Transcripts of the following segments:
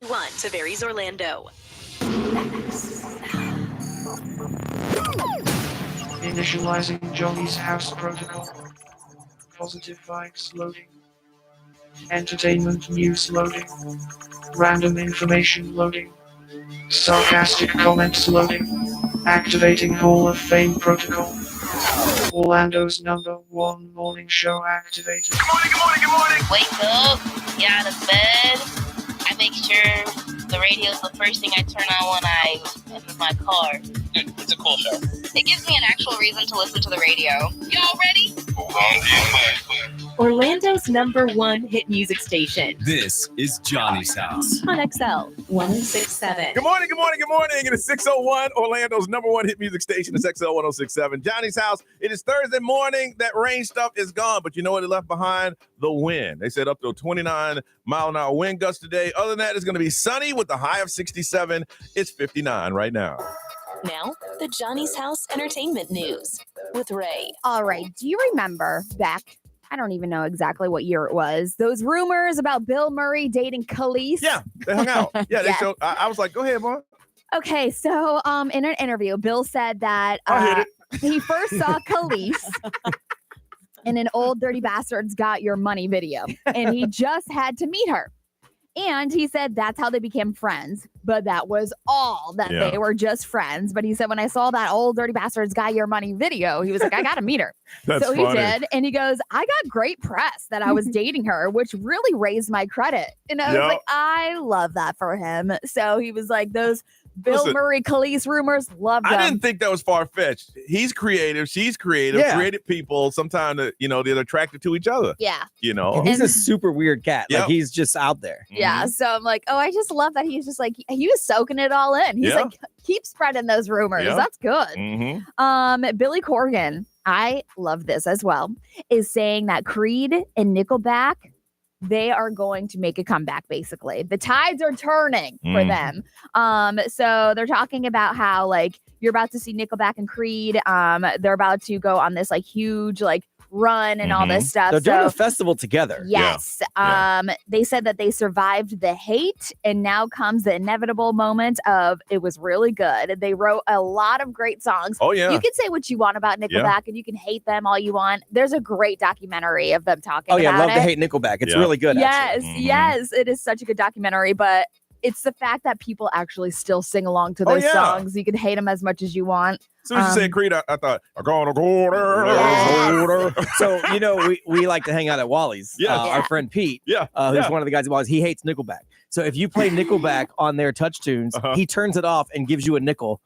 1 to Barry's Orlando. Initializing Johnny's house protocol. Positive vibes loading. Entertainment news loading. Random information loading. Sarcastic comments loading. Activating Hall of Fame protocol. Orlando's #1 morning show activated. Good morning, good morning, good morning. Wake up, get out of bed. I make sure the radio is the first thing I turn on when I enter my car. Dude, it's a cool show. It gives me an actual reason to listen to the radio. Y'all ready? Hold on to your mic. Orlando's #1 hit music station. This is Johnny's House. On XL 1067. Good morning, good morning, good morning. It is 6:01, Orlando's #1 hit music station. It's XL 1067. Johnny's House. It is Thursday morning. That rain stuff is gone, but you know what it left behind? The wind. They said up to a 29-mile-an-hour wind gust today. Other than that, it's going to be sunny with the high of 67. It's 59 right now. Now, the Johnny's House Entertainment News with Ray. All right. Do you remember back, I don't even know exactly what year it was, those rumors about Bill Murray dating Khalees? Yeah, they hung out. Yeah, they Yeah. showed. I was like, go ahead, Mom. Okay, so in an interview, Bill said that I hit it. he first saw Khalees in an old Dirty Bastards Got Your Money video, and he just had to meet her. And he said that's how they became friends, but that was all that Yeah. they were just friends. But he said, when I saw that old Dirty Bastards Got Your Money video, he was like, I got to meet her. That's So funny. he did. And he goes, I got great press that I was dating her, which really raised my credit. And I was Yep. like, I love that for him. So he was like, those Bill Listen, Murray, Khalees rumors, love them. I didn't think that was far-fetched. He's creative. She's creative. Yeah. Creative people, sometimes, they're attracted to each other, Yeah. you know? And he's a And- super weird cat. Yep. Like he's just out there. Yeah. So I'm like, oh, I just love that he's just like, he was soaking it all in. He's Yeah. like, keep spreading those rumors. Yeah. That's good. Mm-hmm. Billy Corgan, I love this as well, is saying that Creed and Nickelback, they are going to make a comeback, basically. The tides are turning for them. So they're talking about how, like, you're about to see Nickelback and Creed. They're about to go on this, like, huge, like, run and all this stuff. They're doing So a festival together. yes. They said that they survived the hate, and now comes the inevitable moment of it was really good. They wrote a lot of great songs. Oh, yeah. You can say what you want about Nickelback and you can hate them all you want. There's a great documentary of them talking Oh yeah, about love it. to hate Nickelback. It's Yeah. really good. Yes, actually. Mhm. yes. It is such a good documentary, but it's the fact that people actually still sing along to Oh, those yeah. songs. You can hate them as much as you want. As soon as you said Creed, I thought, I'm gonna go there. Yes. So we like to hang out at Wally's. Yeah. Our friend Pete, Yeah. who's Yeah. one of the guys at Wally's, he hates Nickelback. So if you play Nickelback on their touch tunes, he turns it off and gives you a nickel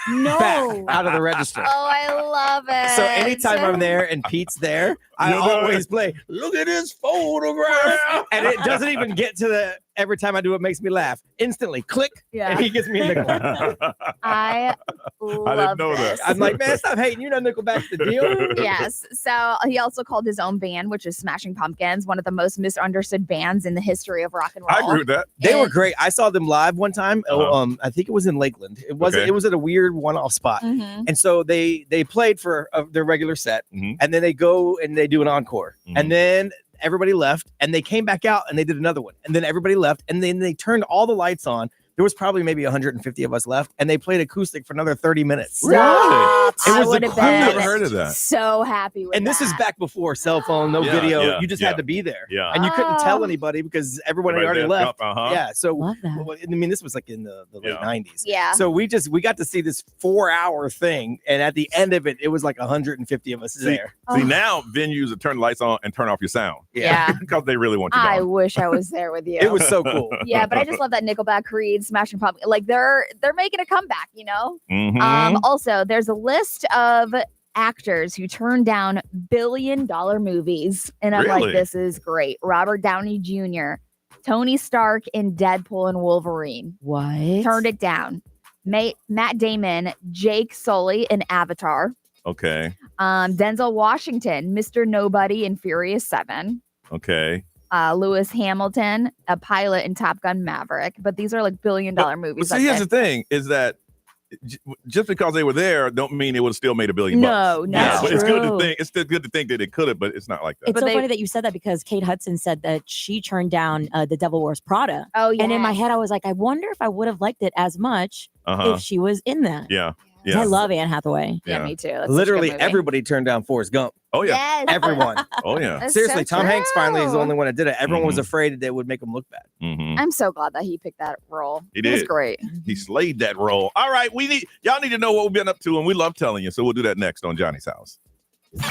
No. back out of the register. Oh, I love it. So anytime I'm there and Pete's there, I You know what? always play, look at this photograph. And it doesn't even get to the, every time I do it makes me laugh. Instantly, click, Yeah. and he gives me a nickel. I love know that. this. I'm like, man, stop hating. You know Nickelback's the deal. Yes. So he also called his own band, which is Smashing Pumpkins, one of the most misunderstood bands in the history of rock and roll. I agree with that. They were And- great. I saw them live one time. I think it was in Lakeland. It wasn't. Okay. It was at a weird one-off spot. Mhm. And so they played for their regular set, Mhm. and then they go and they do an encore, Mhm. and then everybody left, and they came back out and they did another one, and then everybody left, and then they turned all the lights on. There was probably maybe 150 of us left, and they played acoustic for another 30 minutes. Stop. It I was would the have coolest. been I've never heard of that. so happy with And this is that. back before cell phone, no Yeah, video. yeah, You just yeah. had to be there, Yeah. and you couldn't tell Oh. anybody because everyone had Everybody already there, left. uh-huh. Yeah, so Love that. well, I mean, this was like in the late Yeah. 90s. Yeah. So we got to see this 4-hour thing, and at the end of it, it was like 150 of us there. See, Oh. now venues will turn the lights on and turn off your sound Yeah. because they really want you I gone. wish I was there with you. It was so cool. Yeah, but I just love that Nickelback, Creed, Smashing Pumpkins. Like they're making a comeback, you know? Mhm. Also, there's a list of actors who turned down billion-dollar movies. And I'm Really? like, this is great. Robert Downey Jr., Tony Stark in Deadpool and Wolverine. What? Turned it down. Matt Damon, Jake Sully in Avatar. Okay. Denzel Washington, Mr. Nobody in Furious 7. Okay. Lewis Hamilton, a pilot in Top Gun Maverick. But these are like billion-dollar movies. But see, That's here's it. the thing: is that just because they were there, don't mean it would have still made $1 billion. No, Yeah, but it's good to true. think. It's still good to think that it could have, but it's not like that. It's But so they- funny that you said that because Kate Hudson said that she turned down The Devil Wears Prada. Oh yeah. And in my head, I was like, I wonder if I would have liked it as much if she was in that. Yeah. 'Cause Yeah. I love Anne Hathaway. Yeah, Yeah. me too. That's such a Literally good movie. everybody turned down Forrest Gump. Oh yeah. Yes. Everyone. Oh yeah. That's Seriously, so Tom Hanks finally is the true. only one that did it. Everyone was afraid that it would make him look bad. Mm-hmm. I'm so glad that he picked that role. He It was did. great. He slayed that role. All right, y'all need to know what we've been up to, and we love telling you. So we'll do that next on Johnny's House.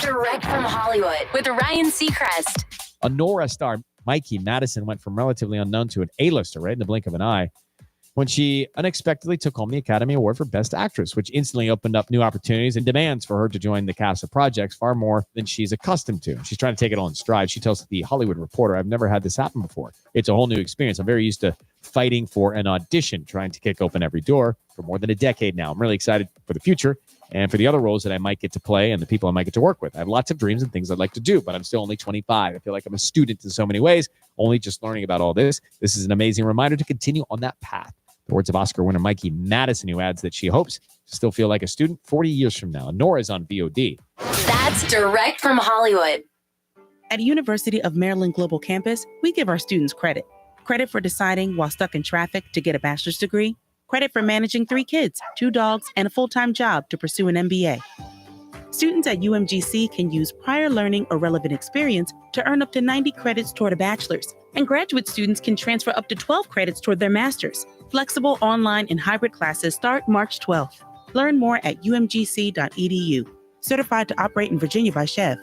Direct from Hollywood with Ryan Seacrest. A Nora star, Mikey Madison, went from relatively unknown to an A-lister right in the blink of an eye when she unexpectedly took home the Academy Award for Best Actress, which instantly opened up new opportunities and demands for her to join the cast of projects far more than she's accustomed to. She's trying to take it all in stride. She tells The Hollywood Reporter, I've never had this happen before. It's a whole new experience. I'm very used to fighting for an audition, trying to kick open every door for more than a decade now. I'm really excited for the future and for the other roles that I might get to play and the people I might get to work with. I have lots of dreams and things I'd like to do, but I'm still only 25. I feel like I'm a student in so many ways, only just learning about all this. This is an amazing reminder to continue on that path. The words of Oscar winner Mikey Madison, who adds that she hopes to still feel like a student 40 years from now. Nora's on VOD. That's direct from Hollywood. At University of Maryland Global Campus, we give our students credit. Credit for deciding while stuck in traffic to get a bachelor's degree. Credit for managing 3 kids, 2 dogs, and a full-time job to pursue an MBA. Students at UMGC can use prior learning or relevant experience to earn up to 90 credits toward a bachelor's. And graduate students can transfer up to 12 credits toward their master's. Flexible online and hybrid classes start March 12th. Learn more at umgc.edu. Certified to operate in Virginia by Chev.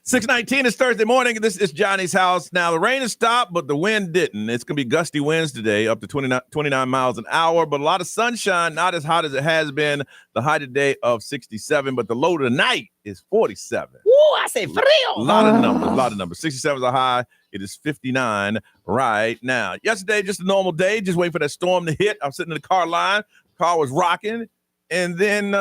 6:19 is Thursday morning. This is Johnny's house. Now, the rain has stopped, but the wind didn't. It's going to be gusty winds today, up to 29 miles an hour, but a lot of sunshine, not as hot as it has been. The high today of 67, but the low tonight is 47. Woo, I say frio. A lot of numbers. 67 is a high. It is 59 right now. Yesterday, just a normal day, just waiting for that storm to hit. I'm sitting in the car line. Car was rocking, and then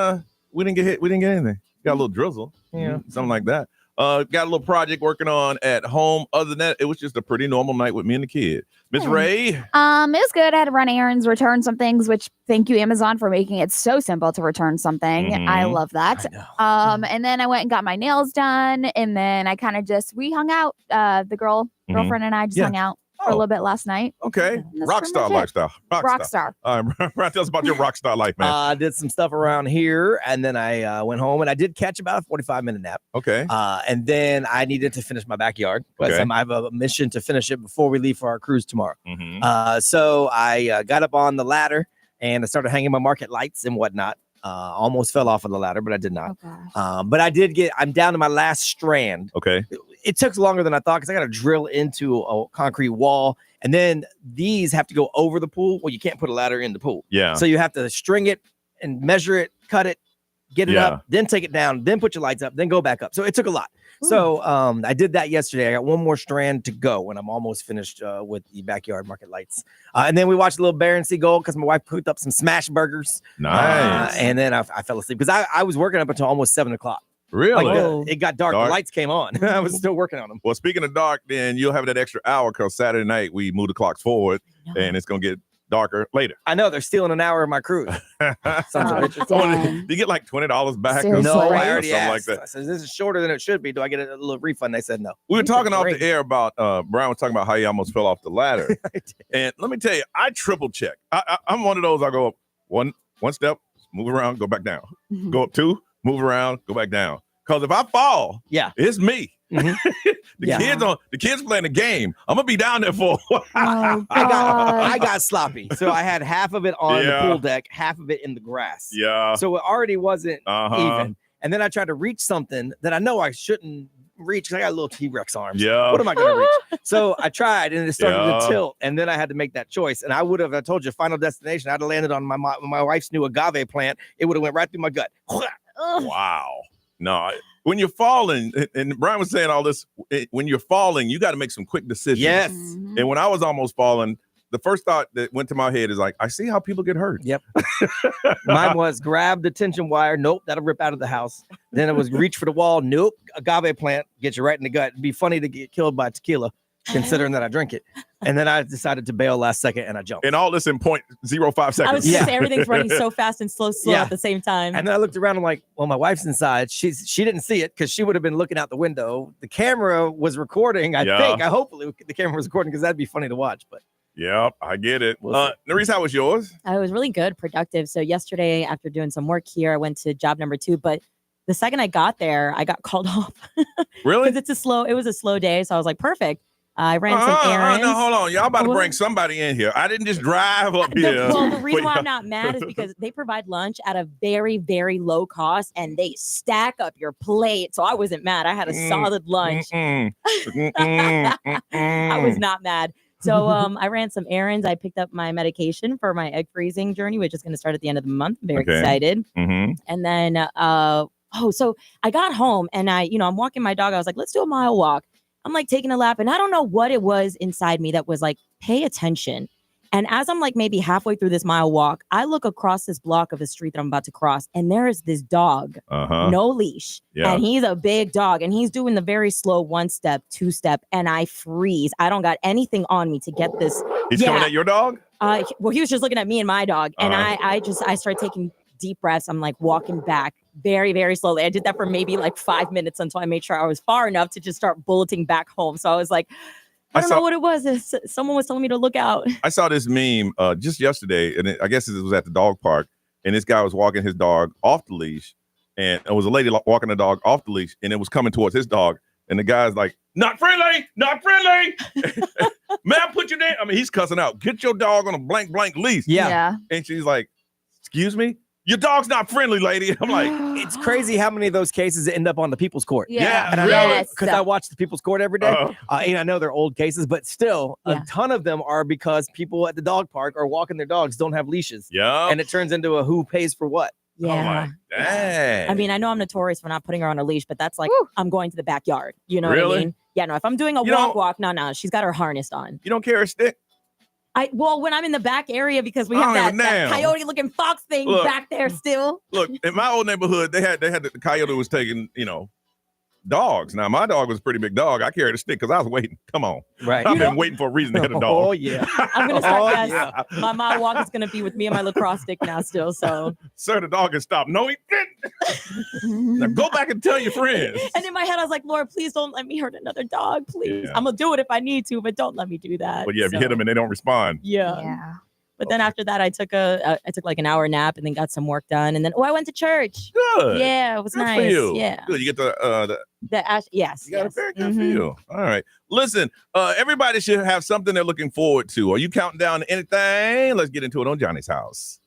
we didn't get hit. We didn't get anything. Got a little drizzle, something like that. Got a little project working on at home. Other than that, it was just a pretty normal night with me and the kid. Miss Ray? It was good. I had to run errands, return some things, which thank you, Amazon, for making it so simple to return something. I love that. And then I went and got my nails done. And then I kind of we hung out. The girlfriend and I just hung out for a little bit last night. Okay. Rockstar lifestyle. Rockstar. Brian, tell us about your rockstar life, man. I did some stuff around here, and then I went home, and I did catch about a 45-minute nap. Okay. And then I needed to finish my backyard. Okay. I have a mission to finish it before we leave for our cruise tomorrow. Mm-hmm. So I got up on the ladder, and I started hanging my market lights and whatnot. Almost fell off of the ladder, but I did not. But I'm down to my last strand. Okay. It took longer than I thought because I got to drill into a concrete wall. And then these have to go over the pool. Well, you can't put a ladder in the pool. Yeah. So you have to string it and measure it, cut it, get it up, then take it down, then put your lights up, then go back up. So it took a lot. Ooh. So I did that yesterday. I got one more strand to go, and I'm almost finished with the backyard market lights. And then we watched a little Bear and Seagull because my wife cooked up some smash burgers. Nice. And then I fell asleep because I was working up until almost 7 o'clock. Really? Like it got dark. The lights came on. I was still working on them. Well, speaking of dark, then you'll have that extra hour because Saturday night we move the clocks forward, and it's going to get darker later. I know. They're stealing an hour of my cruise. Sons of bitches. You get like $20 back Seriously? No, or I already something asked. like that. I said, this is shorter than it should be. Do I get a little refund? They said no. We were talking off the air about, Brian was talking about how he almost fell off the ladder. And let me tell you, I triple check. I'm one of those, I go up one step, move around, go back down. Go up 2, move around, go back down. Because if I fall, it's me. Mm-hmm. The kids playing the game. I'm gonna be down there for a while. I got sloppy. So I had half of it on the pool deck, half of it in the grass. Yeah. So it already wasn't even. And then I tried to reach something that I know I shouldn't reach because I got little T-Rex arms. Yeah. What am I gonna reach? So I tried and it started to tilt, and then I had to make that choice. And I told you, Final Destination, I'd have landed on my wife's new agave plant. It would have went right through my gut. Wow. No, when you're falling, and Brian was saying all this, when you're falling, you got to make some quick decisions. Yes. Mm-hmm. And when I was almost falling, the first thought that went to my head is like, I see how people get hurt. Yep. Mine was grab the tension wire. Nope, that'll rip out of the house. Then it was reach for the wall. Nope, agave plant gets you right in the gut. It'd be funny to get killed by tequila, considering that I drink it. And then I decided to bail last second and I jumped. And all this in 0.05 seconds. I was just say everything's running so fast and slow at the same time. And then I looked around. I'm like, well, my wife's inside. She didn't see it because she would have been looking out the window. The camera was recording. Hopefully the camera was recording because that'd be funny to watch. But yep, I get it. Nerese, how was yours? It was really good, productive. So yesterday, after doing some work here, I went to job number 2. But the second I got there, I got called off. Really? Because it was a slow day. So I was like, perfect. I ran some errands. No, hold on. Y'all about to bring somebody in here. I didn't just drive up here. The reason why I'm not mad is because they provide lunch at a very, very low cost and they stack up your plate. So I wasn't mad. I had a solid lunch. I was not mad. So I ran some errands. I picked up my medication for my egg freezing journey, which is going to start at the end of the month. I'm very excited. Mm-hmm. And then, so I got home and I'm walking my dog. I was like, let's do a mile walk. I'm like taking a lap and I don't know what it was inside me that was like, pay attention. And as I'm like maybe halfway through this mile walk, I look across this block of the street that I'm about to cross and there is this dog, no leash. Yeah. And he's a big dog and he's doing the very slow 1-step, 2-step and I freeze. I don't got anything on me to get this. He's coming at your dog? Well, he was just looking at me and my dog. And I started taking deep breaths. I'm like walking back very, very slowly. I did that for maybe like 5 minutes until I made sure I was far enough to just start bulleting back home. So I was like, I don't know what it was. Someone was telling me to look out. I saw this meme just yesterday, and I guess it was at the dog park, and this guy was walking his dog off the leash, and it was a lady walking the dog off the leash, and it was coming towards his dog, and the guy's like, not friendly, not friendly. Man, put your name. I mean, he's cussing out. Get your dog on a blank leash. Yeah. And she's like, excuse me? Your dog's not friendly, lady. I'm like, It's crazy how many of those cases end up on the people's court. Yeah. And I know because I watch the people's court every day. Uh-huh. And I know they're old cases, but still, Yeah. a ton of them are because people at the dog park or walking their dogs don't have leashes. Yeah. And it turns into a who pays for what. Yeah. I'm like, dang. I mean, I know I'm notorious for not putting her on a leash, but that's like I'm going to the backyard. You know what Really? I mean? Yeah, no, if I'm doing a You don't- walk, no, she's got her harnessed on. You don't carry a stick? Well, when I'm in the back area because we I have don't give a that damn. coyote looking fox thing Look. back there still. Look, in my old neighborhood, they had the coyote was taking, dogs. Now, my dog was a pretty big dog. I carried a stick because I was waiting. Come on. Right. I've been waiting for a reason to hit a dog. Oh, yeah. I'm gonna start. Oh, yes, my mile walk is gonna be with me and my lacrosse stick now still. So Sir, the dog can stop. No, he didn't. Now go back and tell your friends. And in my head, I was like, Lord, please don't let me hurt another dog. Please. Yeah. I'm gonna do it if I need to, but don't let me do that. But yeah, if you hit them and they don't respond. Yeah. But then after that, I took like an hour nap and then got some work done. And then I went to church. Good. Yeah, it was Good nice. for you. Yeah. Good. You get the Yes. you got it very good for Mhm. you. All right. Listen, everybody should have something they're looking forward to. Are you counting down to anything? Let's get into it on Johnny's House.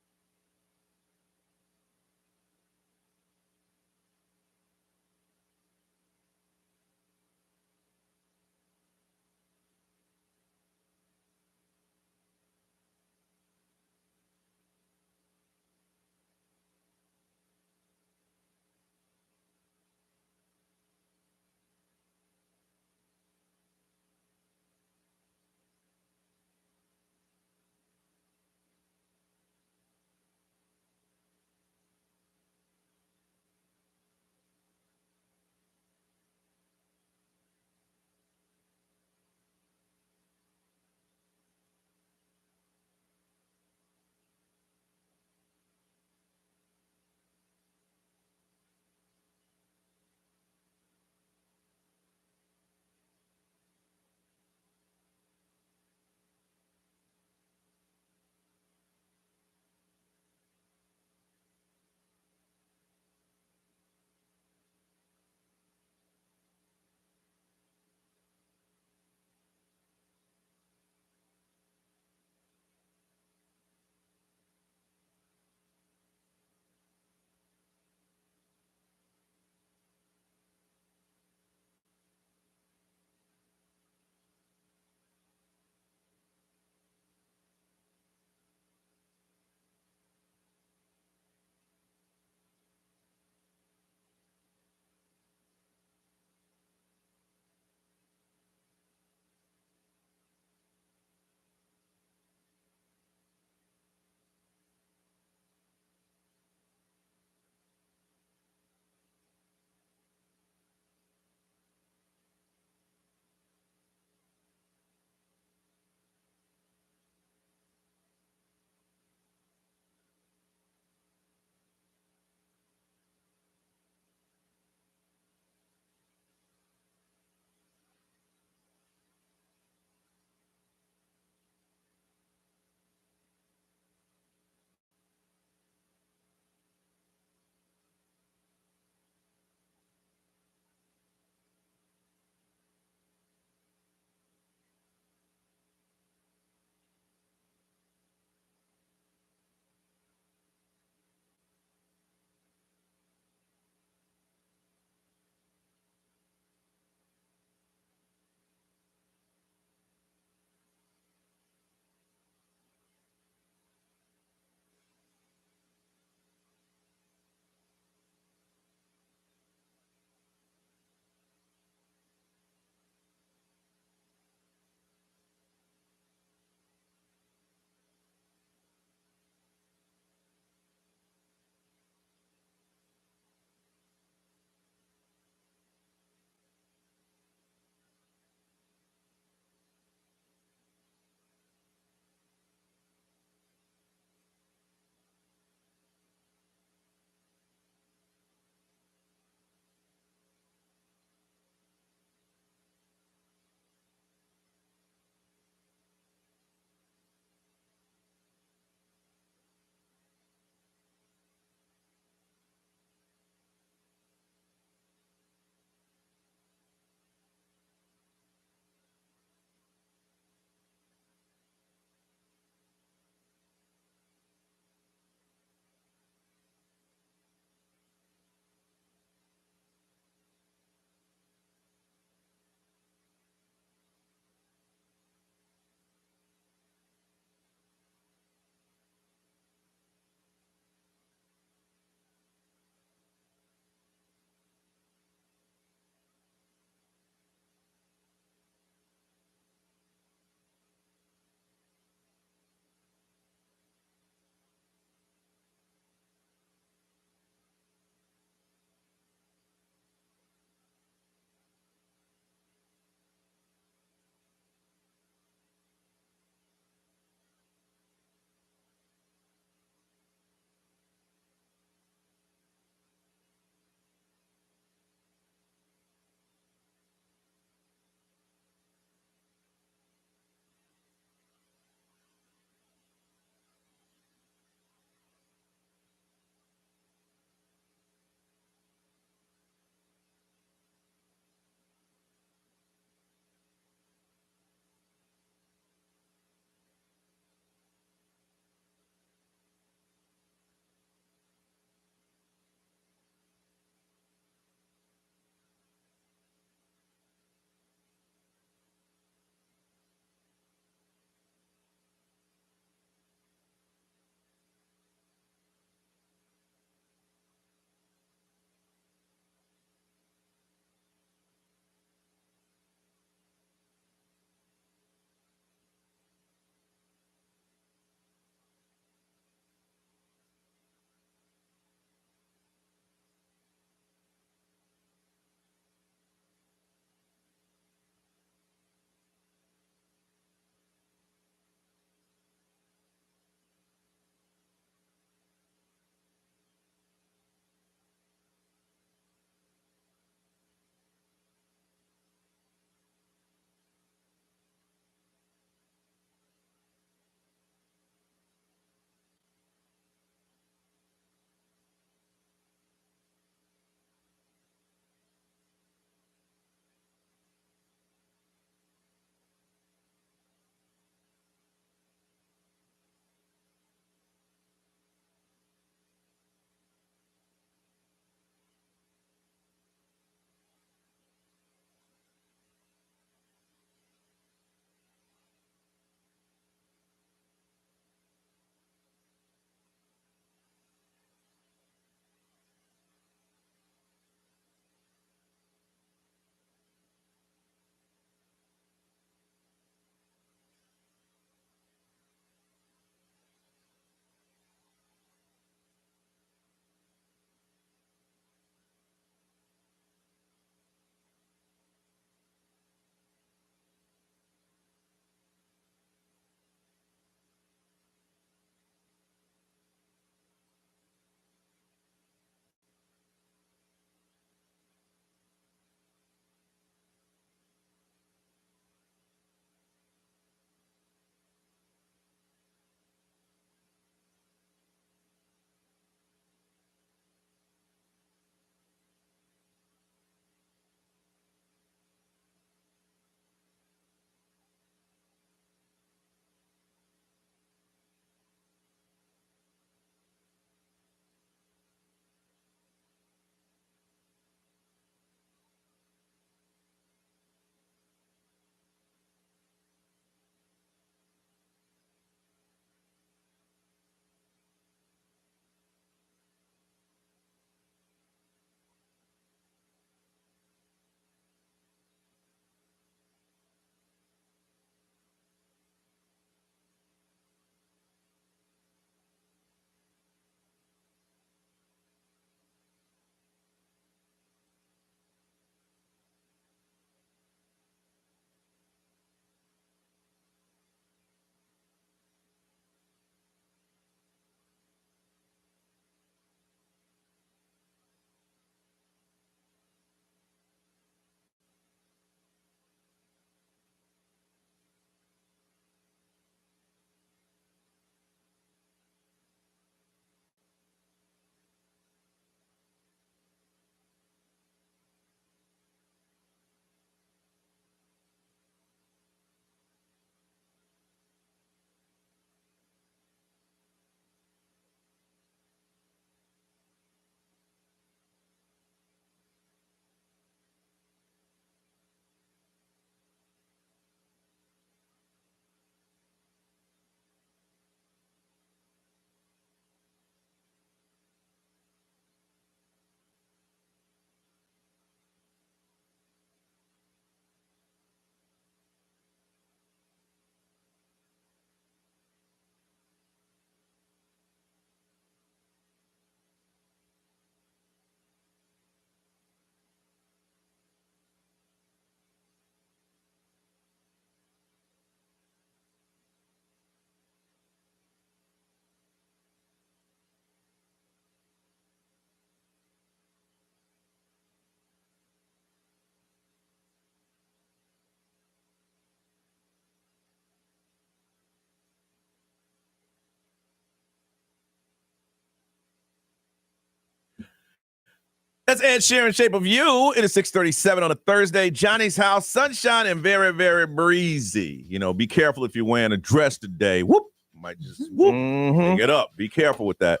That's Ed Sheeran, Shape of You. It is 6:37 on a Thursday. Johnny's house, sunshine and very, very breezy. You know, be careful if you're wearing a dress today. Whoop. Might just hang it up. Be careful with that.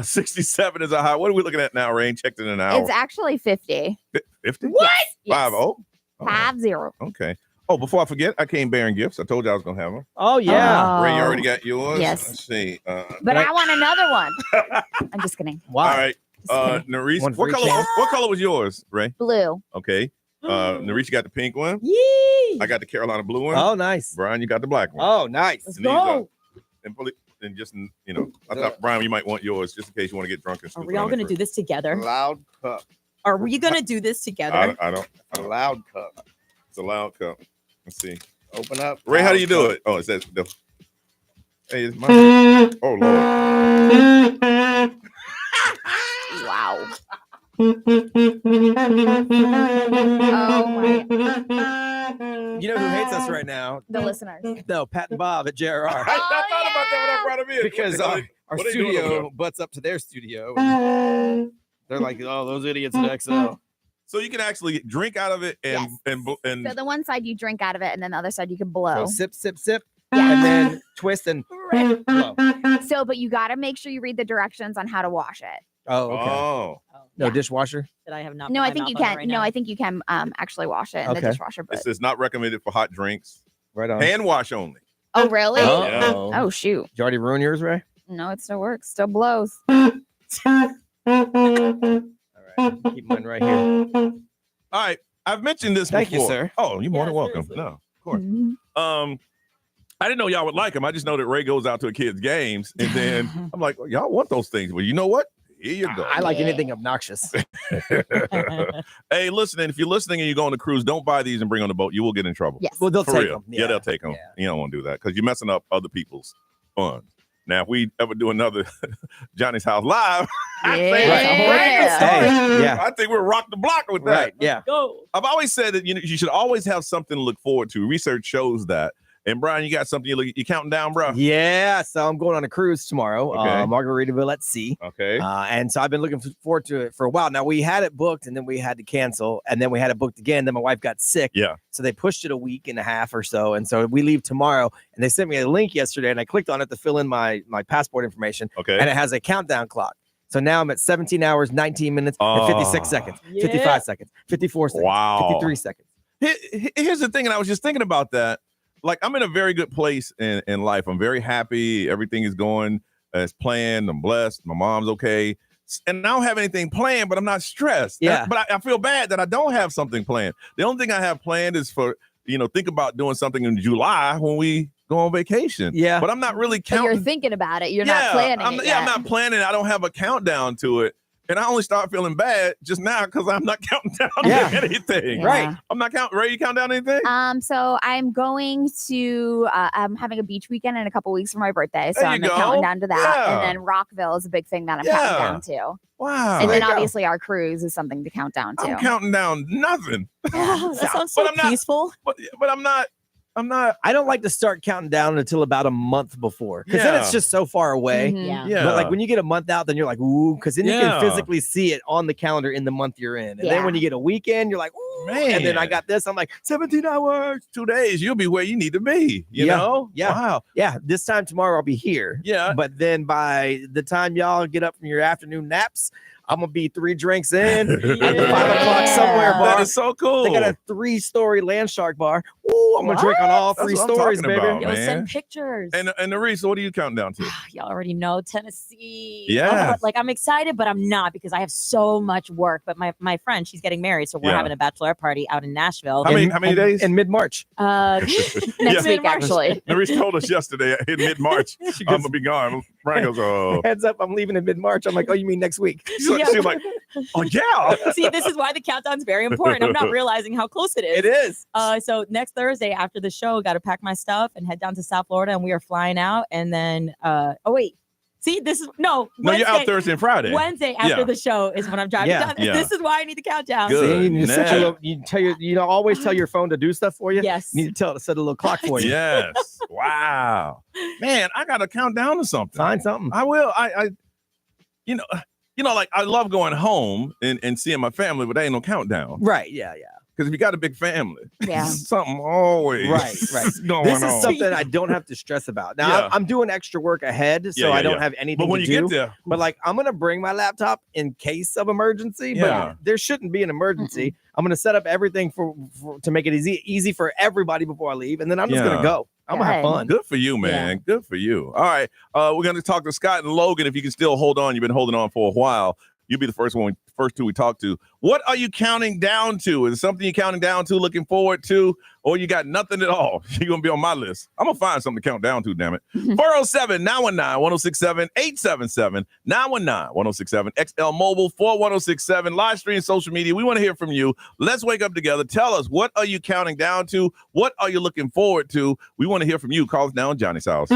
67 is a high. What are we looking at now, Rain? Checked in an hour. It's actually 50. 50? What? Yes. 50. Okay. Oh, before I forget, I came bearing gifts. I told you I was going to have them. Oh, yeah. Ray, you already got yours? Yes. Let's see. But I want another one. I'm just kidding. All right. Nerese, what color was yours, Ray? Blue. Okay. Nerese, you got the pink one? Yee! I got the Carolina blue one. Oh, nice. Brian, you got the black one. Oh, nice. Let's And these go. and just, you know, I thought, Brian, you might want yours just in case you want to get drunk and Are we all going to do this together? Loud cup. Are we going to do this together? I don't. A loud cup. It's a loud cup. Let's see. Open up. Ray, how do you do it? Oh, it says hey, it's my oh Lord. Wow. You know who hates us right now? The listeners. No, Pat and Bob at JRR. I thought about that when I brought him in. Because our what they doing over studio there? butts up to their studio. And they're like, oh, those idiots at XL. So you can actually drink out of it and and So the one side you drink out of it, and then the other side you can blow. So sip, sip, sip, Yeah. and then twist and blow. So, but you got to make sure you read the directions on how to wash it. Oh, okay. oh. No dishwasher? That I have not. No, put I my think you mouth on can. right No, now. I think you can actually wash it in the Okay. dishwasher. But This is not recommended for hot drinks. Right on. Hand wash only. oh, really? Oh. Yeah. Oh, shoot. Did you already ruin yours, Ray? No, it still works. Still blows. All right. Keep mine right here. All right. I've mentioned this Thank you, before. sir. Oh, you're more Yeah, than welcome. seriously. No, of course. Mhm. I didn't know y'all would like him. I just know that Ray goes out to a kid's games, and then I'm like, well, y'all want those things. Well, you know what? Here you go. I like anything obnoxious. Hey, listen, and if you're listening and you go on the cruise, don't buy these and bring on the boat. You will get in trouble. Yes. Well, they'll For take real. them. Yeah, they'll take them. Yeah. You don't want to do that because you're messing up other people's fun. Now, if we ever do another Johnny's House live, I think it's a brand new Yeah. story. Hey, yeah. I think we'll rock the block with that. Right. Yeah. Go. I've always said that you should always have something to look forward to. Research shows that. And Brian, you got something you counting down, bro? Yeah. So I'm going on a cruise tomorrow, Okay. Margaritaville at sea. Okay. And so I've been looking forward to it for a while. Now we had it booked and then we had to cancel and then we had it booked again. Then my wife got sick. Yeah. So they pushed it a week and a half or so. And so we leave tomorrow and they sent me a link yesterday and I clicked on it to fill in my passport information Okay. and it has a countdown clock. So now I'm at 17 hours, 19 minutes, and 56 seconds, Yeah. 55 seconds, 54 seconds, Wow. 53 seconds. Here's the thing, and I was just thinking about that. Like, I'm in a very good place in life. I'm very happy. Everything is going as planned. I'm blessed. My mom's okay. And I don't have anything planned, but I'm not stressed. Yeah. But I feel bad that I don't have something planned. The only thing I have planned is for, think about doing something in July when we go on vacation. Yeah. But I'm not really But you're counting. thinking about it. You're not planning it I'm yet. not planning. I don't have a countdown to it. And I only start feeling bad just now because I'm not counting down Yeah. anything. Yeah. Right. I'm not counting. Ray, you count down anything? So I'm going to I'm having a beach weekend in a couple weeks for my birthday. So There you I'm go. counting down to that. Yeah. And then Rockville is a big thing that I'm Yeah. counting down to. Wow. And There then you go. obviously our cruise is something to count down to. I'm counting down nothing. That sounds so But I'm not- peaceful. But I'm not. I don't like to start counting down until about a month before because then Yeah. it's just so far away. Mhm. Yeah. Yeah. But like when you get a month out, then you're like, ooh, because then you Yeah. can physically see it on the calendar in the month you're in. And then when Yeah. you get a weekend, you're like, ooh, and then I Man. got this. I'm like, 17 hours. 2 days, you'll be where you need to be. You Yeah. know? Yeah. Wow. Yeah, this time tomorrow I'll be here. Yeah. But then by the time y'all get up from your afternoon naps, I'm gonna be 3 drinks in at the 5 o'clock somewhere Yeah. bar. That is so cool. They got a 3-story land shark bar. Ooh, I'm gonna drink on all That's 3 what I'm stories, talking baby. about. Yo, man. send pictures. And Nerese, what are you counting down to? Y'all already know Tennessee. Yes. Like I'm excited, but I'm not because I have so much work. But my friend, she's getting married, so we're Yeah. having a bachelorette party out in Nashville. How many days? In mid-March. Next Yeah. week, actually. Nerese told us yesterday in mid-March, She I'm goes, gonna be gone. Brian goes, oh. heads up, I'm leaving in mid-March. I'm like, oh, you mean next week? She was like, oh yeah. See, this is why the countdown's very important. I'm not realizing how close it is. It is. So next Thursday after the show, got to pack my stuff and head down to South Florida, and we are flying out. And then, oh wait, see, this is No, you're out Thursday and Friday. Wednesday after Yeah. the show is when I'm driving Yeah. down. Yeah. This is why I need the countdown. Good. See, you set Nah. your little, you always tell your phone to do stuff for you. Yes. You need to set a little clock for you. Yes. Wow. Man, I gotta count down to something. Find something. I will. I like I love going home and seeing my family, but there ain't no countdown. Right. Yeah. Yeah. Because if you got a big family, Yeah. something always Right. going This is on. something I don't have to stress about. Now, Yeah. I'm doing extra work ahead, so I don't have anything But when to you do. get there, But like, I'm going to bring my laptop in case of emergency, Yeah. but there shouldn't be an emergency. I'm going to set up everything to make it easy for everybody before I leave, and then I'm just going to go. I'm going to have fun. Good for you, man. Good for you. All right. We're going to talk to Scott and Logan. If you can still hold on, you've been holding on for a while. You'll be the first two we talk to. What are you counting down to? Is it something you're counting down to, looking forward to, or you got nothing at all? You're going to be on my list. I'm going to find something to count down to, damn it. 407-919-1067, 877-919-1067, XL Mobile 41067, live stream, social media. We want to hear from you. Let's wake up together. Tell us, what are you counting down to? What are you looking forward to? We want to hear from you. Call us now on Johnny's House.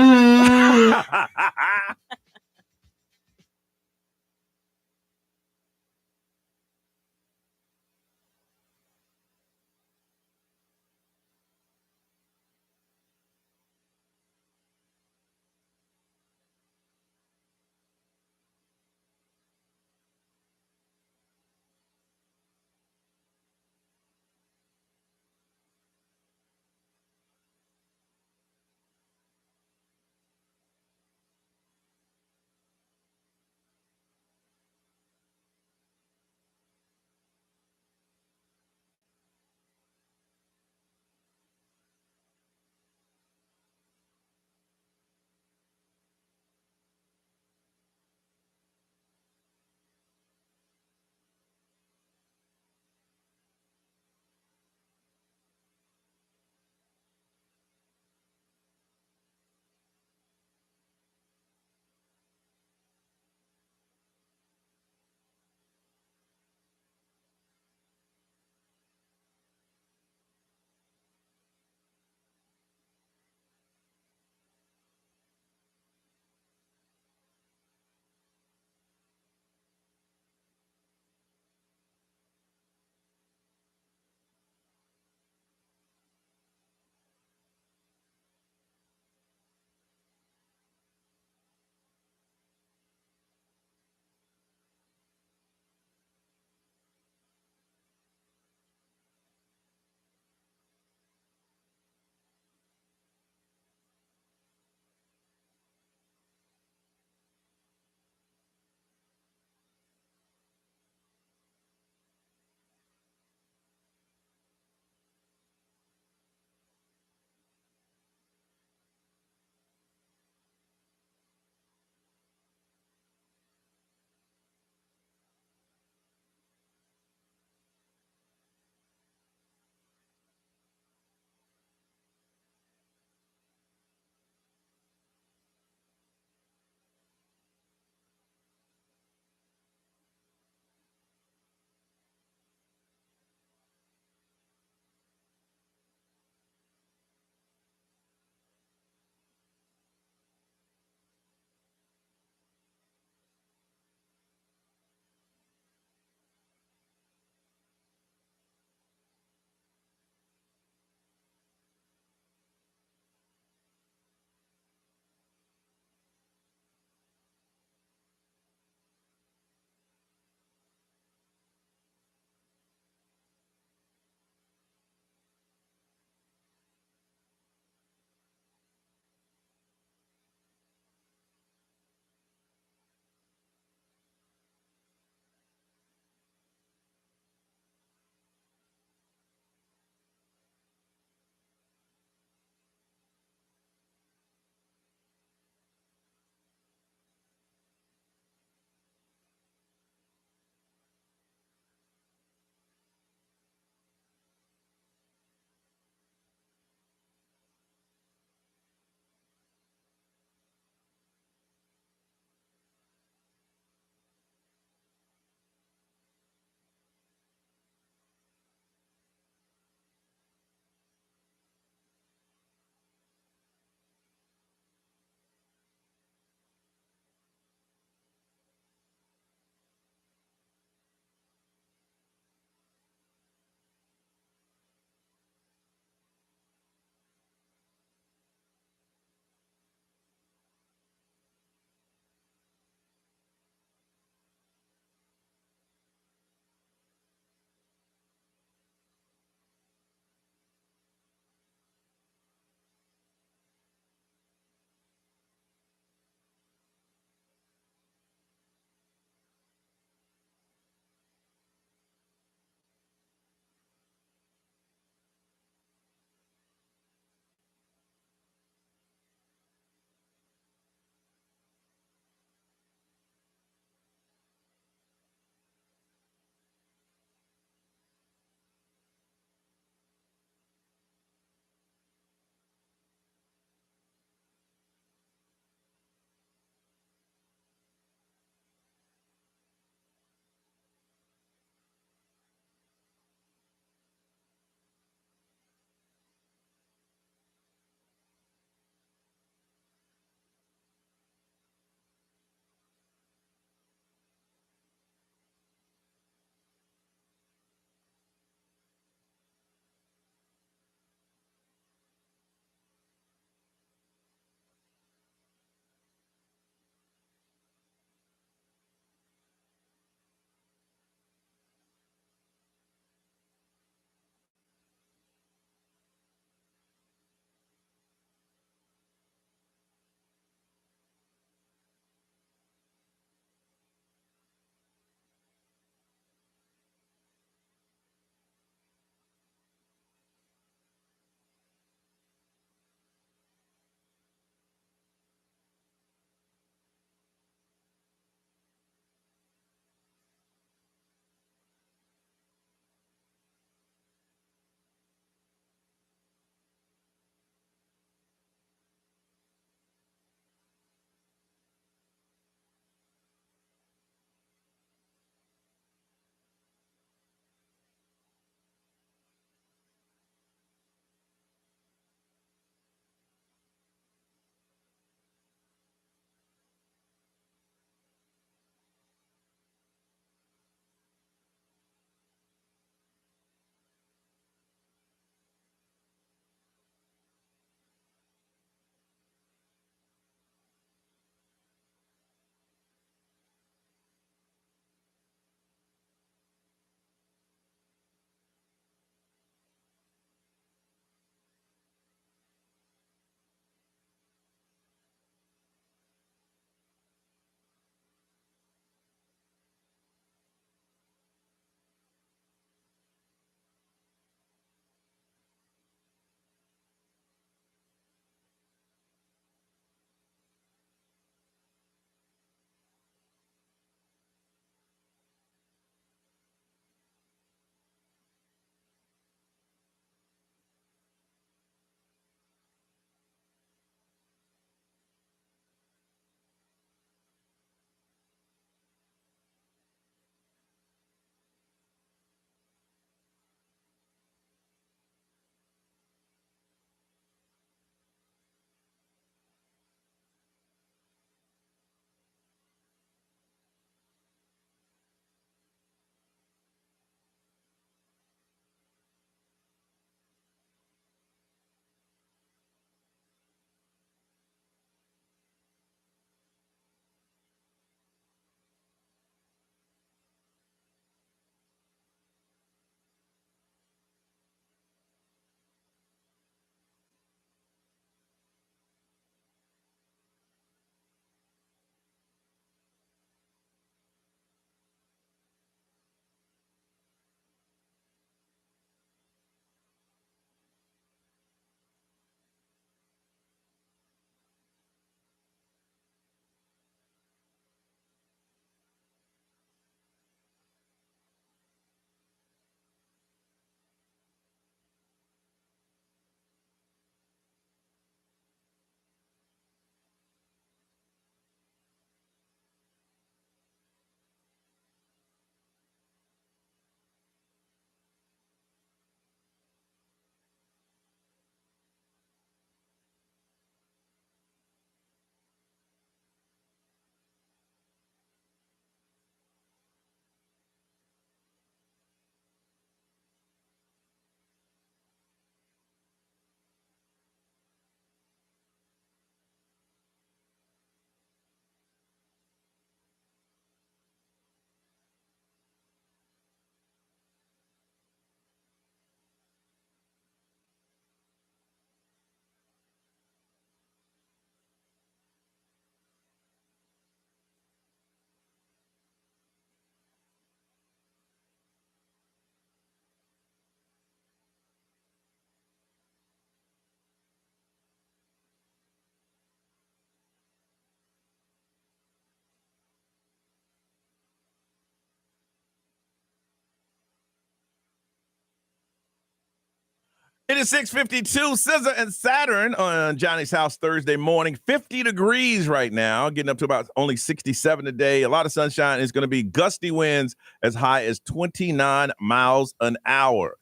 It is 6:52, Scissor and Saturn on Johnny's house Thursday morning. 50 degrees right now, getting up to about only 67 today. A lot of sunshine. Is going to be gusty winds as high as 29 miles an hour.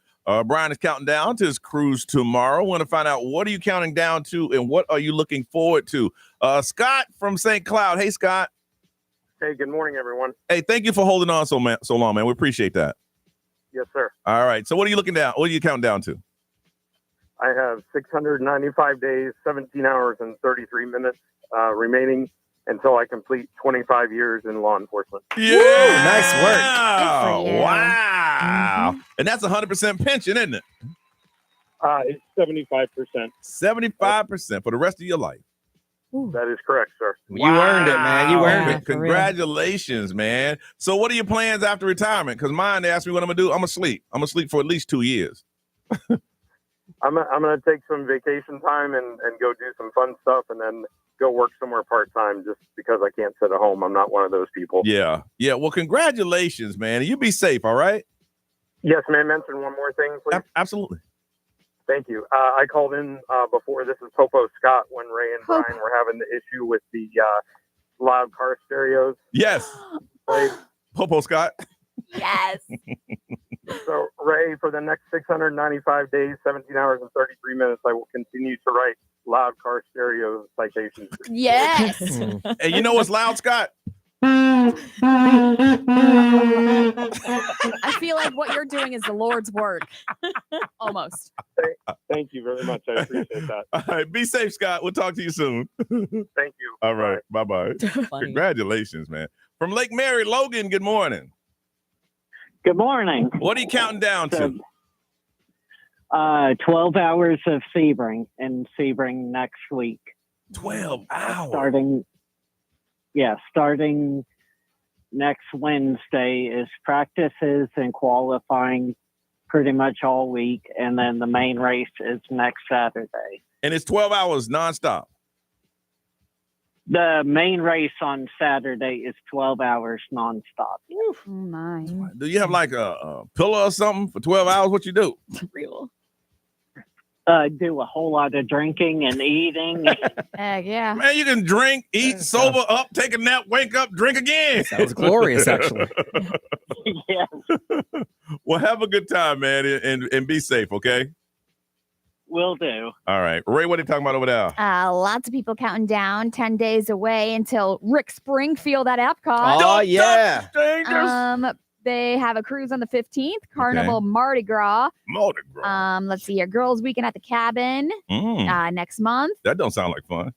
Brian is counting down to his cruise tomorrow. Want to find out, what are you counting down to and what are you looking forward to? Scott from St. Cloud. Hey, Scott. Hey, good morning, everyone. Hey, thank you for holding on so long, man. We appreciate that. Yes, sir. All right. So what are you looking down? What are you counting down to? I have 695 days, 17 hours, and 33 minutes remaining until I complete 25 years in law enforcement. Yeah. Nice work. Good for you. Wow. And that's 100% pension, isn't it? It's 75%. 75% for the rest of your life. That is correct, sir. You earned it, man. You earned Yeah, it. for real. Congratulations, man. So what are your plans after retirement? Because mine, they asked me what I'm going to do. I'm going to sleep. I'm going to sleep for at least 2 years. I'm going to take some vacation time and go do some fun stuff and then go work somewhere part-time just because I can't sit at home. I'm not one of those people. Yeah. Yeah. Well, congratulations, man. You be safe, all right? Yes, may I mention one more thing, please? Absolutely. Thank you. I called in before. This is Popo Scott when Ray and Brian were having the issue with the loud car stereos. Yes. Popo Scott. Yes. So, Ray, for the next 695 days, 17 hours, and 33 minutes, I will continue to write loud car stereo citations. Yes. Hey, you know what's loud, Scott? I feel like what you're doing is the Lord's work. Almost. Thank you very much. I appreciate that. All right. Be safe, Scott. We'll talk to you soon. Thank you. All right. Bye-bye. Funny. Congratulations, man. From Lake Mary, Logan, good morning. Good morning. What are you counting down to? 12 hours of Sebring in Sebring next week. 12 hours. Starting next Wednesday is practices and qualifying pretty much all week. And then the main race is next Saturday. And it's 12 hours nonstop. The main race on Saturday is 12 hours nonstop. Oh my. Do you have like a pillow or something for 12 hours? What you do? Real. Do a whole lot of drinking and eating. Yeah. Man, you can drink, eat, sober up, take a nap, wake up, drink again. Sounds glorious, actually. Yes. Well, have a good time, man, and be safe, okay? Will do. All right. Ray, what are you talking about over there? Lots of people counting down 10 days away until Rick Springfield at Epcot. Oh, yeah. They have a cruise on the 15th, Carnival Mardi Gras. Mardi Gras. Let's see, your girls' weekend at the cabin next month. That don't sound like fun.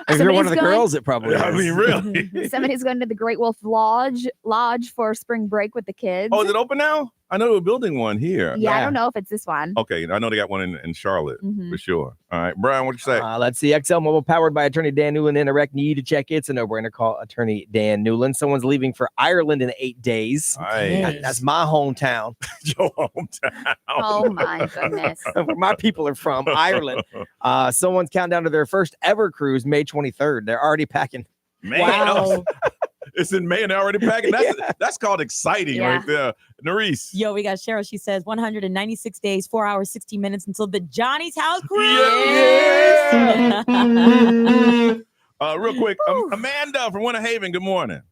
If you're one of the girls, it probably is. I mean, really. Somebody's going to the Great Wolf Lodge for spring break with the kids. Oh, is it open now? I know we're building one here. Yeah, I don't know if it's this one. Okay, I know they got one in Charlotte for sure. All right, Brian, what you say? Let's see. XL Mobile, powered by attorney Dan Newland. Interact, need to check it. It's a no-brainer. Call attorney Dan Newland. Someone's leaving for Ireland in 8 days. Nice. That's my hometown. Your hometown. Oh my goodness. Where my people are from, Ireland. Someone's counting down to their first ever cruise, May 23rd. They're already packing. Man, Wow. it's in May and they're already packing. That's called exciting right there. Narice. Yo, we got Cheryl. She says 196 days, 4 hours, 60 minutes until the Johnny's House cruise. Yeah. Real quick, Amanda from Winter Haven, good morning.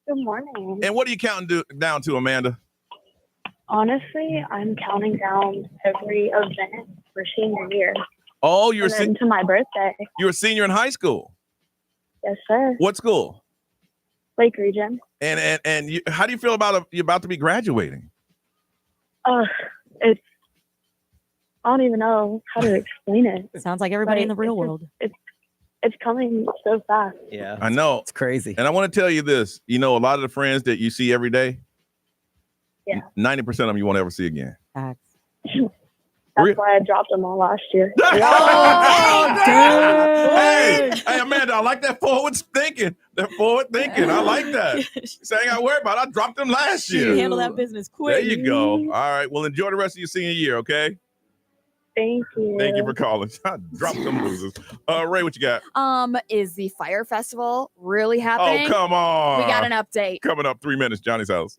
Good morning. And what are you counting down to, Amanda? Honestly, I'm counting down every event for senior year. Oh, you're to my birthday. You're a senior in high school. Yes, sir. What school? Lake Region. And you, how do you feel about you about to be graduating? It's I don't even know how to explain it. Sounds like everybody in the real world. It's coming so fast. Yeah, I know. It's crazy. And I want to tell you this. You know, a lot of the friends that you see every day, 90% of them you won't ever see again. Facts. That's why I dropped them all last year. Hey, Amanda, I like that forward thinking. I like that. So I ain't got to worry about it. I dropped them last year. Handle that business quick. There you go. All right. Well, enjoy the rest of your senior year, okay? Thank you. Thank you for calling. I dropped them losers. Ray, what you got? Is the Fire Festival really happening? Oh, come on. We got an update. Coming up 3 minutes, Johnny's house.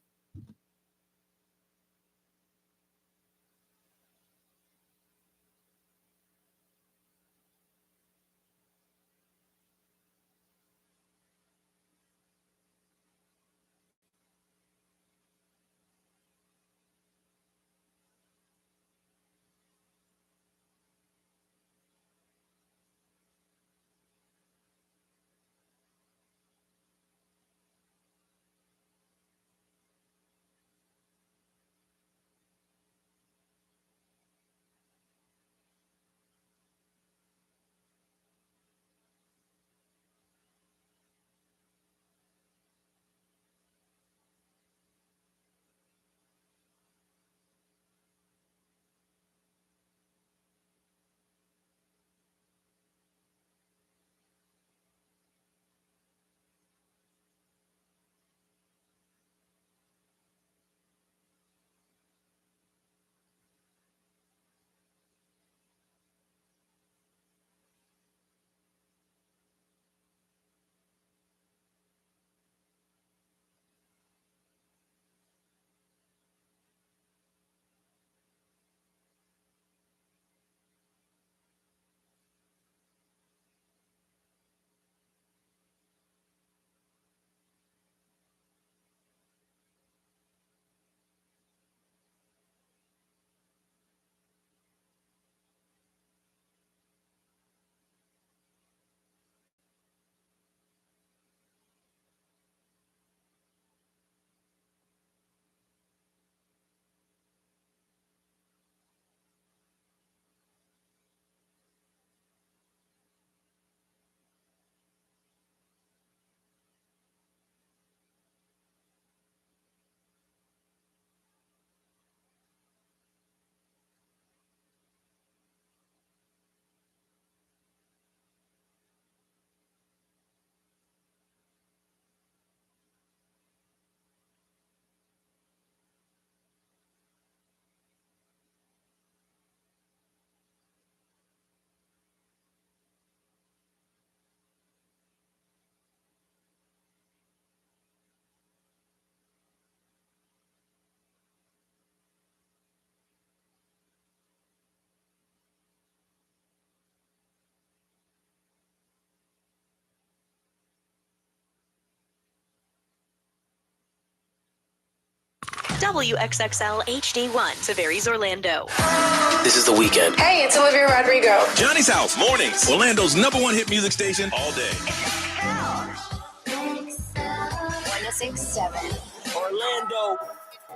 WXXL HD1, Severies, Orlando. This is The Weekend. Hey, it's Olivia Rodrigo. Johnny's House, mornings. Orlando's #1 hit music station all day. 1067 Orlando.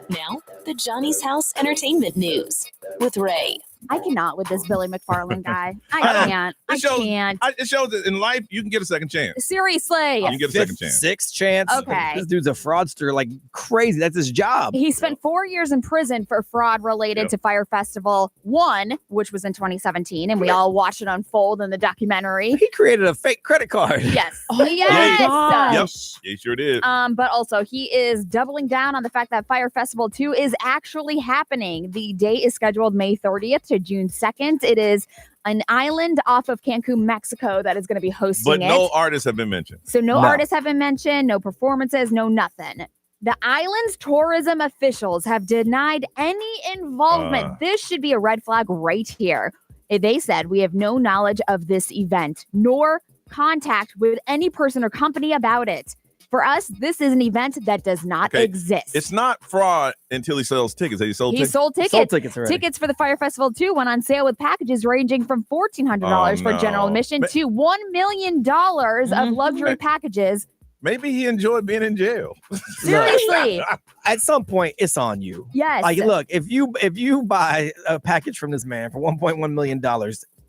Now, the Johnny's House Entertainment News with Ray. I cannot with this Billy McFarland guy. I can't. I can't. It shows that in life, you can get a second chance. Seriously. You get a second chance. Sixth chance. Okay. This dude's a fraudster like crazy. That's his job. He spent 4 years in prison for fraud related to Fire Festival 1, which was in 2017, and we all watched it unfold in the documentary. He created a fake credit card. Yes. Oh, yes. Yep. He sure did. But also, he is doubling down on the fact that Fire Festival 2 is actually happening. The date is scheduled May 30th to June 2nd. It is an island off of Cancun, Mexico that is going to be hosting it. But no artists have been mentioned. So no artists have been mentioned, no performances, no nothing. The island's tourism officials have denied any involvement. This should be a red flag right here. They said, we have no knowledge of this event, nor contact with any person or company about it. For us, this is an event that does not exist. It's not fraud until he sells tickets. He sold tickets. Sold tickets. Sold tickets already. Tickets for the Fire Festival 2 went on sale with packages ranging from $1,400 for general admission to $1 million of luxury packages. Maybe he enjoyed being in jail. Seriously. At some point, it's on you. Yes. Like, look, if you buy a package from this man for $1.1 million,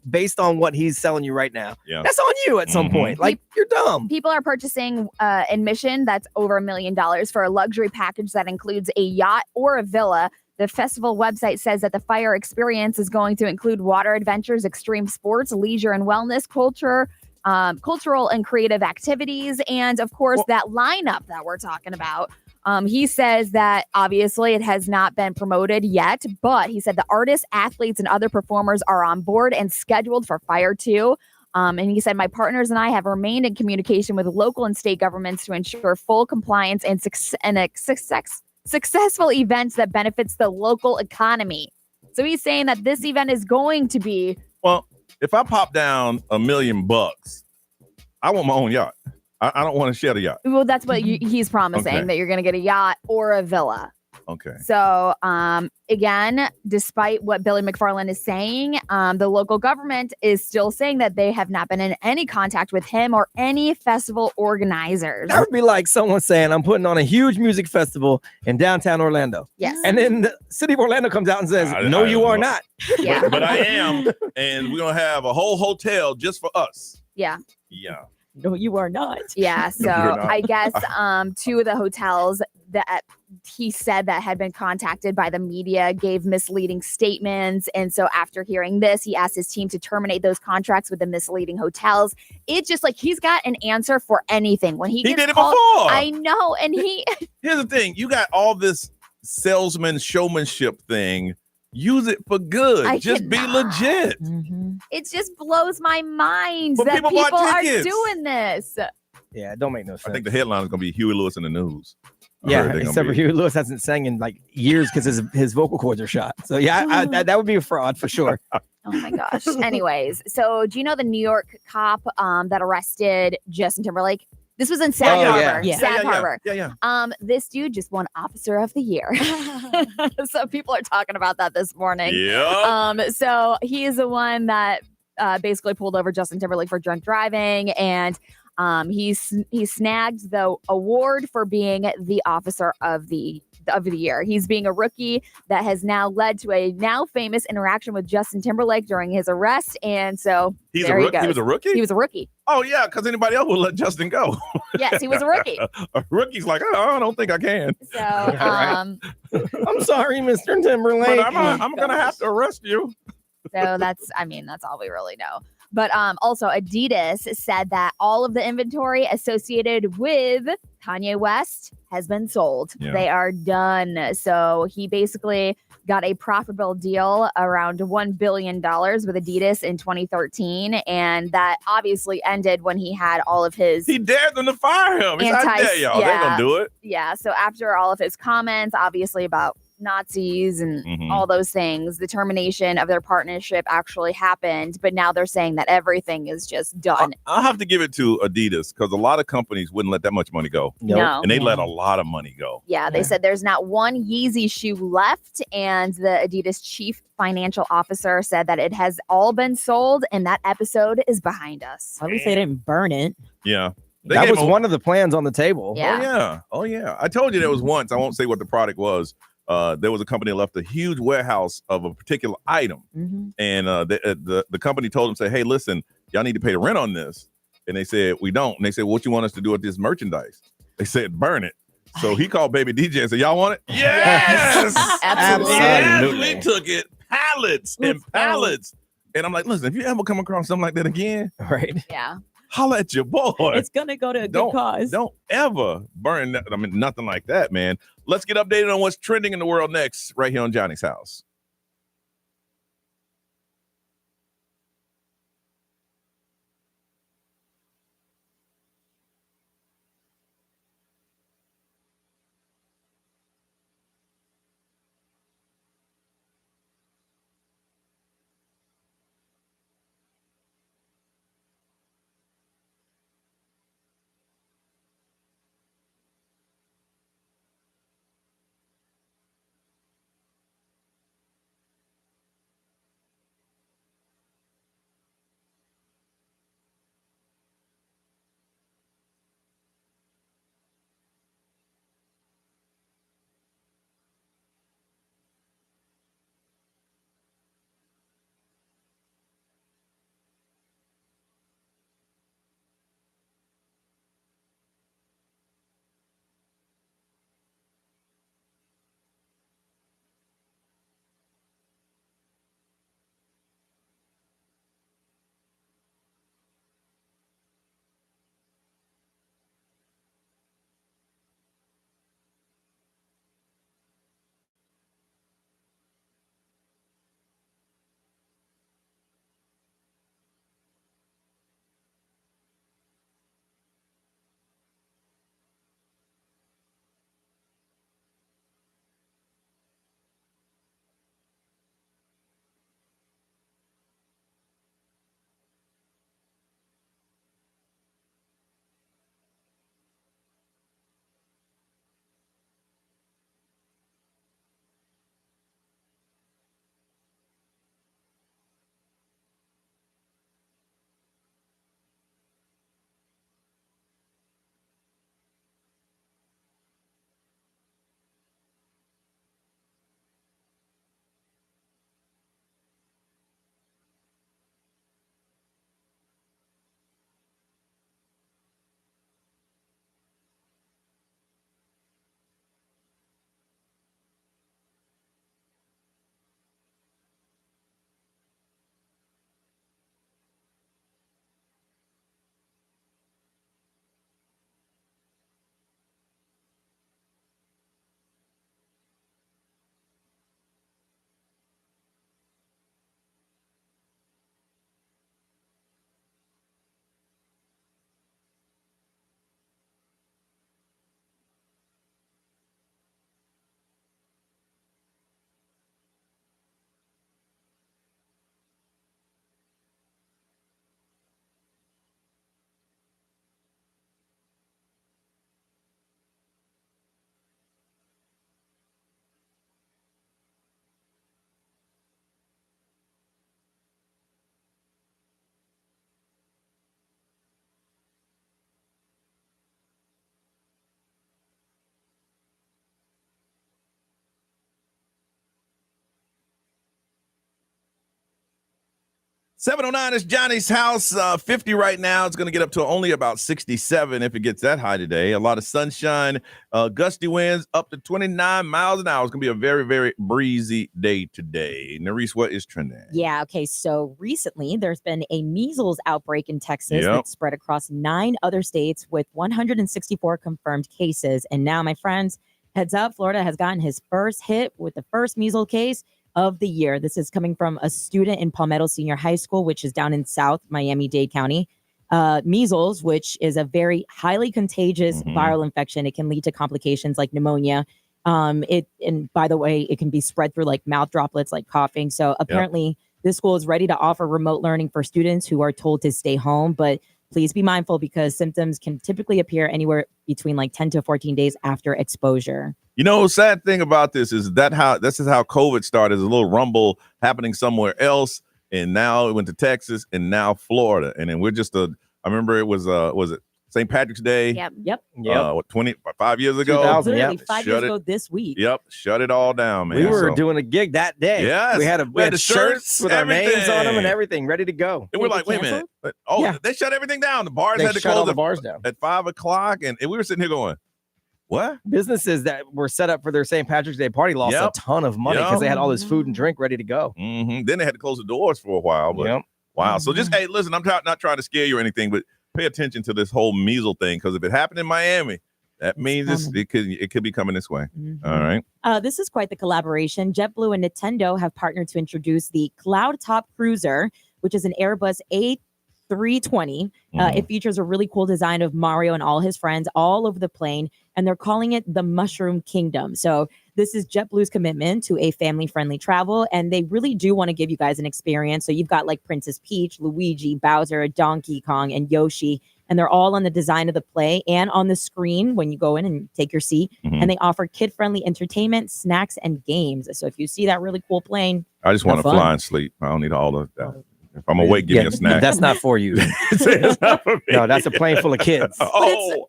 based on what he's selling you right now, that's on you at some point. Like, you're dumb. People are purchasing admission that's over $1 million for a luxury package that includes a yacht or a villa. The festival website says that the Fire experience is going to include water adventures, extreme sports, leisure and wellness, cultural and creative activities, and of course that lineup that we're talking about. He says that obviously it has not been promoted yet, but he said the artists, athletes, and other performers are on board and scheduled for Fire 2. And he said, my partners and I have remained in communication with local and state governments to ensure full compliance and successful events that benefits the local economy. So he's saying that this event is going to be... Well, if I pop down $1 million, I want my own yacht. I don't want to share the yacht. Well, that's what he's promising, that you're going to get a yacht or a villa. Okay. So, again, despite what Billy McFarland is saying, the local government is still saying that they have not been in any contact with him or any festival organizers. That would be like someone saying, I'm putting on a huge music festival in downtown Orlando. Yes. And then the city of Orlando comes out and says, no, you are not. Yeah. But I am. And we're going to have a whole hotel just for us. Yeah. Yeah. No, you are not. Yeah. So I guess 2 of the hotels that he said that had been contacted by the media gave misleading statements. And so after hearing this, he asked his team to terminate those contracts with the misleading hotels. It's just like he's got an answer for anything. When he did it called, before. I know. And Here's the thing. You got all this salesman showmanship thing. Use it for good. Just be legit. It just blows my mind But that people people bought are tickets. doing this. Yeah, it don't make no sense. I think the headline is going to be Huey Lewis in the news. Yeah, except for Huey Lewis hasn't sang in like years because his vocal cords are shot. So yeah, that would be a fraud for sure. Oh my gosh. Anyways, so do you know the New York cop that arrested Justin Timberlake? This was in Sag Harbor. Sag Harbor. Yeah. This dude just won Officer of the Year. So people are talking about that this morning. Yeah. So he is the one that basically pulled over Justin Timberlake for drunk driving, and he snagged the award for being the Officer of the Year. He's being a rookie that has now led to a now famous interaction with Justin Timberlake during his arrest, and so He was a rookie? He was a rookie. Oh, yeah, because anybody else would let Justin go. Yes, he was a rookie. A rookie's like, oh, I don't think I can. So, I'm sorry, Mr. Timberlake. But I'm going to have to arrest you. So that's all we really know. But also Adidas said that all of the inventory associated with Kanye West has been sold. Yeah. They are done. So he basically got a profitable deal around $1 billion with Adidas in 2013. And that obviously ended when he had all of his... He dared them to fire him. He's like, I dare y'all. They're going to do it. Yeah. So after all of his comments, obviously about Nazis and Mhm. all those things. The termination of their partnership actually happened, but now they're saying that everything is just done. I'll have to give it to Adidas because a lot of companies wouldn't let that much money go. No. And they let a lot of money go. Yeah, they said there's not one Yeezy shoe left, and the Adidas chief financial officer said that it has all been sold, and that episode is behind us. At least they didn't burn it. Yeah. That was one of the plans on the table. Yeah. Oh, yeah. I told you there was once, I won't say what the product was. There was a company that left a huge warehouse of a particular item. And the company told them, say, hey, listen, y'all need to pay the rent on this. And they said, we don't. And they said, what you want us to do with this merchandise? They said, burn it. So he called Baby DJ and said, y'all want it? Yes! Absolutely. We took it pallets and pallets. And I'm like, listen, if you ever come across something like that again, right? Yeah. Holla at your boy. It's gonna go to a good cause. Don't ever burn that. I mean, nothing like that, man. Let's get updated on what's trending in the world next, right here on Johnny's House. $709 is Johnny's House. 50 right now. It's going to get up to only about 67 if it gets that high today. A lot of sunshine, gusty winds up to 29 miles an hour. It's going to be a very, very breezy day today. Nerese, what is trending? Yeah, okay. So recently there's been a measles outbreak in Texas that spread across 9 other states with 164 confirmed cases. And now, my friends, heads up, Florida has gotten his first hit with the first measles case of the year. This is coming from a student in Palmetto Senior High School, which is down in South Miami-Dade County. Measles, which is a very highly contagious viral infection. It can lead to complications like pneumonia. And by the way, it can be spread through like mouth droplets, like coughing. So apparently this school is ready to offer remote learning for students who are told to stay home, but please be mindful because symptoms can typically appear anywhere between like 10 to 14 days after exposure. You know, sad thing about this is this is how COVID started. There's a little rumble happening somewhere else, and now it went to Texas and now Florida. And then I remember it was it St. Patrick's Day? Yep. 25 years ago? 2000, Literally 5 years ago this week. Yep, shut it all down, man. We were doing a gig that day. Yes. We had the shirts with our names on them and everything. everything, ready to go. And we're like, wait a minute. They shut everything down. The bars They had to shut close all the bars down at 5 o'clock. And we were sitting here going, what? Businesses that were set up for their St. Patrick's Day party lost a ton of money because they had all this food and drink ready to go. Mm-hmm. Then they had to close the doors for a while. But wow. So just, hey, listen, I'm not trying to scare you or anything, but pay attention to this whole measles thing, because if it happened in Miami, that means it could be coming this way. Mm-hmm. All right. This is quite the collaboration. JetBlue and Nintendo have partnered to introduce the Cloud Top Cruiser, which is an Airbus A320. It features a really cool design of Mario and all his friends all over the plane, and they're calling it the Mushroom Kingdom. So this is JetBlue's commitment to a family-friendly travel, and they really do want to give you guys an experience. So you've got like Princess Peach, Luigi, Bowser, Donkey Kong, and Yoshi, and they're all on the design of the play and on the screen when you go in and take your seat. And they offer kid-friendly entertainment, snacks, and games. So if you see that really cool plane, I just want to fly and sleep. I don't need all of that. If I'm awake, give me a snack. That's not for you. It's not for me. No, that's a plane full of kids. I'm not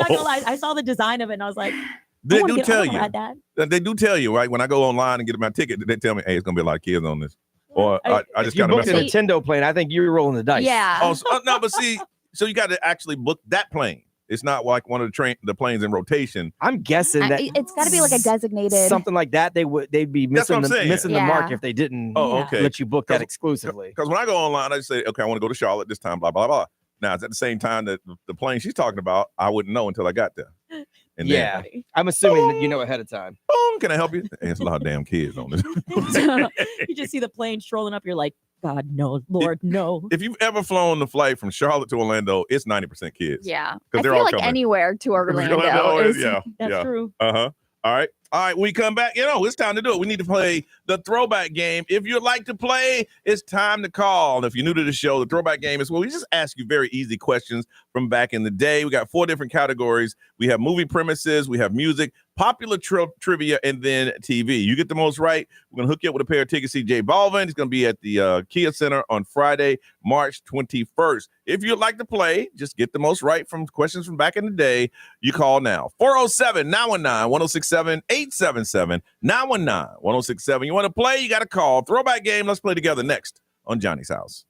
gonna lie, I saw the design of it and I was like, They do tell you, right? When I go online and get my ticket, they tell me, hey, it's gonna be a lot of kids on this. Or I just you kind of booked a Nintendo plane. I think you were rolling the dice. Yeah. Oh, no, but see, so you got to actually book that plane. It's not like one of the planes in rotation. I'm guessing that it's got to be like a designated something like that. They'd be missing the mark if they didn't let you book that exclusively. Because when I go online, I just say, okay, I want to go to Charlotte this time, blah blah blah. Now it's at the same time that the plane she's talking about, I wouldn't know until I got there. And then, I'm assuming that you know ahead of time. Boom, can I help you? Hey, it's a lot of damn kids on this. You just see the plane strolling up. You're like, God, no, Lord, no. If you've ever flown the flight from Charlotte to Orlando, it's 90% kids. Yeah. Because I they're feel all like coming. anywhere to Orlando. That's true. All right. We come back. It's time to do it. We need to play the throwback game. If you'd like to play, it's time to call. And if you're new to the show, the throwback game is where we just ask you very easy questions from back in the day. We got 4 different categories. We have movie premises, we have music, popular trivia, and then TV. You get the most right, we're going to hook you up with a pair of tickets. See J Balvin. He's going to be at the Kia Center on Friday, March 21st. If you'd like to play, just get the most right from questions from back in the day. You call now. 407-919-1067, 877-919-1067. You want to play? You got to call. Throwback game. Let's play together next on Johnny's House.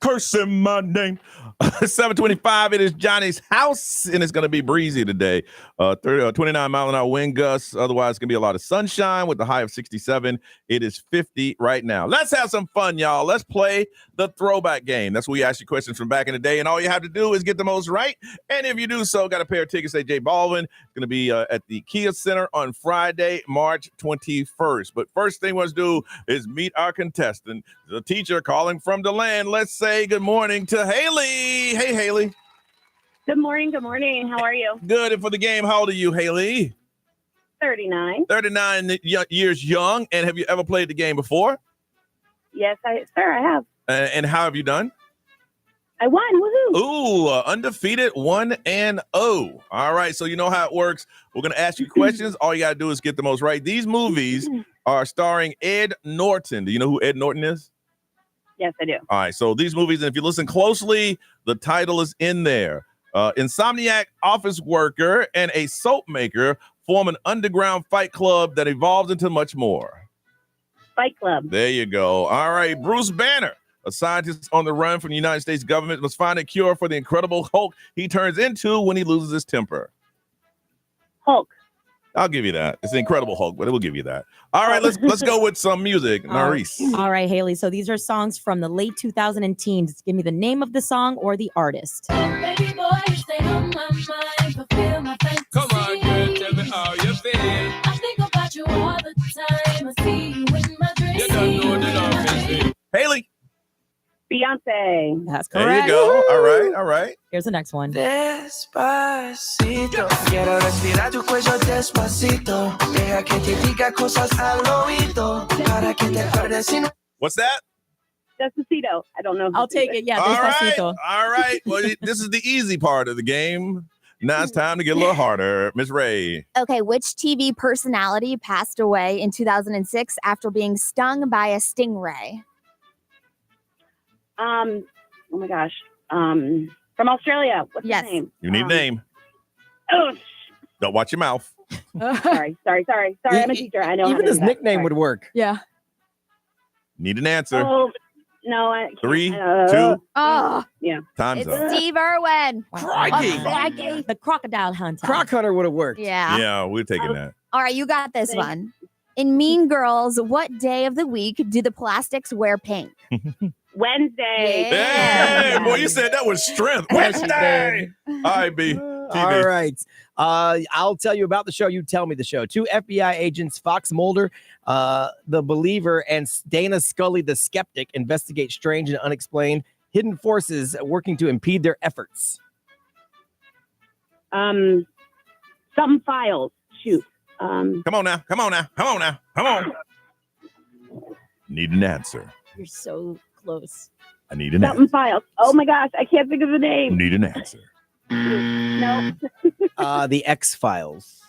cursing my name. 7:25. It is Johnny's house, and it's going to be breezy today. 29 mile an hour wind gusts. Otherwise, it's going to be a lot of sunshine with the high of 67. It is 50 right now. Let's have some fun, y'all. Let's play the throwback game. That's where we ask you questions from back in the day, and all you have to do is get the most right. And if you do so, got a pair of tickets to J Balvin. It's going to be at the Kia Center on Friday, March 21st. But first thing we want to do is meet our contestant, the teacher calling from the land. Let's say good morning to Haley. Hey, Haley. Good morning. Good morning. How are you? Good. And for the game, how old are you, Haley? 39. 39 years young. And have you ever played the game before? Yes, I have. And how have you done? I won. Woohoo. Ooh, undefeated 1-0. All right. So you know how it works. We're going to ask you questions. All you got to do is get the most right. These movies are starring Ed Norton. Do you know who Ed Norton is? Yes, I do. All right. So these movies, and if you listen closely, the title is in there. Insomniac office worker and a soap maker form an underground fight club that evolves into much more. Fight Club. There you go. All right. Bruce Banner, a scientist on the run from the United States government, must find a cure for the Incredible Hulk he turns into when he loses his temper. Hulk. I'll give you that. It's the Incredible Hulk, but we'll give you that. All right, let's go with some music. Maurice. All right, Haley. So these are songs from the late 2010s. Just give me the name of the song or the artist. Baby boy, you stay on my mind, fulfill my fantasy. Come on, girl, tell me how you feel. I think about you all the time. I see you in my dreams. You don't know that Haley. Beyonce. That's There correct. you go. All right, all right. Here's the next one. Despacito, quiero respirar tu cuello despacito. Deja que te diga cosas al oído para que te acuerdes si no. What's that? Despacito. I don't know. I'll take it. Yeah, Despacito. All right. Well, this is the easy part of the game. Now it's time to get a little harder. Miss Ray. Okay, which TV personality passed away in 2006 after being stung by a stingray? Oh my gosh. From Australia. What's his name? You need a name. Oh, Don't watch your mouth. sorry. I'm a teacher. I know. how Even to his do that. nickname Sorry. would work. Yeah. Need an answer. Oh, no. I can't. 3, 2. Oh, Yeah. Time's it's up. Steve Irwin. Crikey. The Crocodile Hunter. Croc Hunter would have worked. Yeah. Yeah, we're taking that. All right, you got this Thanks. one. In Mean Girls, what day of the week do the plastics wear pink? Wednesday. Hey, boy, you said that was strength. Wednesday. All right, B. TV. All right. I'll tell you about the show. You tell me the show. 2 FBI agents, Fox Mulder, the believer, and Dana Scully, the skeptic, investigate strange and unexplained hidden forces working to impede their efforts. Some files. Shoot. Come on now. Come on. Need an answer. You're so close. I need an Something answer. files. Oh my gosh, I can't think of the name. Need an answer. No. The X-Files.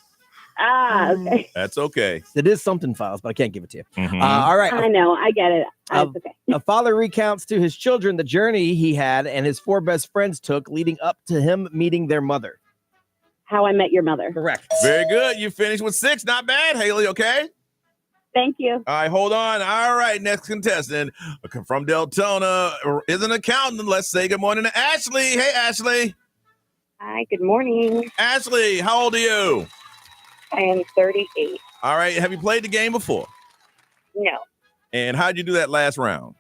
Okay. That's okay. It is something files, but I can't give it to you. Mhm. All right. I know. I get it. Uh, It's okay. A father recounts to his children the journey he had and his 4 best friends took leading up to him meeting their mother. How I Met Your Mother. Correct. Very good. You finished with 6. Not bad, Haley, okay? Thank you. All right, hold on. All right, next contestant from Deltona is an accountant. Let's say good morning to Ashley. Hey, Ashley. Hi, good morning. Ashley, how old are you? I am 38. All right, have you played the game before? No. And how'd you do that last round?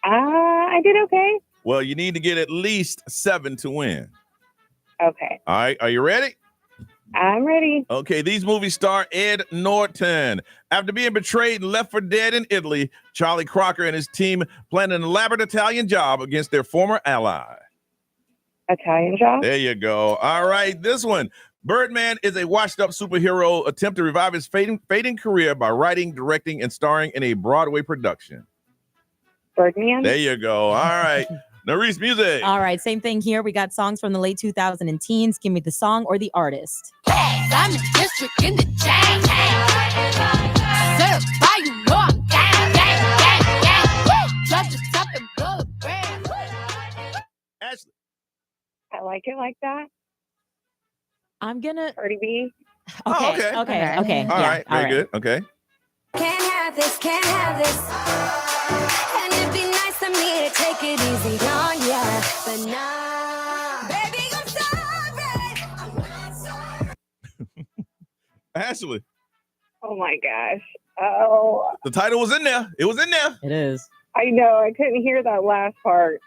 I did okay. Well, you need to get at least 7 to win. Okay. All right, are you ready? I'm ready. Okay, these movies star Ed Norton. After being betrayed and left for dead in Italy, Charlie Crocker and his team plan an elaborate Italian job against their former ally. Italian job? There you go. All right, this one. Birdman is a washed-up superhero attempt to revive his fading career by writing, directing, and starring in a Broadway production. Birdman? There you go. All right. Narice, music. All right, same thing here. We got songs from the late 2010s. Give me the song or the artist. I'm in district in the chain. Certify, you know I'm gang. Woo! Judge the top and blow the brand. Ashley. I like it like that. I'm gonna. Cardi B. Okay. Oh, okay. Okay. All right. Very good. Okay. Can't have this. And it'd be nice asking me to take it easy on ya, but nah, baby, I'm sorry. I'm not sorry. Ashley, Oh my gosh. Oh, the title was in there. It was in there. It is. I know. I couldn't hear that last part.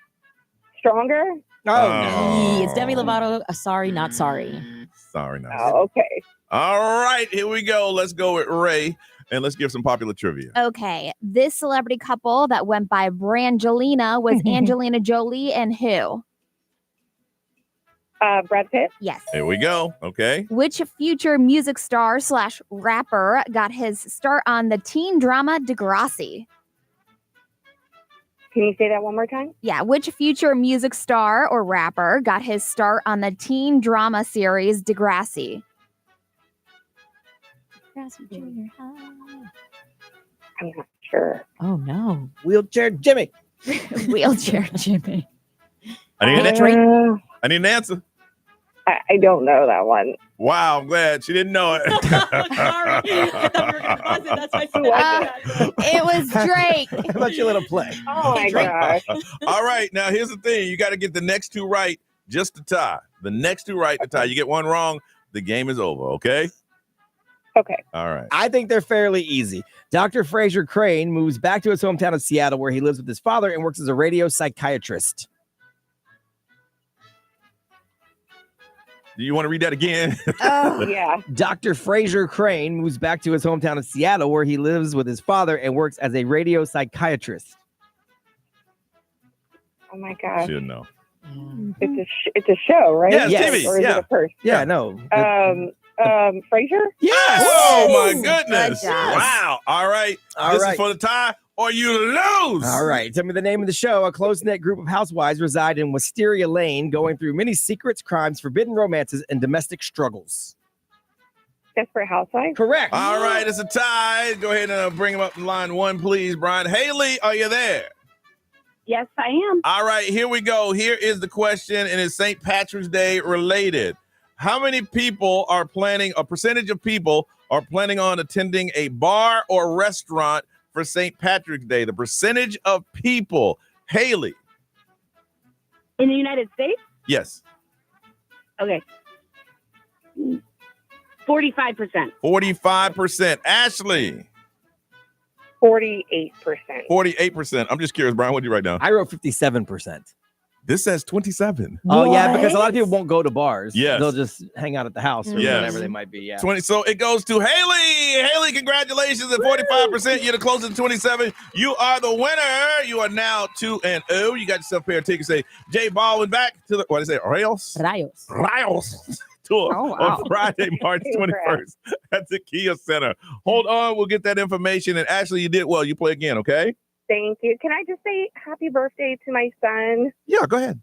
Stronger? Oh. It's Demi Lovato. Sorry, not sorry. Sorry, not. Oh, okay. All right, here we go. Let's go with Ray, and let's give some popular trivia. Okay, this celebrity couple that went by Brangelina was Angelina Jolie and who? Brad Pitt? Yes. Here we go. Okay. Which future music star / rapper got his start on the teen drama Degrassi? Can you say that one more time? Yeah, which future music star or rapper got his start on the teen drama series Degrassi? I'm not sure. Oh no. Wheelchair Jimmy. Wheelchair Jimmy. I need an answer. I don't know that one. Wow, I'm glad she didn't know it. It was Drake. How about you let him play? Oh my gosh. All right, now here's the thing. You got to get the next two right just to tie. The next two right to tie. You get one wrong, the game is over, okay? Okay. All right. I think they're fairly easy. Dr. Fraser Crane moves back to his hometown of Seattle, where he lives with his father and works as a radio psychiatrist. Do you want to read that again? Oh, yeah. Dr. Fraser Crane moves back to his hometown of Seattle, where he lives with his father and works as a radio psychiatrist. Oh my gosh. Should know. It's a show, right? Yeah, it's TV. Or is Yeah. it a person? Yeah, no. Frasier? Yes! Oh, my goodness. Good job. Wow. All right. All This right. is for the tie or you lose. All right. Tell me the name of the show. A close-knit group of housewives reside in Wisteria Lane, going through many secrets, crimes, forbidden romances, and domestic struggles. Desperate Housewives? Correct. All right. It's a tie. Go ahead and bring him up in line one, please, Brian. Haley, are you there? Yes, I am. All right. Here we go. Here is the question, and it's St. Patrick's Day related. How many people are planning, a percentage of people are planning on attending a bar or restaurant for St. Patrick's Day? The percentage of people. Haley. In the United States? Yes. Okay. 45%. 45%. Ashley. 48%. 48%. I'm just curious, Brian, what do you write down? I wrote 57%. This says 27. Oh, yeah, because a lot of people won't go to bars. Yes. They'll just hang out at the house or Yes. whatever they might be. Yeah. 20. So it goes to Haley. Haley, congratulations at 45%. You're the closest to 27. You are the winner. You are now 2-0. You got yourself a pair of tickets. Say Jay Baldwin back to the, what did I say? Rayos? Tour Oh, wow. on Friday, March 21st at the Kia Center. Hold on. We'll get that information. And Ashley, you did well. You play again, okay? Thank you. Can I just say happy birthday to my son? Yeah, go ahead.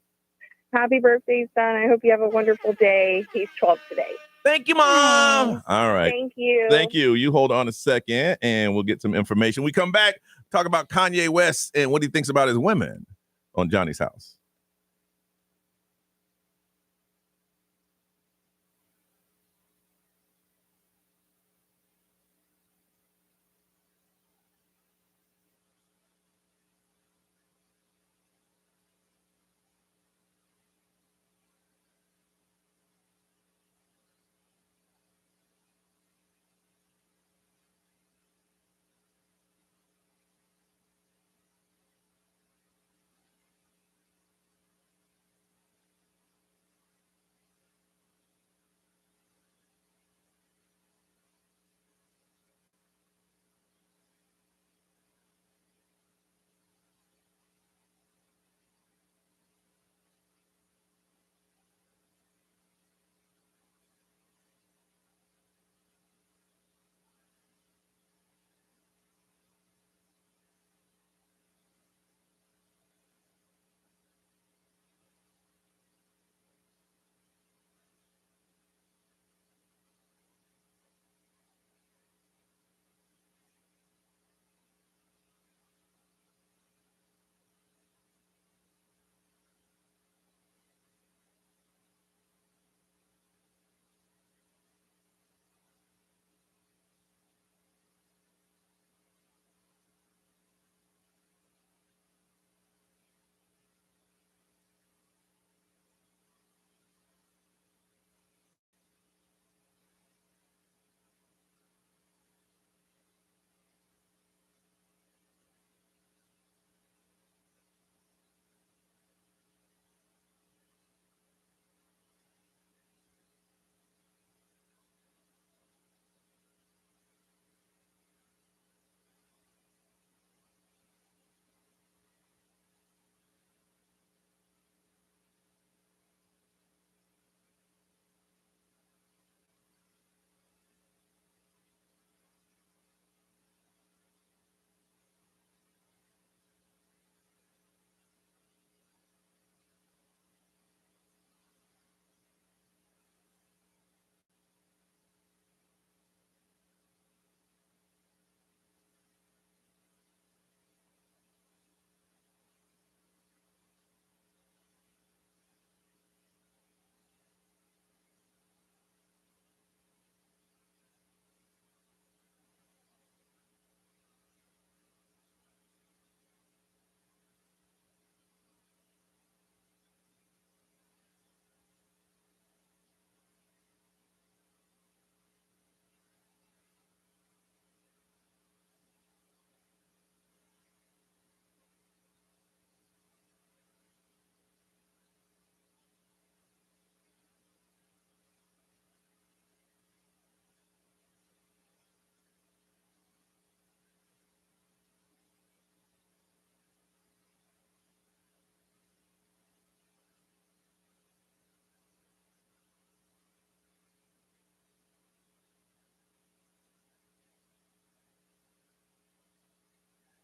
Happy birthday, son. I hope you have a wonderful day. He's 12 today. Thank you, Mom. All right. Thank you. Thank you. You hold on a second and we'll get some information. We come back, talk about Kanye West and what he thinks about his women on Johnny's House.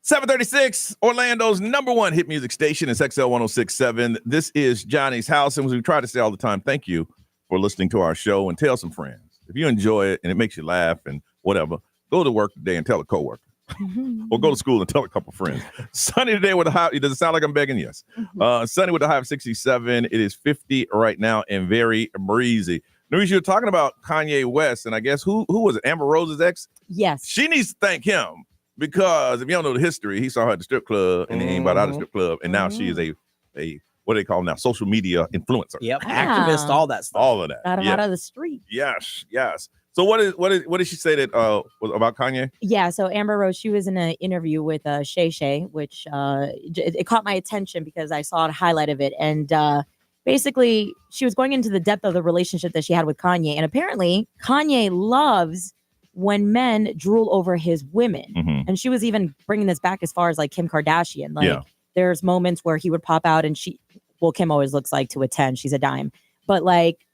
736, Orlando's number one hit music station is XL 1067. This is Johnny's House. And as we try to say all the time, thank you for listening to our show and tell some friends. If you enjoy it and it makes you laugh and whatever, go to work today and tell a coworker. Or go to school and tell a couple friends. Sunny today with a high. Does it sound like I'm begging? Yes. Sunny with a high of 67. It is 50 right now and very breezy. Louise, you were talking about Kanye West, and I guess who was it? Amber Rose's ex? Yes. She needs to thank him because if you don't know the history, he saw her at the strip club and then he bought out the strip club, and now she is a what do they call them now? Social media influencer. Yep, activist, all that stuff. All of that. Got him out of the street. Yes. So what did she say that was about Kanye? Yeah, so Amber Rose, she was in an interview with Shay Shay, which it caught my attention because I saw a highlight of it. And basically, she was going into the depth of the relationship that she had with Kanye. And apparently, Kanye loves when men drool over his women. And she was even bringing this back as far as like Kim Kardashian. Like, there's moments where he would pop out and Kim always looks like to a 10. She's a dime. But like,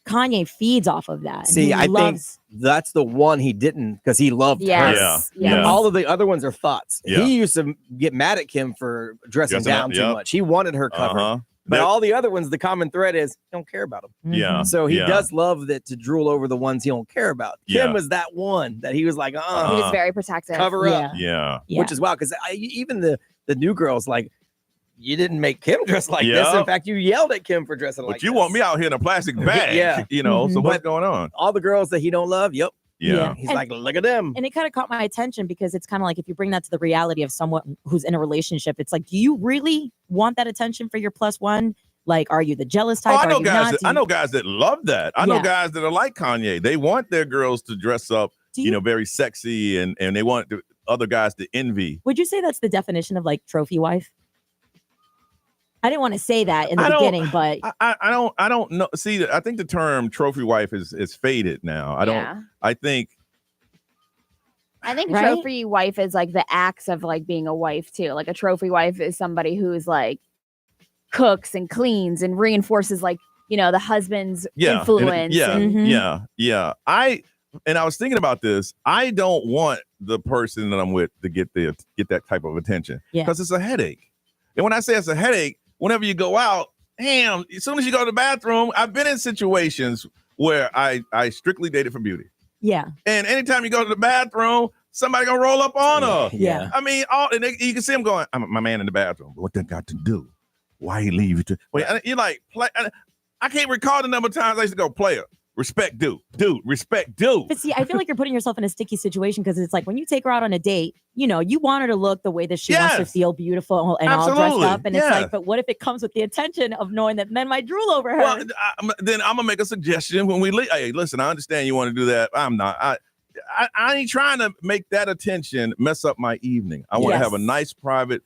Kanye feeds off of that. See, I think that's the one he didn't because he loved her. Yeah. All of the other ones are thoughts. Yeah. He used to get mad at Kim for dressing down too much. He wanted her covered. But all the other ones, the common thread is he don't care about them. Yeah. So he does love that to drool over the ones he don't care about. Kim was that one that he was like, He was very protective. cover up. Yeah. Which is wild because even the new girls like, you didn't make Kim dress like this. In fact, you yelled at Kim for dressing like this. But you want me out here in a plastic bag. You know, so what's going on? All the girls that he don't love, Yeah. He's like, look at them. And it kind of caught my attention because it's kind of like if you bring that to the reality of someone who's in a relationship, it's like, do you really want that attention for your plus one? Like, are you the jealous type? I know guys that love that. I know guys that are like Kanye. They want their girls to dress up, very sexy, and they want the other guys to envy. Would you say that's the definition of like trophy wife? I didn't want to say that in the beginning, but I don't know. See, I think the term trophy wife is faded now. I think trophy wife is like the acts of like being a wife too. Like a trophy wife is somebody who's like cooks and cleans and reinforces like, the husband's influence. I was thinking about this. I don't want the person that I'm with to get that type of attention because it's a headache. And when I say it's a headache, whenever you go out, as soon as you go to the bathroom, I've been in situations where I strictly dated for beauty. Yeah. And anytime you go to the bathroom, somebody gonna roll up on her. Yeah. I mean, you can see him going, I'm my man in the bathroom. What that got to do? Why he leave you to? Wait, you're like, I can't recall the number of times I used to go, player. Respect dude, respect dude. But see, I feel like you're putting yourself in a sticky situation because it's like when you take her out on a date, you want her to look the way that she wants to feel beautiful and all dressed up. And it's like, but what if it comes with the attention of knowing that men might drool over her? Well, then I'm gonna make a suggestion when we leave. Hey, listen, I understand you want to do that. I'm not. I ain't trying to make that attention mess up my evening. I want to have a nice private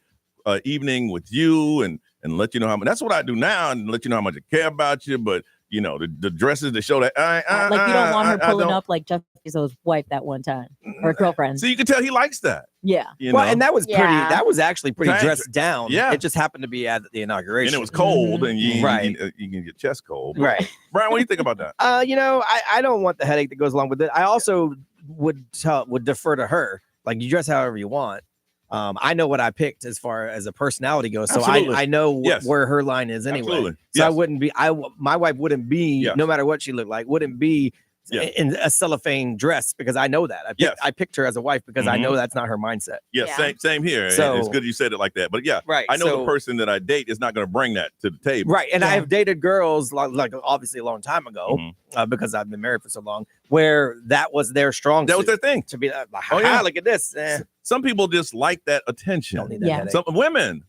evening with you and let you know how much. That's what I do now, and let you know how much I care about you. But the dresses that show that like you don't want her pulling up like Jeff Bezos' wife that one time or girlfriend. So you can tell he likes that. Yeah. And that was pretty. That was actually pretty dressed down. Yeah. It just happened to be at the inauguration, and it was cold, and you can get chest cold. Right. Brian, what do you think about that? I don't want the headache that goes along with it. I also would defer to her. Like you dress however you want. I know what I picked as far as a personality goes, so I know where her line is anyway. Absolutely. So I wouldn't be. My wife wouldn't be, no matter what she looked like, wouldn't be in a cellophane dress because I know that. I picked her as a wife because I know that's not her mindset. Same here. So it's good you said it like that. But I know the person that I date is not going to bring that to the table. Right, and I have dated girls like obviously a long time ago because I've been married for so long, where that was their strong. That was their thing to be like, look at this. Some people just like that attention. Don't need that headache.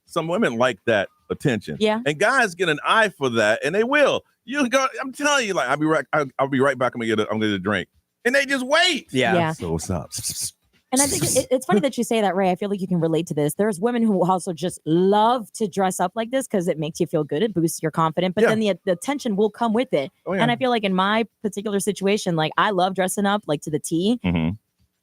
Some women like that attention. Yeah. And guys get an eye for that, and they will. You go. I'm telling you, like I'll be right back. I'm gonna get a drink, and they just wait. Yeah. So what's up? And I think it's funny that you say that, Ray. I feel like you can relate to this. There's women who also just love to dress up like this because it makes you feel good. It boosts your confidence, but then the attention will come with it. And I feel like in my particular situation, like I love dressing up like to the T.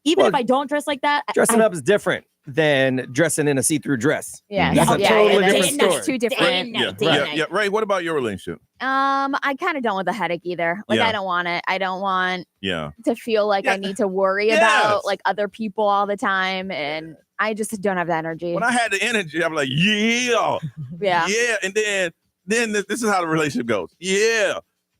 Even if I don't dress like that, dressing up is different. than dressing in a see-through dress. Yeah, That's a totally different Day and night, story. two different. Yeah. Ray, what about your relationship? I kind of don't want the headache either. Like, Yeah. I don't want it. I don't want Yeah. to feel like I need to worry about like other people all the time, and I just don't have the energy. When I had the energy, I'm like, yeah, Yeah. and then this is how the relationship goes. Yeah,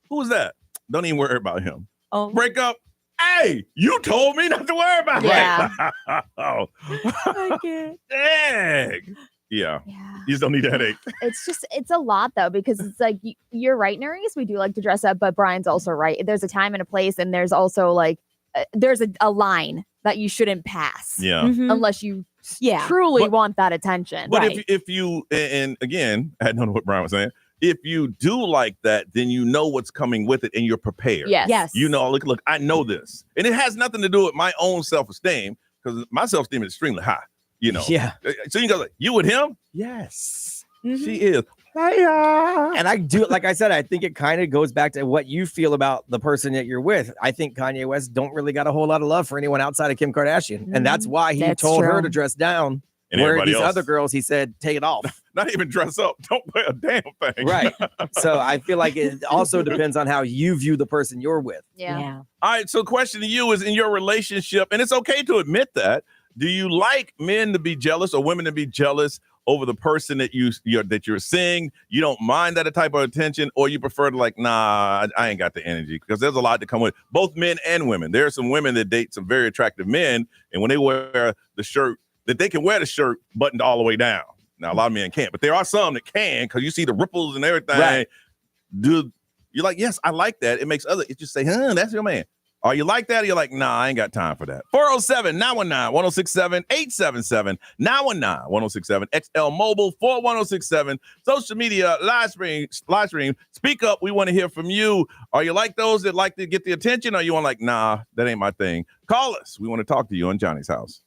who's that? Don't even worry about him. Oh, break up. Hey, you told me not to worry about Yeah. it. Oh, I can't. dang. Yeah. You just don't need a headache. It's a lot though, because it's like you're right, Nerys. We do like to dress up, but Brian's also right. There's a time and a place, and there's also like there's a line that you shouldn't pass. Yeah. Unless you truly want that attention. But if you and again, I don't know what Brian was saying. If you do like that, then you know what's coming with it and you're prepared. Yes. You know, look, I know this. And it has nothing to do with my own self-esteem, because my self-esteem is extremely high. You know. Yeah. So you go like, you with him? Yes. She is. And I do, like I said, I think it kind of goes back to what you feel about the person that you're with. I think Kanye West don't really got a whole lot of love for anyone outside of Kim Kardashian. And that's why he told her to dress down. And where everybody these else. other girls, he said, take it off. Not even dress up. Don't wear a damn thing. Right. So I feel like it also depends on how you view the person you're with. Yeah. All right. So question to you is, in your relationship, and it's okay to admit that, do you like men to be jealous or women to be jealous over the person that you're seeing? You don't mind that type of attention, or you prefer to like, nah, I ain't got the energy? Because there's a lot to come with both men and women. There are some women that date some very attractive men, and when they wear the shirt, that they can wear the shirt buttoned all the way down. Now, a lot of men can't, but there are some that can, because you see the ripples and everything. Right. Dude, you're like, yes, I like that. It makes it just say, that's your man. Are you like that? Or you're like, nah, I ain't got time for that. 407-919-1067, 877-919-1067, XL Mobile 41067, social media, live stream. Speak up. We want to hear from you. Are you like those that like to get the attention, or you want like, nah, that ain't my thing? Call us. We want to talk to you on Johnny's House.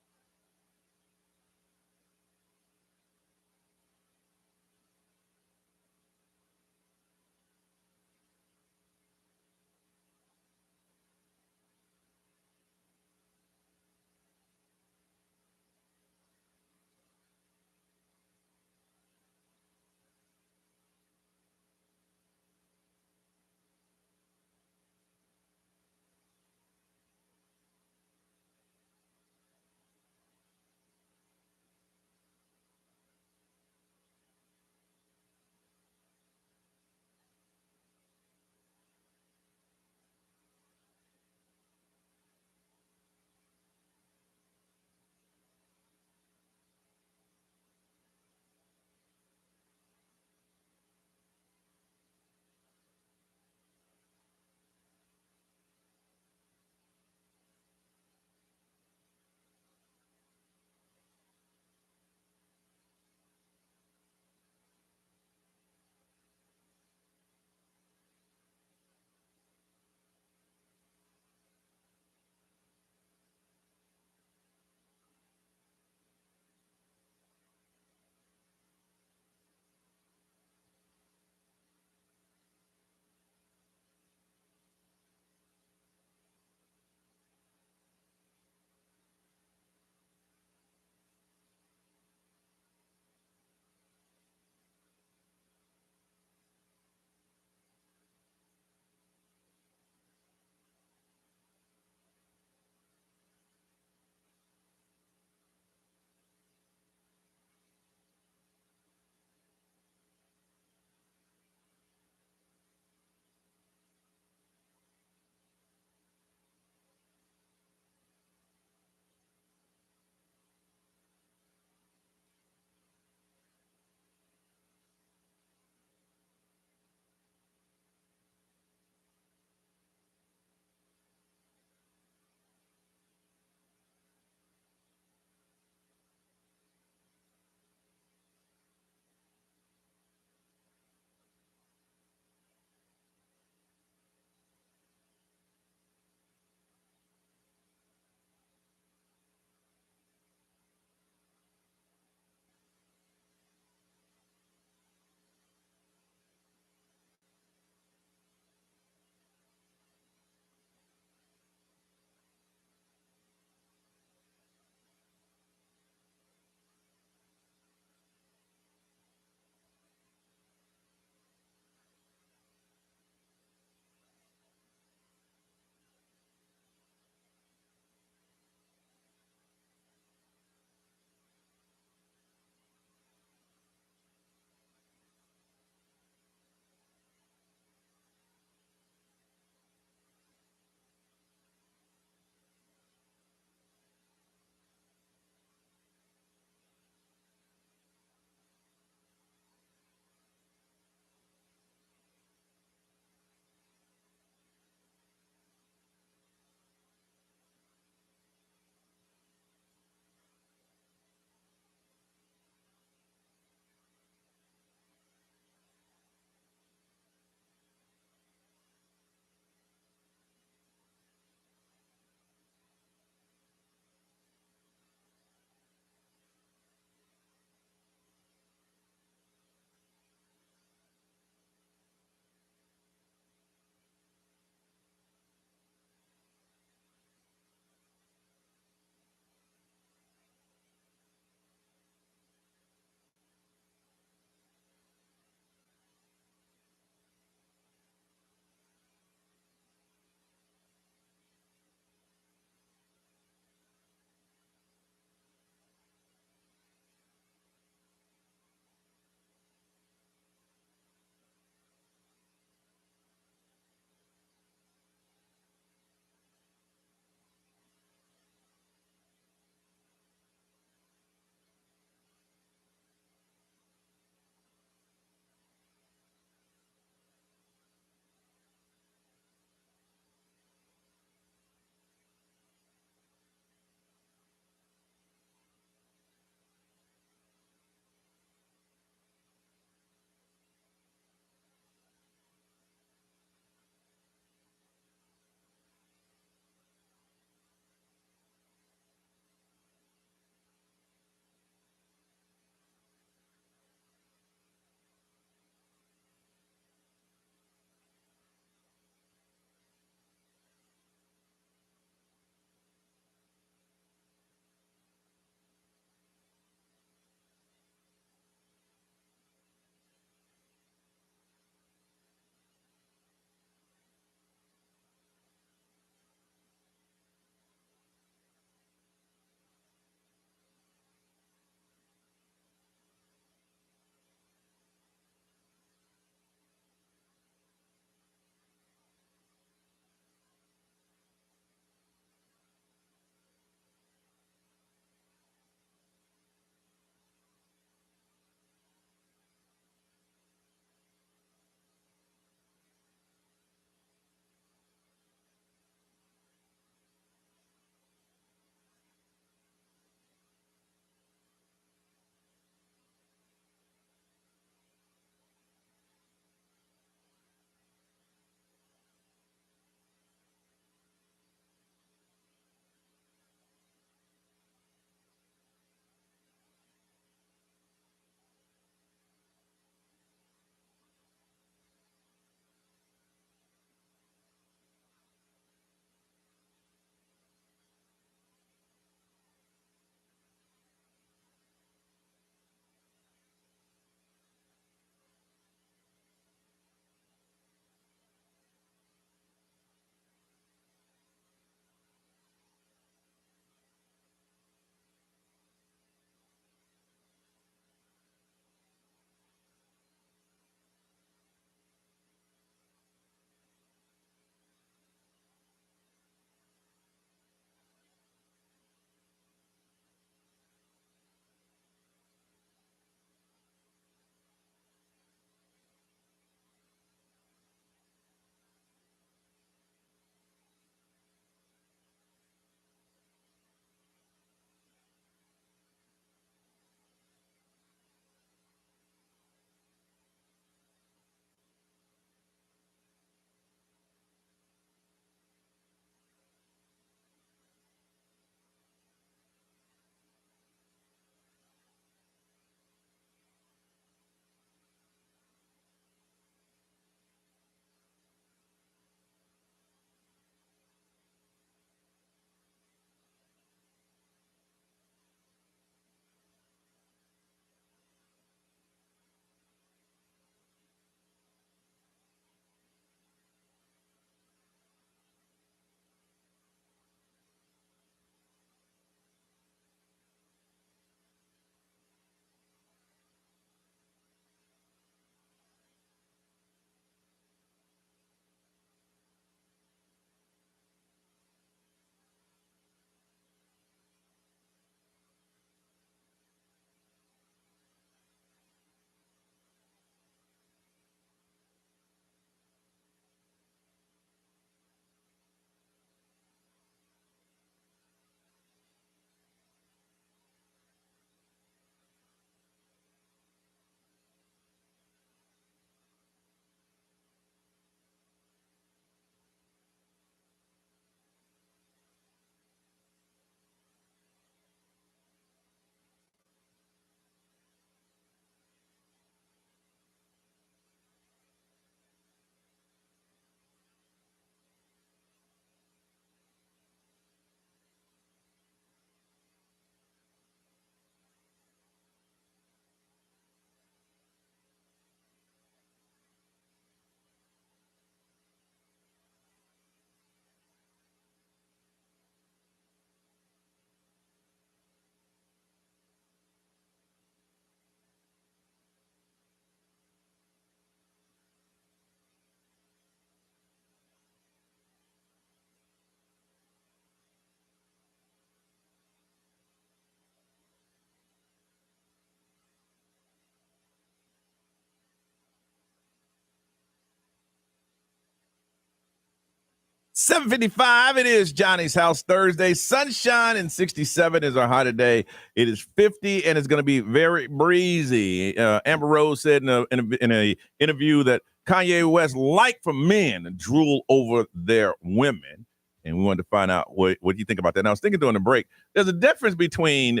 7:55. It is Johnny's House Thursday. Sunshine and 67 is our high today. It is 50 and it's going to be very breezy. Amber Rose said in a interview that Kanye West liked for men to drool over their women, and we wanted to find out what you think about that. And I was thinking during the break, there's a difference between,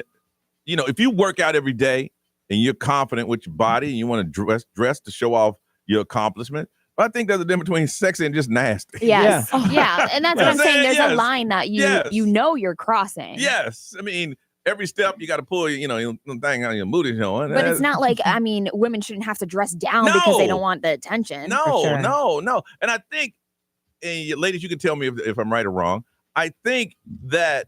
if you work out every day and you're confident with your body and you want to dress to show off your accomplishment. But I think there's a difference between sexy and just nasty. Yes. Yeah. And that's what I'm saying. There's a Yes. line that you're crossing. Yes. I mean, every step you got to pull, your thing on your booty showing. But it's not like, women shouldn't have to dress down because they don't want the attention. No. And I think, and ladies, you can tell me if I'm right or wrong. I think that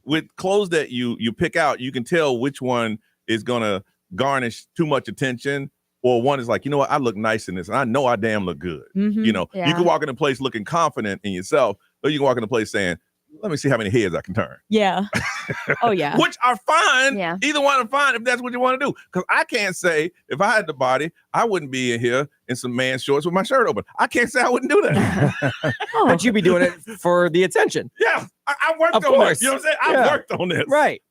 with clothes that you pick out, you can tell which one is going to garnish too much attention. Or one is like, you know what, I look nice in this, and I know I damn look good. Mm-hmm. You can walk in a place looking confident in yourself, or you can walk in a place saying, let me see how many heads I can turn. Yeah. Oh, yeah. Which are fine. Yeah. Either one are fine if that's what you want to do. Because I can't say, if I had the body, I wouldn't be in here in some man shorts with my shirt open. I can't say I wouldn't do that. But you'd be doing it for the attention. Yeah. I worked Of on course. this. You know what I'm saying? I worked on this. Right.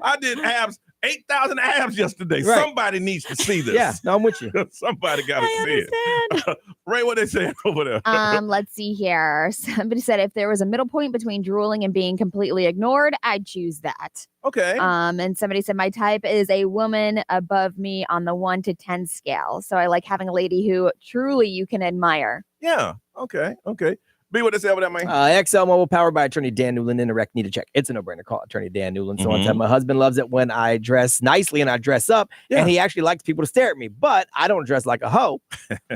I did abs. 8,000 abs yesterday. Right. Somebody needs to see this. Yeah, no, I'm with you. Somebody got to see it. Ray, what they saying over there? Let's see here. Somebody said if there was a middle point between drooling and being completely ignored, I'd choose that. Okay. And somebody said my type is a woman above me on the 1 to 10 scale. So I like having a lady who truly you can admire. Yeah. Okay. B, what they say over there, man? XL Mobile, powered by attorney Dan Newland. In a wreck, need to check. It's a no-brainer. Call attorney Dan Newland. Someone said my husband loves it when I dress nicely and I dress up, and he actually likes people to stare at me. But I don't dress like a hoe.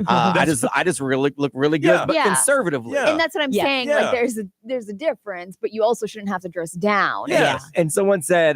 I just really look really good, but conservatively. And that's what I'm saying. Like there's a difference, but you also shouldn't have to dress down. Yes. And someone said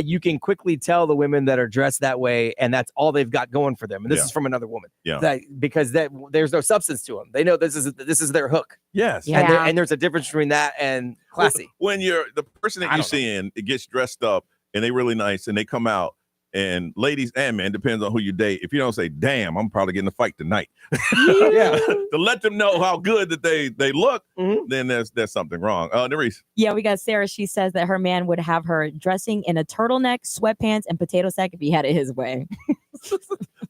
you can quickly tell the women that are dressed that way, and that's all they've got going for them. And this is from another woman. Yeah. Because there's no substance to them. They know this is their hook. Yes. And there's a difference between that and classy. When you're the person that you're seeing, it gets dressed up and they really nice and they come out, and ladies and men, depends on who you date. If you don't say, damn, I'm probably getting a fight tonight. To let them know how good that they look, then there's something wrong. Nerese. Yeah, we got Sarah. She says that her man would have her dressing in a turtleneck, sweatpants, and potato sack if he had it his way.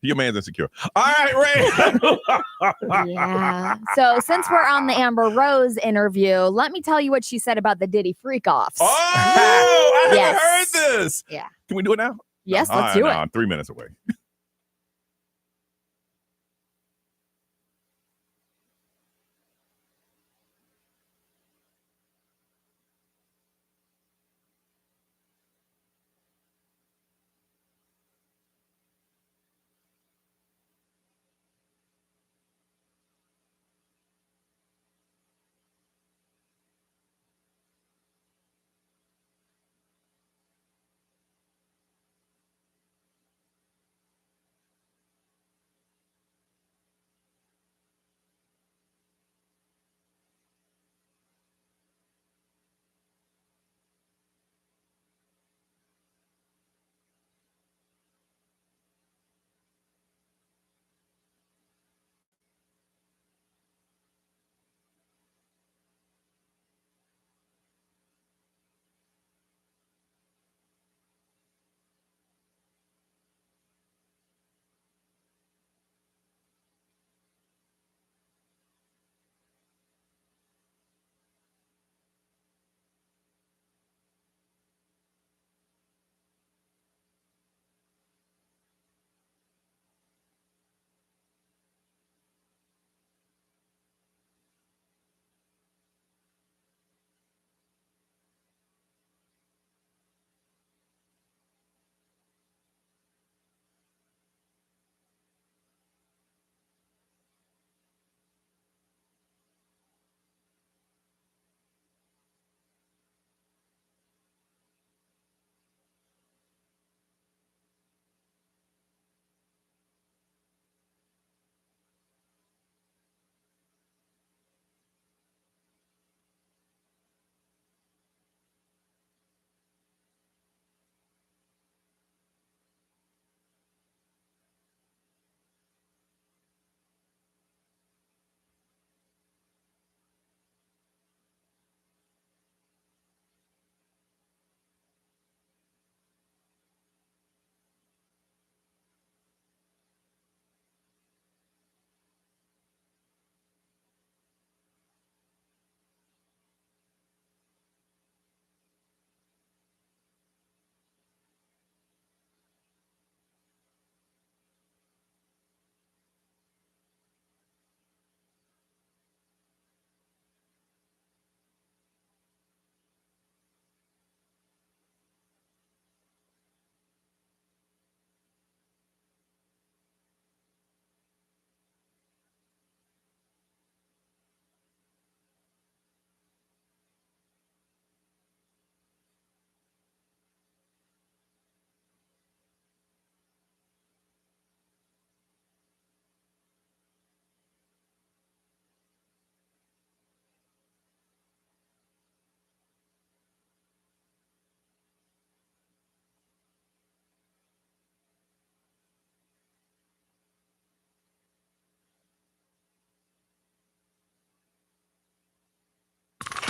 Your man's insecure. All right, Ray. Yeah. So since we're on the Amber Rose interview, let me tell you what she said about the Diddy freak-offs. Oh, I Yes. haven't heard this. Yeah. Can we do it now? Yes, No. let's All do right, it. no, I'm 3 minutes away.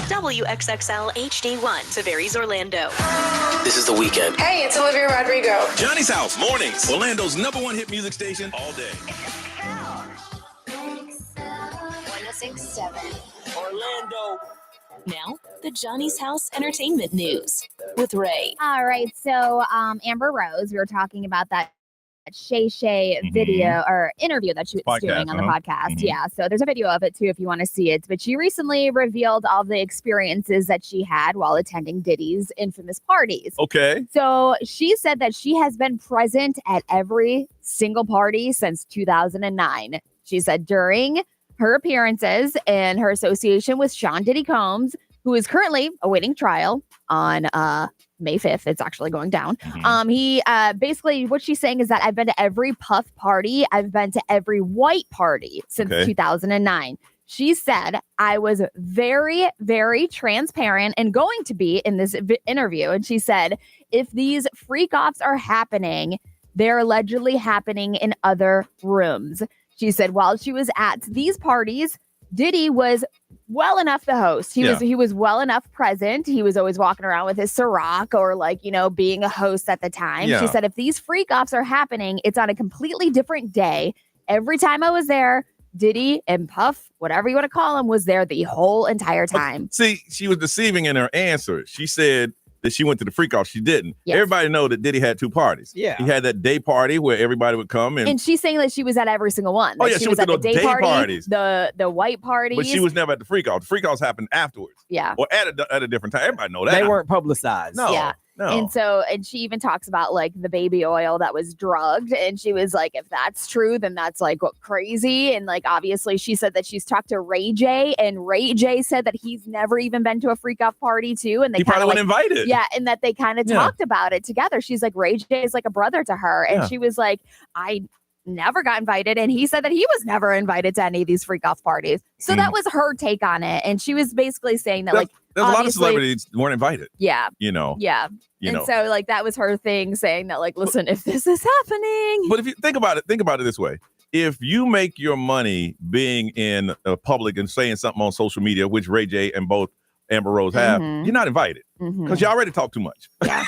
WXXL HD1, Tavares, Orlando. This is The Weekend. Hey, it's Olivia Rodrigo. Johnny's House, mornings. Orlando's #1 hit music station all day. 1067 Orlando. Now, the Johnny's House Entertainment News with Ray. All right. So, Amber Rose, we were talking about that Shay Shay video or interview that she was doing on the podcast. Yeah. So there's a video of it too if you want to see it. But she recently revealed all the experiences that she had while attending Diddy's infamous parties. Okay. So she said that she has been present at every single party since 2009. She said during her appearances and her association with Sean Diddy Combs, who is currently awaiting trial on May 5th. It's actually going down. He basically what she's saying is that I've been to every Puff party. I've been to every white party since 2009. She said I was very, very transparent and going to be in this interview. And she said, if these freak offs are happening, they're allegedly happening in other rooms. She said while she was at these parties, Diddy was well enough the host. He was well enough present. He was always walking around with his Ciroc or being a host at the time. She said if these freak offs are happening, it's on a completely different day. Every time I was there, Diddy and Puff, whatever you want to call him, was there the whole entire time. See, she was deceiving in her answer. She said that she went to the freak off. She didn't. Everybody know that Diddy had 2 parties. He had that day party where everybody would come and she's saying that she was at every single one. Oh, yeah, she was at at the those day parties. the white parties. But she was never at the freak off. The freak offs happened afterwards. Yeah. Or at a different time. Everybody know that. They weren't publicized. No. Yeah. No. And she even talks about the baby oil that was drugged. And she was like, if that's true, then that's crazy. And obviously she said that she's talked to Ray J, and Ray J said that he's never even been to a freak off party too. And they he probably wasn't invited. Yeah. And that they kind of talked about it together. She's like, Ray J is like a brother to her. And she was like, I never got invited. And he said that he was never invited to any of these freak off parties. So that was her take on it. And she was basically saying that there's a lot of celebrities weren't invited. Yeah. Yeah. So that was her thing, saying that listen, if this is happening. But if you think about it this way. If you make your money being in public and saying something on social media, which Ray J and both Amber Rose have, you're not invited because you already talk too much. Yeah.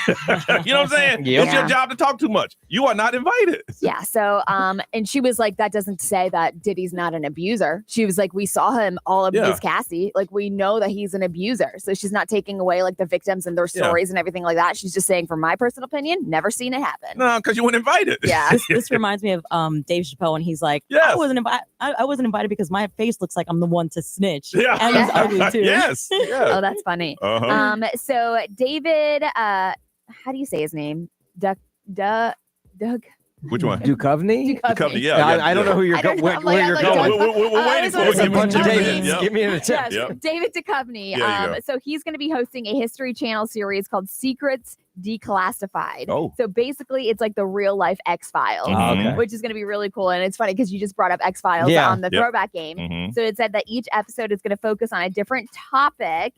You know what I'm saying? It's your job to talk too much. You are not invited. Yeah. So, and she was like, that doesn't say that Diddy's not an abuser. She was like, we saw him all abuse Cassie. We know that he's an abuser. So she's not taking away the victims and their stories and everything like that. She's just saying, from my personal opinion, never seen it happen. No, because you weren't invited. Yeah. This reminds me of Dave Chappelle when he's like, I wasn't invited because my face looks like I'm the one to snitch. Yeah. And he's ugly too. Yes. Oh, that's funny. So David, how do you say his name? Doug. Which one? Duchovny? Duchovny, yeah. I don't know who you're going. Where you're going? We're waiting for a bunch of Davids. Give me an attempt. Yes, David Duchovny. So he's going to be hosting a History Channel series called Secrets Declassified. Oh. So basically, it's like the real life X-Files, which is going to be really cool. And it's funny because you just brought up X-Files on the throwback game. So it said that each episode is going to focus on a different topic.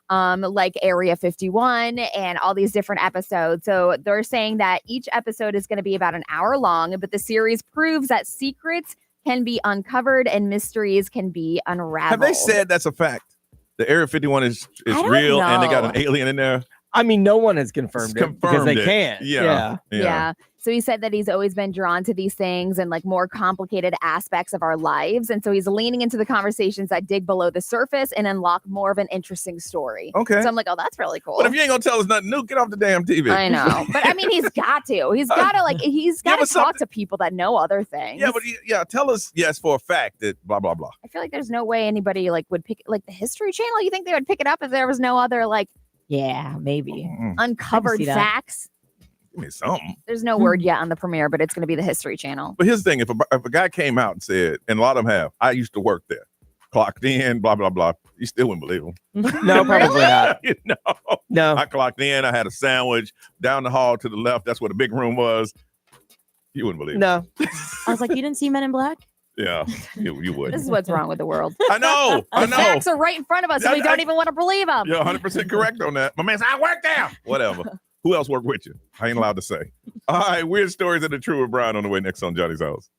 Like Area 51 and all these different episodes. So they're saying that each episode is going to be about an hour long, but the series proves that secrets can be uncovered and mysteries can be unraveled. Have they said that's a fact? The Area 51 is real and they got an alien in there? I mean, no one has confirmed it because they can't. Yeah. So he said that he's always been drawn to these things and more complicated aspects of our lives. And so he's leaning into the conversations that dig below the surface and unlock more of an interesting story. Okay. So I'm like, oh, that's really cool. But if you ain't going to tell us nothing new, get off the damn TV. I know. But I mean, he's got to. He's got to he's got to talk to people that know other things. Yeah, but tell us, yes, for a fact that blah, blah, blah. I feel like there's no way anybody would pick the History Channel. You think they would pick it up if there was no other yeah, maybe uncovered facts? Give me something. There's no word yet on the premiere, but it's going to be the History Channel. But here's the thing: if a guy came out and said, and a lot of them have, I used to work there, clocked in, blah blah blah, you still wouldn't believe him. No, probably not. No. I clocked in. I had a sandwich down the hall to the left. That's where the big room was. You wouldn't believe it. No. I was like, you didn't see Men in Black? Yeah, you would. This is what's wrong with the world. I know. The facts are right in front of us, and we don't even want to believe them. You're 100% correct on that. My man said, I work there. Whatever. Who else worked with you? I ain't allowed to say. All right, weird stories of the true with Brian on the way next on Johnny's House.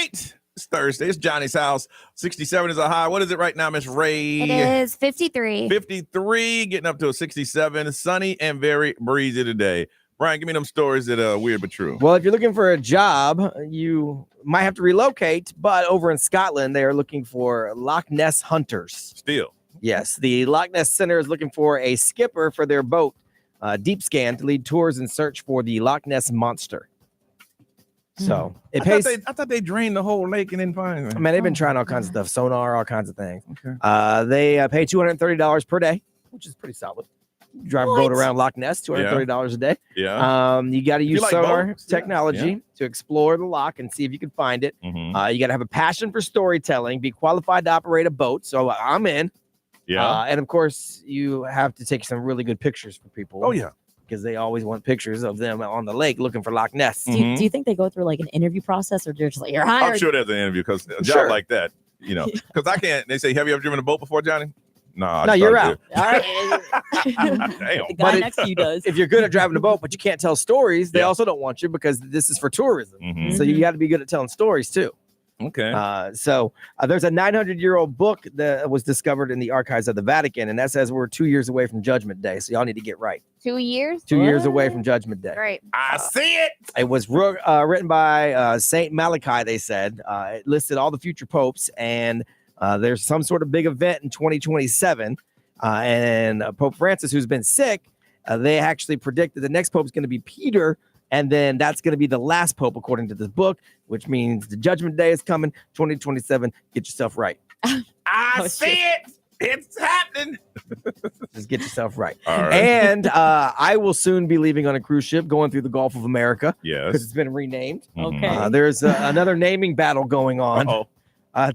right. It's Thursday. It's Johnny's house. 67 is a high. What is it right now, Miss Ray? It is 53. 53, getting up to a 67. Sunny and very breezy today. Brian, give me them stories that are weird but true. Well, if you're looking for a job, you might have to relocate, but over in Scotland, they are looking for Loch Ness hunters. Still. Yes, the Loch Ness Center is looking for a skipper for their boat, Deep Scan, to lead tours and search for the Loch Ness Monster. So it pays. I thought they drained the whole lake and then find it. I mean, they've been trying all kinds of stuff, sonar, all kinds of things. Okay. They pay $230 per day, which is pretty solid. Drive a boat around Loch Ness, $230 a day. Yeah. You got to use like sonar boats? technology to explore the loch and see if you can find it. Mhm. You got to have a passion for storytelling, be qualified to operate a boat. So I'm in. Yeah. And of course, you have to take some really good pictures for people. Oh, yeah. Because they always want pictures of them on the lake looking for Loch Ness. Do you think they go through like an interview process, or they're just like, you're hired? I'm sure there's an interview because a job Sure. like that, because I can't. They say, have you ever driven a boat before, Johnny? No, I No, just you're started out. All right. Damn. The guy next to you does. If you're good at driving a boat, but you can't tell stories, they also don't want you because this is for tourism. Mhm. So you got to be good at telling stories too. Okay. So there's a 900-year-old book that was discovered in the archives of the Vatican, and that says we're 2 years away from Judgment Day. So y'all need to get right. 2 years? 2 years away from Judgment Day. Great. I see it. It was written by Saint Malachi, they said. It listed all the future popes, and there's some sort of big event in 2027. And Pope Francis, who's been sick, they actually predicted the next pope is going to be Peter, and then that's going to be the last pope, according to this book, which means the Judgment Day is coming, 2027. Get yourself right. I see it. It's happening. Just get yourself right. All right. And I will soon be leaving on a cruise ship going through the Gulf of America. Yes. Because it's been renamed. Okay. There's another naming battle going on.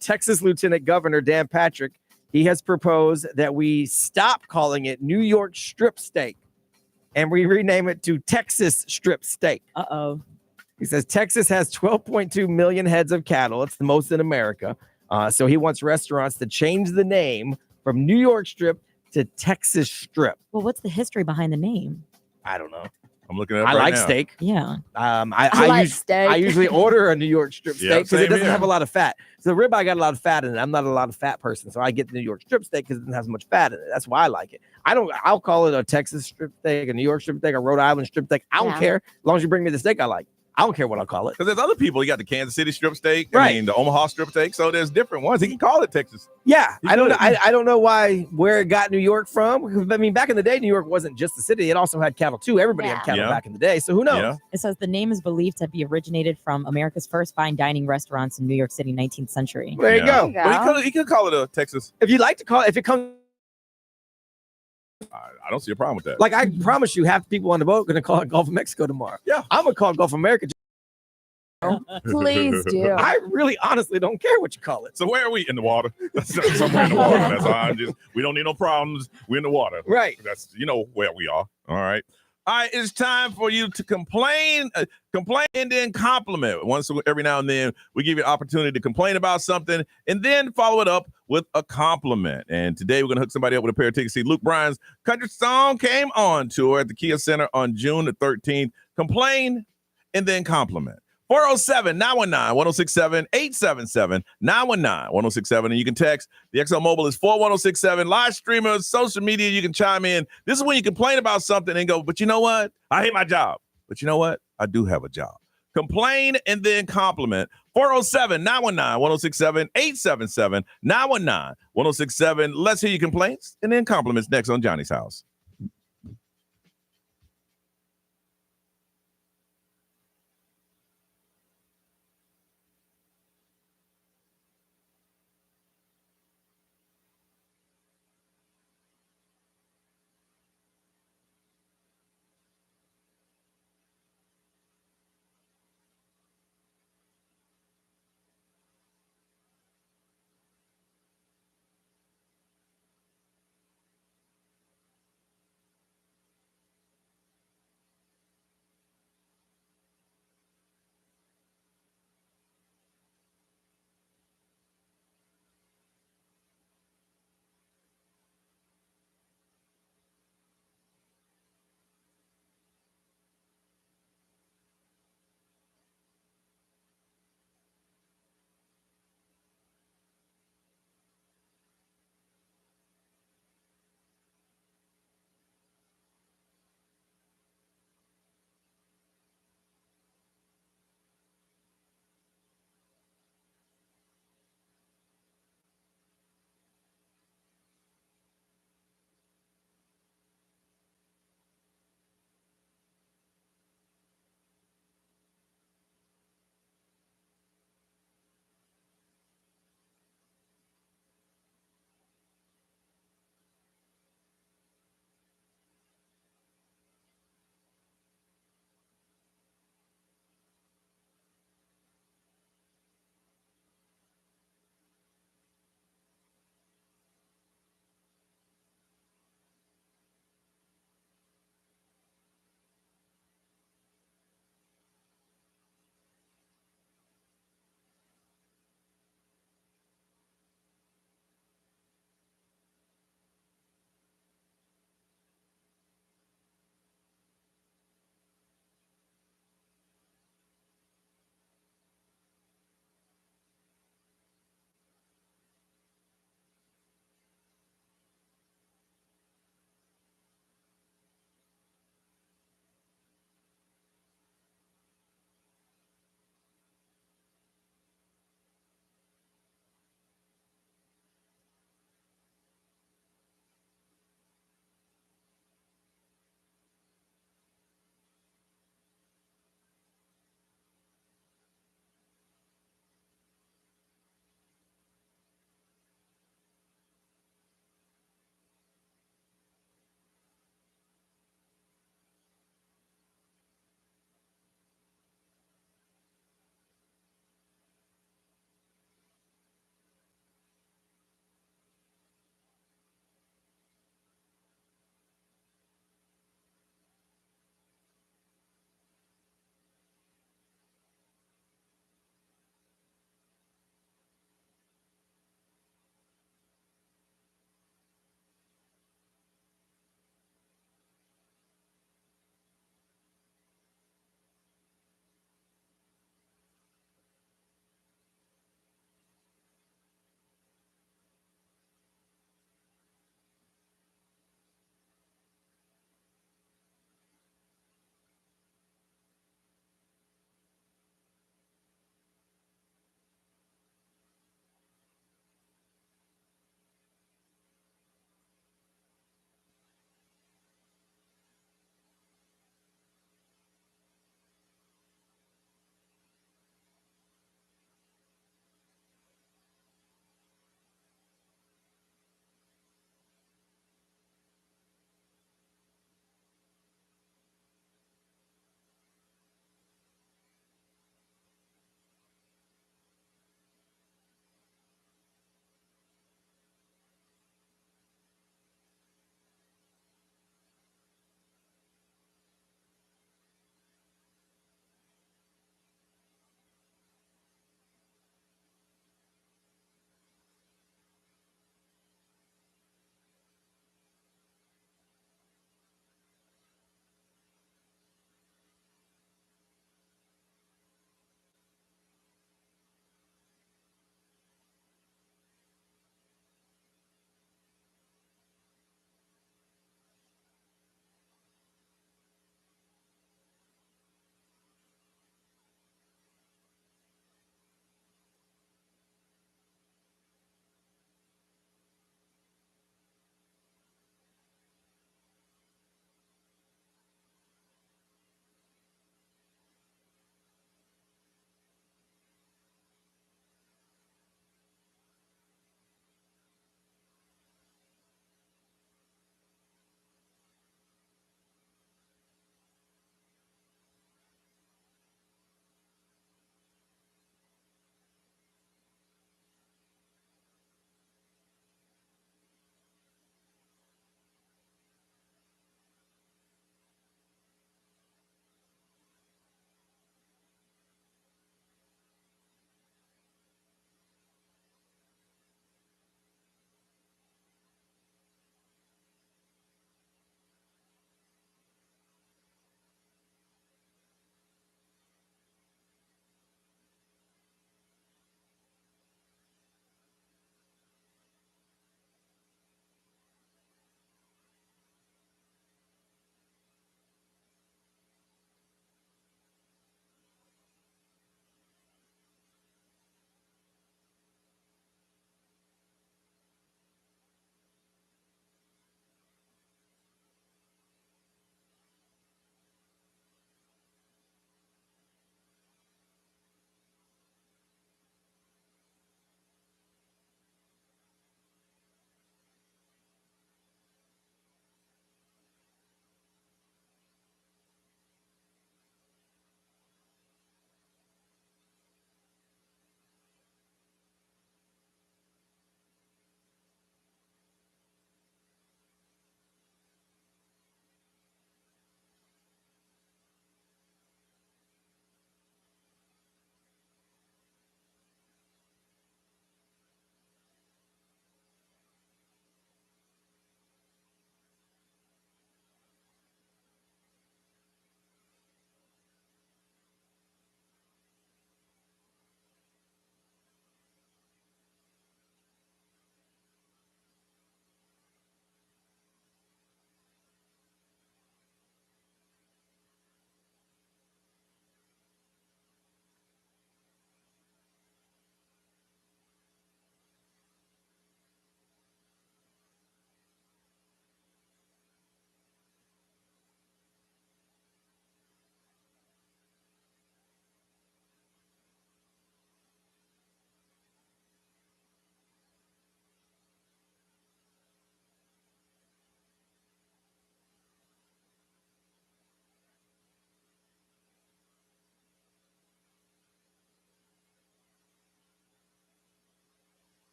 Texas Lieutenant Governor Dan Patrick, he has proposed that we stop calling it New York Strip Steak and we rename it to Texas Strip Steak. Uh-oh. He says Texas has 12.2 million heads of cattle. It's the most in America. So he wants restaurants to change the name from New York Strip to Texas Strip. Well, what's the history behind the name? I don't know. I'm looking at it I right like now. steak. Yeah. I like steak. I usually order a New York strip Yeah, steak because same it doesn't here. have a lot of fat. So the ribeye got a lot of fat in it. I'm not a lot of fat person, so I get the New York strip steak because it doesn't have as much fat in it. That's why I like it. I'll call it a Texas strip steak, a New York strip steak, a Rhode Island strip steak. I don't Yeah. care as long as you bring me the steak I like. I don't care what I'll call it. Because there's other people. You got the Kansas City strip steak, Right. I mean, the Omaha strip steak. So there's different ones. He can call it Texas. Yeah, You I don't good. know. I don't know where it got New York from. I mean, back in the day, New York wasn't just the city; it also had cattle too. Everybody had Yeah. cattle Yeah. back in the day. So who knows? Yeah. It says the name is believed to be originated from America's first fine dining restaurants in New York City, 19th century. There you Yeah. go. you go. But he could call it a Texas. If you'd like to call it, if it comes. I don't see a problem with that. Like I promise you, half the people on the boat are gonna call it Gulf of Mexico tomorrow. Yeah. I'm gonna call it Gulf of America. Please do. I really honestly don't care what you call it. So where are we? In the water. Somewhere in the water. That's all. We don't need no problems. We're in the water. Right. That's where we are. All right. All right, it's time for you to complain and then compliment. Once every now and then, we give you an opportunity to complain about something and then follow it up with a compliment. And today, we're going to hook somebody up with a pair of tickets. See, Luke Bryan's country song came on tour at the Kia Center on June the 13th. Complain and then compliment. 407-919-1067, 877-919-1067. And you can text. The XL Mobile is 41067. Live streamers, social media, you can chime in. This is when you complain about something and go, but you know what? I hate my job. But you know what? I do have a job. Complain and then compliment. 407-919-1067, 877-919-1067. Let's hear your complaints and then compliments next on Johnny's House.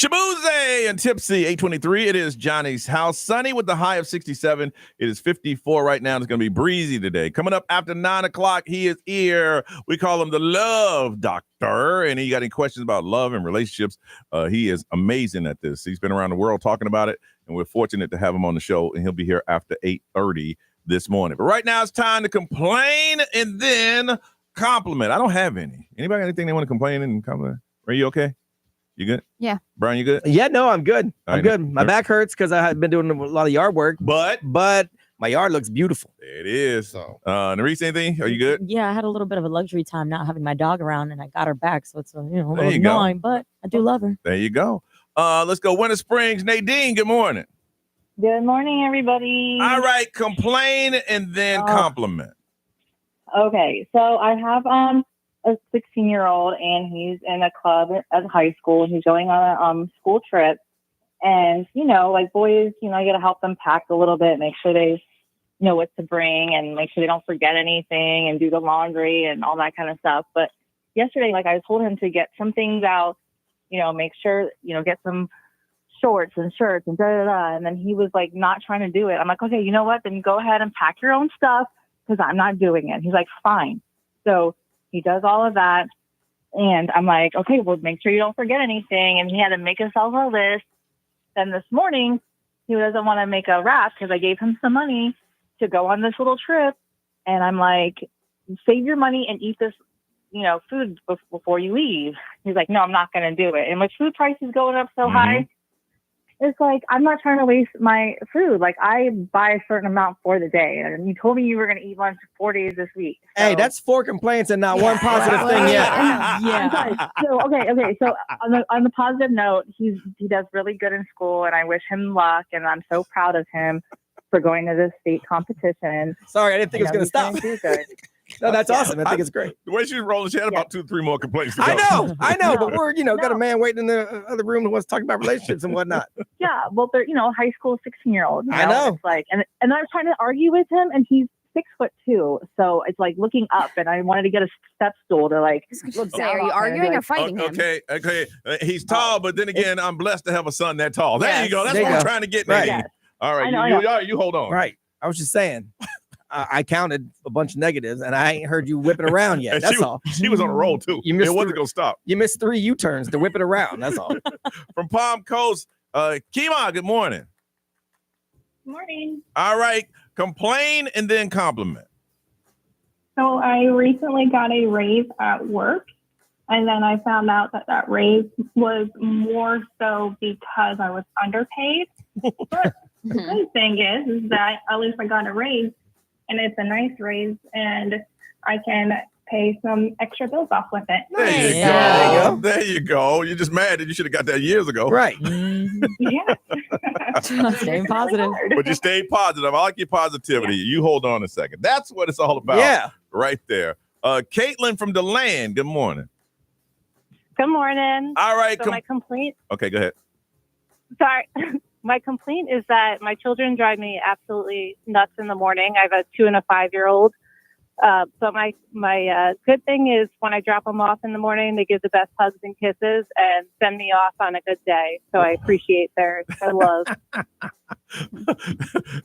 Shabuze and Tipsy, 823. It is Johnny's house. Sunny with the high of 67. It is 54 right now. It's going to be breezy today. Coming up after 9 o'clock, he is here. We call him the Love Doctor. And he got any questions about love and relationships. He is amazing at this. He's been around the world talking about it. And we're fortunate to have him on the show. And he'll be here after 8:30 this morning. But right now it's time to complain and then compliment. I don't have any. Anybody got anything they want to complain and compliment? Are you okay? You good? Yeah. Brian, you good? Yeah, no, I'm good. All I'm right. good. My back hurts because I had been doing a lot of yard work, but my yard looks beautiful. It is. So, Nerese, anything? Are you good? Yeah, I had a little bit of a luxury time not having my dog around, and I got her back, so it's a little There you go. annoying, but I do love her. There you go. Let's go. Winter Springs. Nadine, good morning. Good morning, everybody. All right, complain and then compliment. Okay, so I have a 16-year-old, and he's in a club at high school, and he's going on a school trip. And, like boys, you got to help them pack a little bit, make sure they know what to bring and make sure they don't forget anything and do the laundry and all that kind of stuff. But yesterday, like I told him to get some things out, make sure, get some shorts and shirts and da-da-da. And then he was like not trying to do it. I'm like, okay, you know what? Then go ahead and pack your own stuff because I'm not doing it. He's like, fine. So he does all of that. And I'm like, okay, well, make sure you don't forget anything. And he had to make himself a list. Then this morning, he doesn't want to make a wrap because I gave him some money to go on this little trip. And I'm like, save your money and eat this, food before you leave. He's like, no, I'm not going to do it. And with food prices going up so high, it's like, I'm not trying to waste my food. Like, I buy a certain amount for the day. And you told me you were going to eat lunch 4 days this week. So. Hey, that's 4 complaints and not one positive thing yet. Yeah. So, okay. So on the positive note, he does really good in school, and I wish him luck. And I'm so proud of him for going to this state competition. Sorry, I didn't think it was going to stop. Do good. No, that's awesome. I think it's great. The way she's rolling, she had about 2-3 more complaints to go. I know, but we're, got a man waiting in the other room who wants to talk about relationships and whatnot. Yeah, well, they're, high school 16-year-old. I know. It's like, and I was trying to argue with him, and he's 6'2", so it's like looking up, and I wanted to get a step stool to like look down. Are you arguing or fighting him? Okay. He's tall, but then again, I'm blessed to have a son that tall. There you go. That's what I'm trying to get. Right. Nadine. All right, I know. you hold on. Right. I was just saying. I counted a bunch of negatives, and I ain't heard you whip it around yet. That's all. She was on a roll, too. It wasn't going to stop. You missed 3 U-turns to whip it around. That's all. From Palm Coast, Kima, good morning. Morning. All right. Complain and then compliment. So I recently got a raise at work, and then I found out that raise was more so because I was underpaid. But the good thing is that at least I got a raise, and it's a nice raise, and I can pay some extra bills off with it. There you go. You're just mad that you should have got that years ago. Right. Yeah. Staying positive. But you stayed positive. I like your positivity. Yeah. You hold on a second. That's what it's all about. Yeah. Right there. Caitlin from DeLand, good morning. Good morning. All right. So my complaint. Okay, go ahead. Sorry. My complaint is that my children drive me absolutely nuts in the morning. I have a 2 and a 5-year-old. But my good thing is when I drop them off in the morning, they give the best hugs and kisses and send me off on a good day. So I appreciate their love.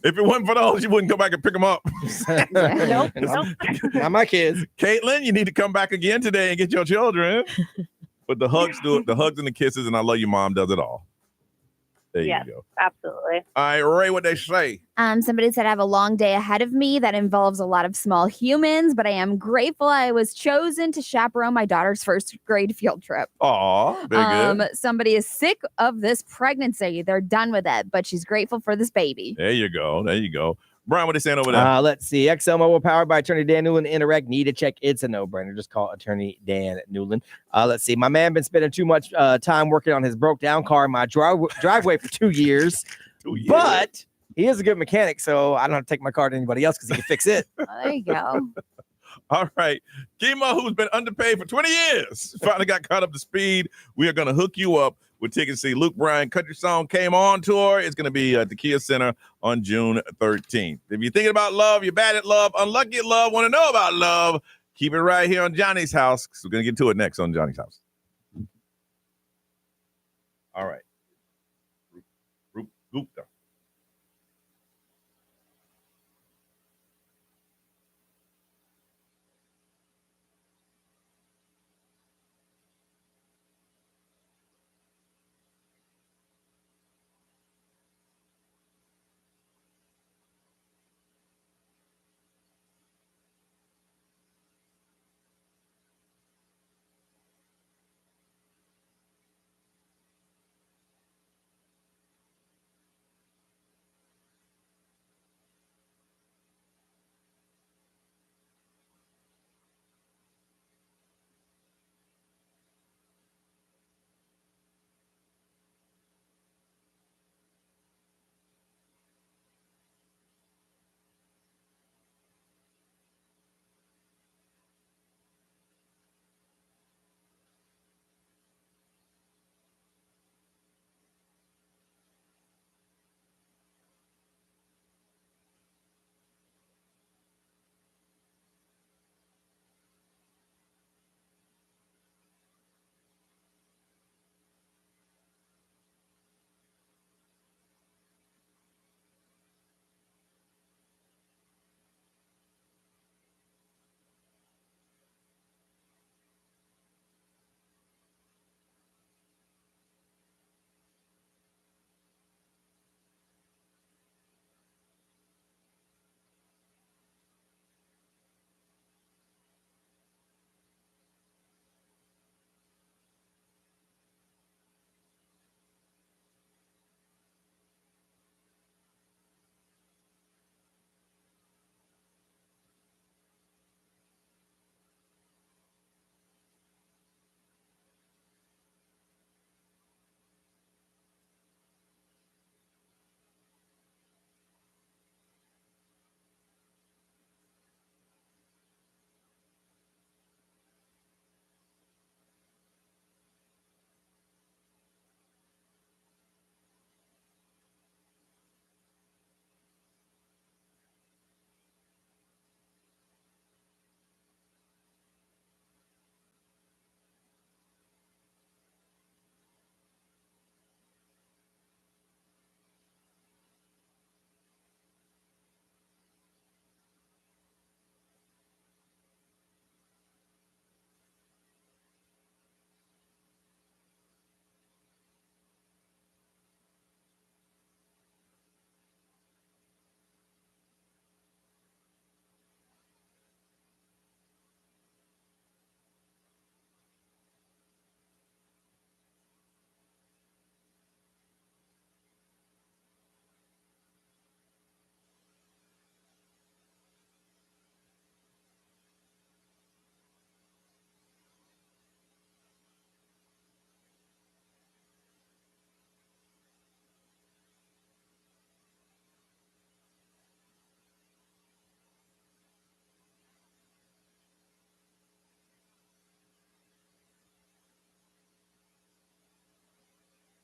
If it wasn't for those, you wouldn't go back and pick them up. Nope. Not my kids. Caitlin, you need to come back again today and get your children. But the hugs do it. The hugs and the kisses, and I love you, Mom does it all. There you go. Absolutely. All right, Ray, what they say? Somebody said I have a long day ahead of me that involves a lot of small humans, but I am grateful I was chosen to chaperone my daughter's first grade field trip. Aw, very good. Somebody is sick of this pregnancy. They're done with it, but she's grateful for this baby. There you go. Brian, what they saying over there? Let's see. XL Mobile powered by Attorney Dan Newland. Interact. Need a check. It's a no-brainer. Just call Attorney Dan Newland. Let's see. My man been spending too much time working on his broke down car in my driveway for 2 years. 2 years. But he is a good mechanic, so I don't have to take my car to anybody else because he can fix it. There you go. All right. Kima, who's been underpaid for 20 years, finally got caught up to speed. We are going to hook you up with tickets to see Luke Bryan Country Song Came On tour. It's going to be at the Kia Center on June 13th. If you're thinking about love, you're bad at love, unlucky at love, want to know about love, keep it right here on Johnny's House. We're going to get to it next on Johnny's House. All right. Gupta.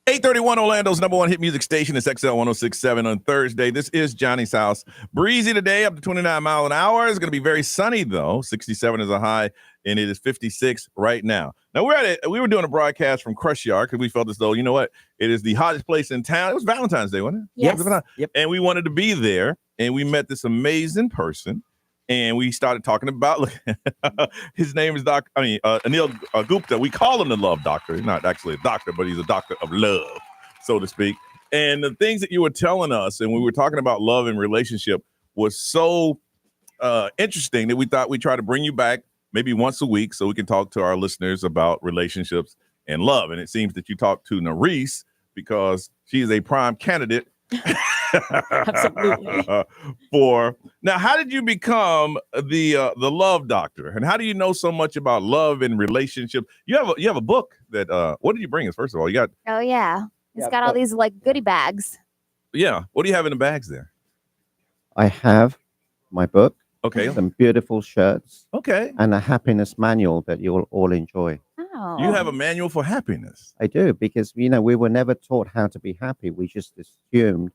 $831 Orlando's number one hit music station is XL 1067 on Thursday. This is Johnny's house. Breezy today, up to 29 miles an hour. It's going to be very sunny, though. 67 is a high, and it is 56 right now. Now, we were doing a broadcast from Crush Yard because we felt as though, you know what? It is the hottest place in town. It was Valentine's Day, wasn't it? Yes. Yep. And we wanted to be there, and we met this amazing person. And we started talking about, his name is Anil Gupta. We call him the love doctor. He's not actually a doctor, but he's a doctor of love, so to speak. And the things that you were telling us, and we were talking about love and relationship, was so interesting that we thought we'd try to bring you back maybe once a week so we can talk to our listeners about relationships and love. And it seems that you talked to Nerese because she is a prime candidate. Absolutely. Now, how did you become the love doctor, and how do you know so much about love and relationship? You have a book that what did you bring us? First of all, you got Oh yeah, it's got all these like goodie bags. Yeah, what do you have in the bags there? I have my book. Okay. Some beautiful shirts. Okay. And a happiness manual that you'll all enjoy. Oh. You have a manual for happiness. I do, because we were never taught how to be happy. We just assumed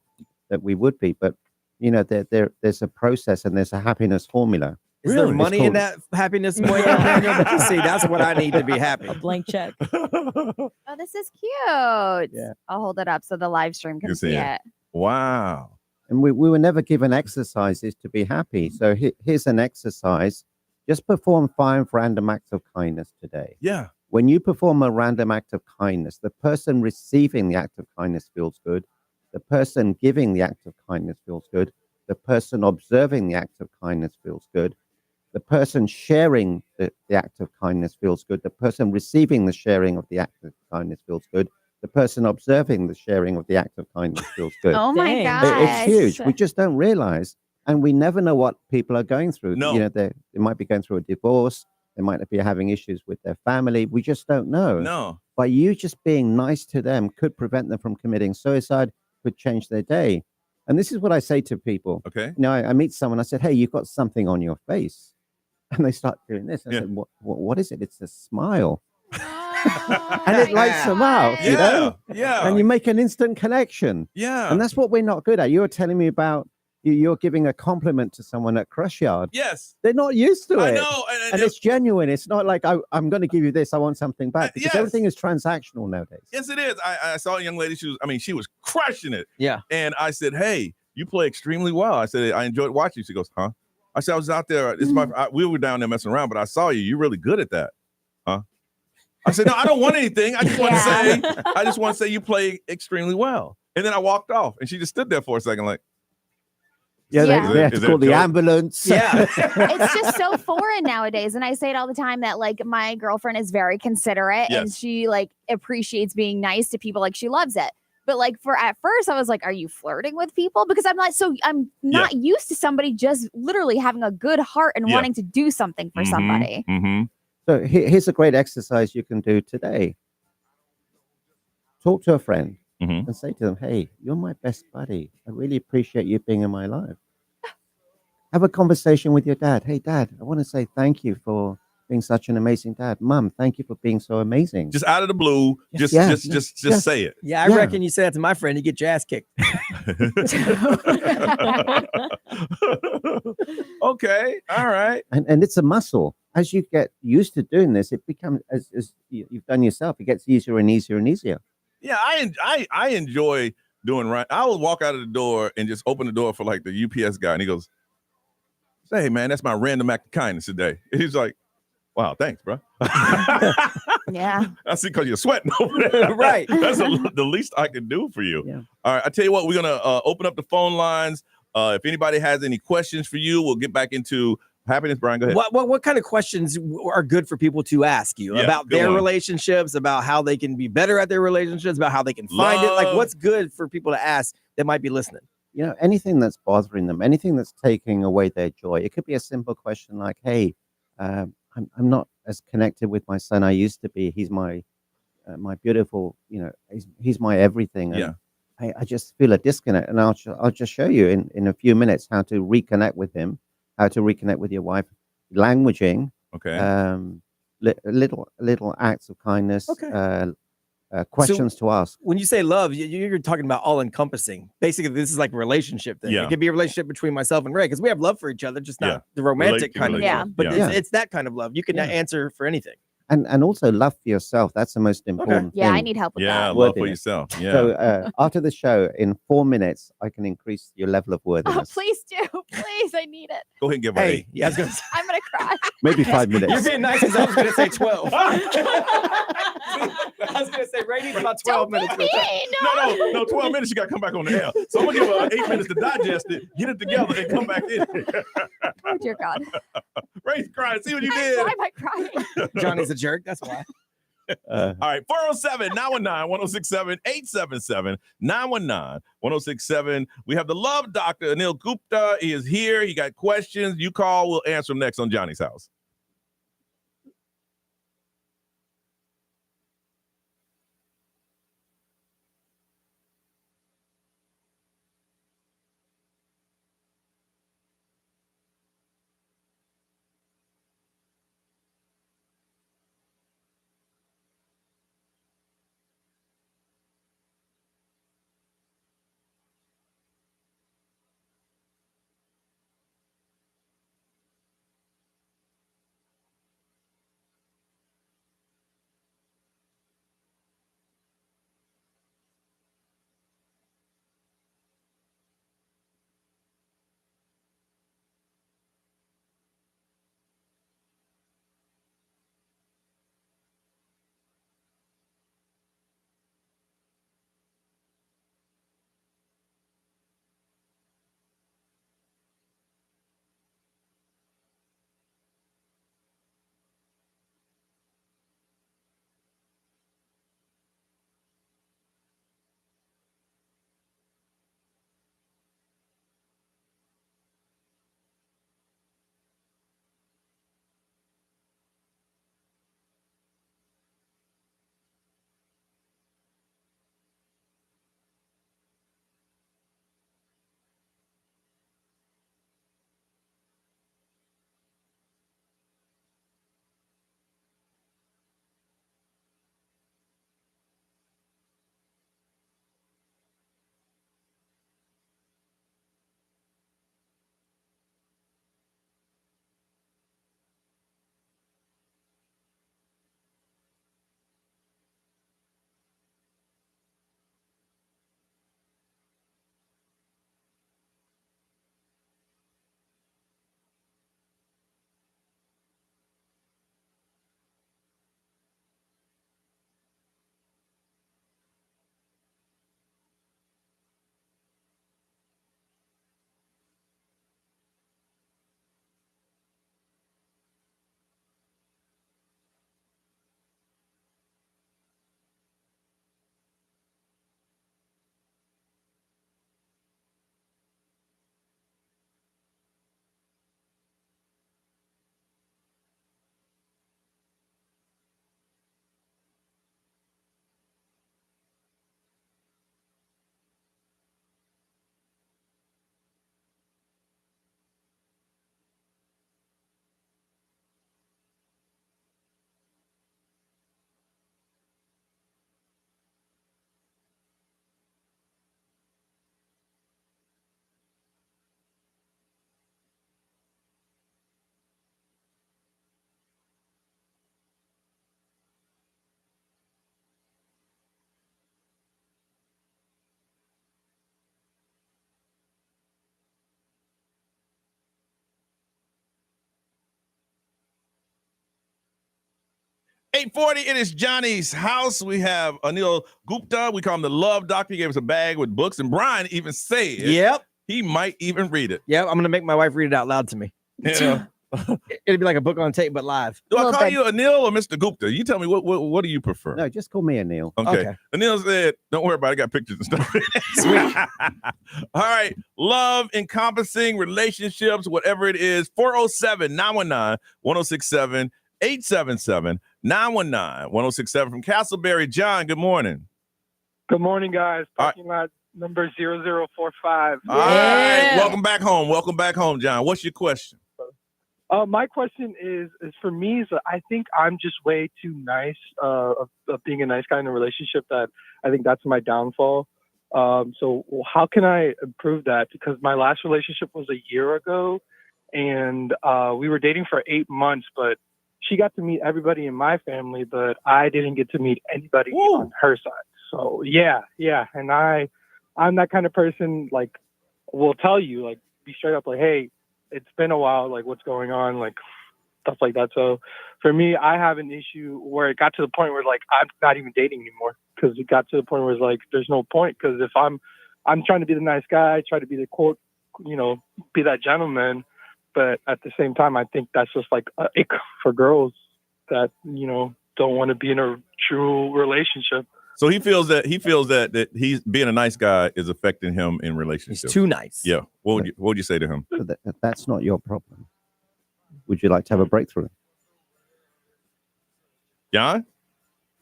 that we would be, but there's a process and there's a happiness formula. Is there Really? money in that happiness manual that you see? That's what I need to be happy. A blank check. Oh, this is cute. Yeah. I'll hold it up so the live stream can see it. Wow. And we were never given exercises to be happy. So here's an exercise. Just perform 5 random acts of kindness today. Yeah. When you perform a random act of kindness, the person receiving the act of kindness feels good. The person giving the act of kindness feels good. The person observing the act of kindness feels good. The person sharing the act of kindness feels good. The person receiving the sharing of the act of kindness feels good. The person observing the sharing of the act of kindness feels good. Oh my Dang. gosh. It's huge. We just don't realize, and we never know what people are going through. No. You know, they might be going through a divorce. They might be having issues with their family. We just don't know. No. But you just being nice to them could prevent them from committing suicide, could change their day. And this is what I say to people. Okay. You know, I meet someone, I said, hey, you've got something on your face. And they start doing this. I said, what is it? It's a smile. And it lights them up, you know? Yeah. And you make an instant connection. Yeah. And that's what we're not good at. You were telling me about you're giving a compliment to someone at Crush Yard. Yes. They're not used to it. I know. And it's genuine. It's not like I'm going to give you this. I want something back. Because everything is transactional nowadays. Yes, it is. I saw a young lady. She was crushing it. Yeah. And I said, hey, you play extremely well. I said, I enjoyed watching you. She goes, huh? I said, I was out there. We were down there messing around, but I saw you. You're really good at that. Huh? I said, no, I don't want anything. I just want to say you play extremely well. And then I walked off and she just stood there for a second like, they have to call the ambulance. Yeah. It's just so foreign nowadays. And I say it all the time that like my girlfriend is very considerate and she like appreciates being nice to people. Like she loves it. But like at first I was like, are you flirting with people? Because I'm not used to somebody just literally having a good heart and wanting to do something for somebody. Mm-hmm. So here's a great exercise you can do today. Talk to a friend and say to them, hey, you're my best buddy. I really appreciate you being in my life. Have a conversation with your dad. Hey, Dad, I want to say thank you for being such an amazing dad. Mom, thank you for being so amazing. Just out of the blue, just say it. Yeah, I reckon you say that to my friend, you get your ass kicked. Okay, all right. And it's a muscle. As you get used to doing this, it becomes, as you've done yourself, it gets easier and easier and easier. Yeah, I enjoy doing right. I will walk out of the door and just open the door for like the UPS guy, and he goes, say, hey, man, that's my random act of kindness today. And he's like, wow, thanks, bro. Yeah. I see because you're sweating over there. Right. That's the least I can do for you. Yeah. All right, I tell you what, we're going to open up the phone lines. If anybody has any questions for you, we'll get back into happiness. Brian, go ahead. What kind of questions are good for people to ask you about their relationships, about how they can be better at their relationships, about how they can find it? Like, what's good for people to ask that might be listening? You know, anything that's bothering them, anything that's taking away their joy. It could be a simple question like, hey, I'm not as connected with my son I used to be. He's my beautiful, you know, he's my everything. And I just feel a disconnect. And I'll just show you in a few minutes how to reconnect with him, how to reconnect with your wife, languaging, little acts of kindness, questions to ask. When you say love, you're talking about all encompassing. Basically, this is like a relationship thing. It could be a relationship between myself and Ray because we have love for each other, just not the romantic kind of love. But it's that kind of love. You can answer for anything. And also love for yourself. That's the most important thing. Yeah, I need help with that. Yeah, love for yourself. Yeah. So after the show, in 4 minutes, I can increase your level of Oh, worthiness. please do. Please, I need it. Go ahead and give her Hey, yeah, I was gonna say, I'm going to cry. Maybe 5 minutes. you're being nice because I was going to say 12. I was going to say Ray needs about 12 minutes. No, 12 minutes, you got to come back on the air. So I'm going to give her 8 minutes to digest it, get it together, and come back in. Oh, dear God. Ray's crying. See what you did? Why am I crying? Johnny's a jerk. That's why. All right, 407-919-1067-877 919-1067. We have the love doctor, Anil Gupta. He is here. He got questions. You call, we'll answer them next on Johnny's House. 8:40, it is Johnny's house. We have Anil Gupta. We call him the Love Doctor. He gave us a bag with books, and Brian even said he might even read it. Yep, I'm going to make my wife read it out loud to me. Yeah. It'd be like a book on tape, but live. Do I call you Anil or Mr. Gupta? You tell me, what do you prefer? No, just call me Anil. Okay. Anil said, don't worry about it. I got pictures and stuff. Sweet. All right. Love, encompassing relationships, whatever it is. 407-919-1067, 877-919-1067 from Castleberry. John, good morning. Good morning, guys. Parking lot number 0045. All right. Welcome back home. Welcome back home, John. What's your question? My question is for me, is I think I'm just way too nice of being a nice guy in a relationship. That I think that's my downfall. So how can I improve that? Because my last relationship was a year ago, and we were dating for 8 months, but she got to meet everybody in my family, but I didn't get to meet anybody on her side. So yeah. And I'm that kind of person, like, will tell you, like, be straight up, like, hey, it's been a while, like, what's going on, like, stuff like that. So for me, I have an issue where it got to the point where, like, I'm not even dating anymore, because it got to the point where it's like, there's no point, because if I'm trying to be the nice guy, try to be the quote, be that gentleman, but at the same time, I think that's just like a ick for girls that, don't want to be in a true relationship. So he feels that he's being a nice guy is affecting him in relationships. He's too nice. Yeah. What would you say to him? That's not your problem. Would you like to have a breakthrough? John?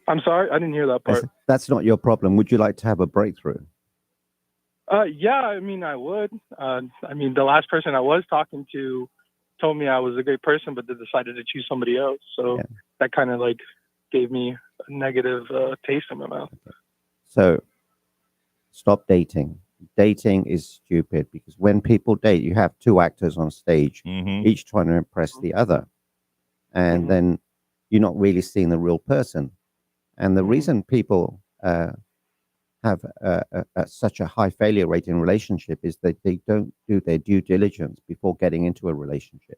I'm sorry, I didn't hear that part. That's not your problem. Would you like to have a breakthrough? Yeah, I mean, I would. The last person I was talking to told me I was a great person, but they decided to choose somebody else. So that kind of like gave me a negative taste in my mouth. So stop dating. Dating is stupid, because when people date, you have two actors on stage, each trying to impress the other. And then you're not really seeing the real person. And the reason people have such a high failure rate in relationship is that they don't do their due diligence before getting into a relationship.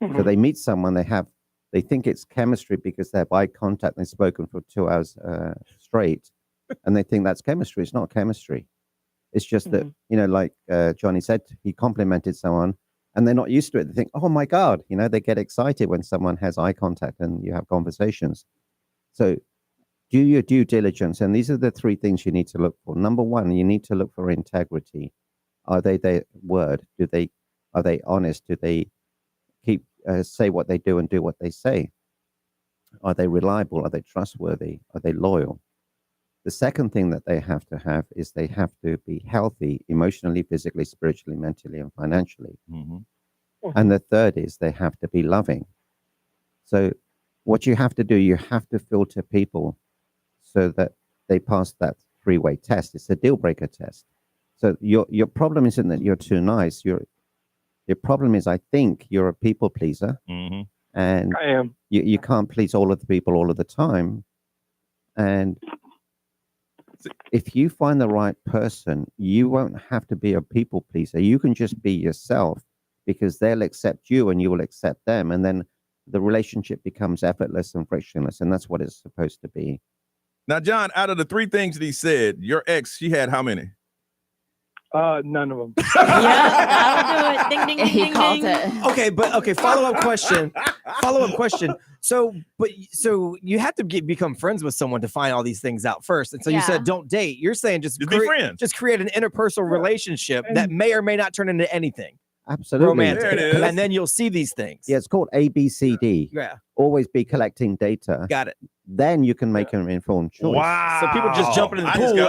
So they meet someone, they think it's chemistry because they have eye contact and they've spoken for 2 hours straight, and they think that's chemistry. It's not chemistry. It's just that, like Johnny said, he complimented someone and they're not used to it. They think, oh my God, they get excited when someone has eye contact and you have conversations. So do your due diligence. And these are the three things you need to look for. Number one, you need to look for integrity. Are they their word? Are they honest? Do they keep say what they do and do what they say? Are they reliable? Are they trustworthy? Are they loyal? The second thing that they have to have is they have to be healthy emotionally, physically, spiritually, mentally, and financially. And the third is they have to be loving. So what you have to do, you have to filter people so that they pass that three-way test. It's a deal breaker test. So your problem isn't that you're too nice. Your problem is, I think, you're a people pleaser. And I am. You can't please all of the people all of the time. And if you find the right person, you won't have to be a people pleaser. You can just be yourself, because they'll accept you and you will accept them. And then the relationship becomes effortless and frictionless. And that's what it's supposed to be. Now, John, out of the three things that he said, your ex, she had how many? None of them. That'll do it. Ding, ding, ding, He ding, called ding. it. Okay. Follow-up question. So you have to become friends with someone to find all these things out first. And so you said don't date. You're saying just be friends. Just create an interpersonal relationship that may or may not turn into anything. Absolutely. Romantic. There it is. And then you'll see these things. Yeah, it's called ABCD. Yeah. Always be collecting data. Got it. Then you can make an informed choice. Wow. So people just jump into the pool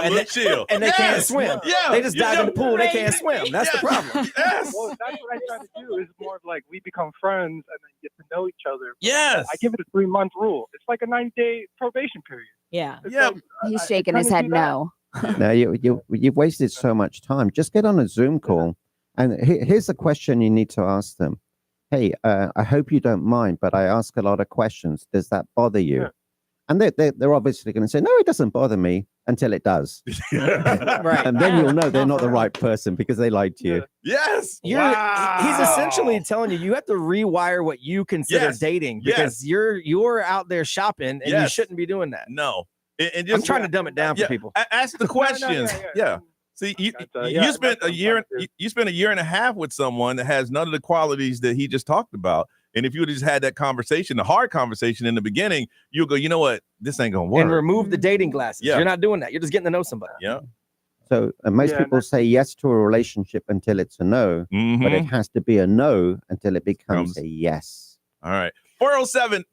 and they can't swim. Yeah. They just dive in the pool. They can't swim. That's the problem. Yes. Well, that's what I try to do. Is more of like we become friends and then get to know each other. Yes. I give it a 3-month rule. It's like a 90-day probation period. Yeah. It's Yeah. like, He's shaking his head no. No, you've wasted so much time. Just get on a Zoom call. And here's a question you need to ask them. Hey, I hope you don't mind, but I ask a lot of questions. Does that bother you? Yeah. And they're obviously going to say, no, it doesn't bother me. until it does. Right. And then you'll know they're not the right person because they lied to you. Yes. He's essentially telling you have to rewire what you consider dating because you're out there shopping and you shouldn't be doing that. No. And I'm trying to dumb it down for people. Ask the questions. See, you spent a year. You spent a year and a half with someone that has none of the qualities that he just talked about. And if you just had that conversation, the hard conversation in the beginning, you'll go, you know what, this ain't gonna work. And remove the dating glasses. Yeah. You're not doing that. You're just getting to know somebody. Yeah. So most people say yes to a relationship until it's a no, but it has to be a no until it becomes a yes. All right. 407-919-1067,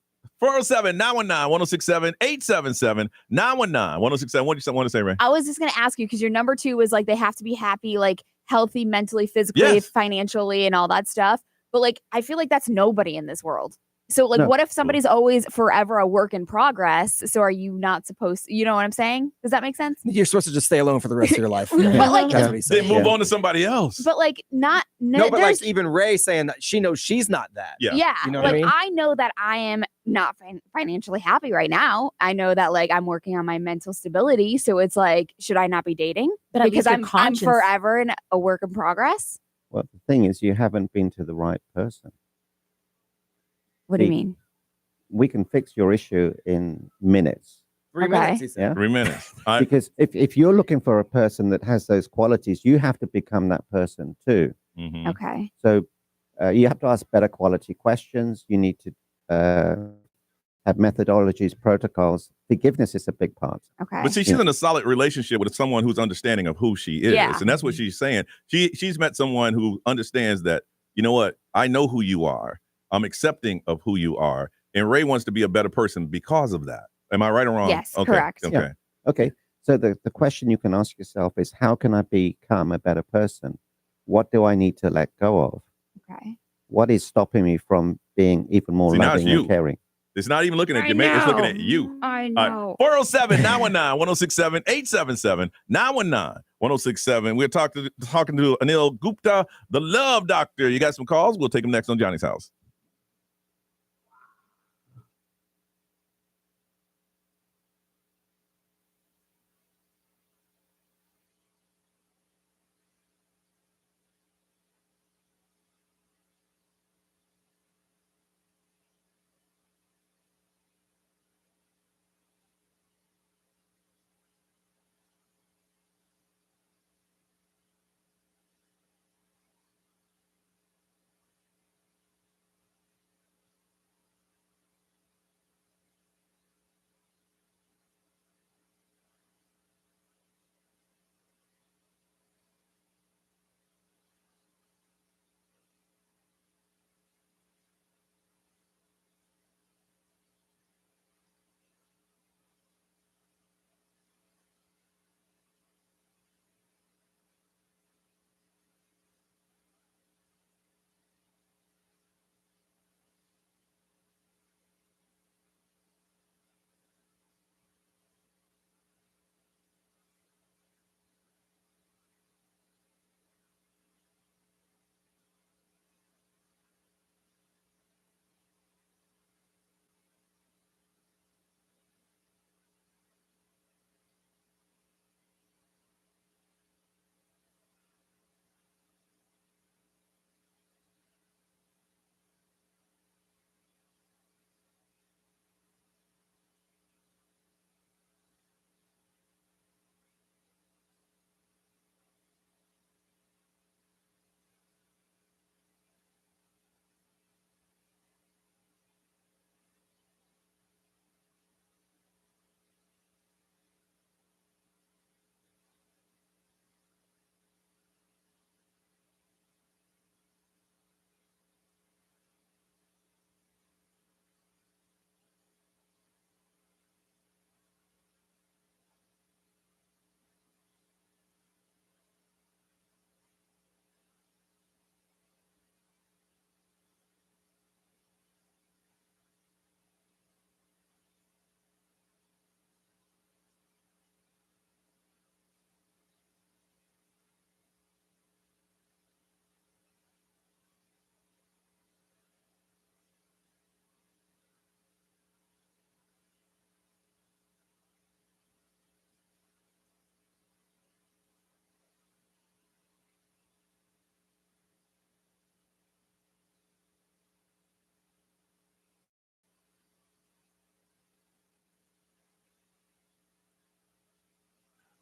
877-919-1067. What do you want to say, Ray? I was just going to ask you because your number 2 was like they have to be happy, like healthy mentally, physically, financially, and all that stuff. But like, I feel like that's nobody in this world. So like, what if somebody's always forever a work in progress? So are you not supposed to, you know what I'm saying? Does that make sense? You're supposed to just stay alone for the rest of your life. But like, That's what he's saying. Then move on to somebody else. But like, No, but like even Ray saying that she knows she's not that. Yeah. You know like, what I mean? I know that I am not financially happy right now. I know that like I'm working on my mental stability. So it's like, should I not be dating? But because I'm conscious. forever in a work in progress. Well, the thing is, you haven't been to the right person. What do you mean? We can fix your issue in minutes. 3 minutes, he said. 3 minutes. Because if you're looking for a person that has those qualities, you have to become that person too. Okay. So you have to ask better quality questions. You need to have methodologies, protocols. Forgiveness is a big part. Okay. But see, she's in a solid relationship with someone who's understanding of who she is. Yeah. And that's what she's saying. She's met someone who understands that, you know what, I know who you are. I'm accepting of who you are. And Ray wants to be a better person because of that. Am I right or wrong? Yes, okay. correct. Okay. Yeah. Okay. So the question you can ask yourself is, how can I become a better person? What do I need to let go of? Okay. What is stopping me from being even more See, now loving it's you. and caring? It's not even looking at your mate. It's looking at you. I know. 407-919-1067, 877-919-1067. We're talking to Anil Gupta, the love doctor. You got some calls? We'll take them next on Johnny's House.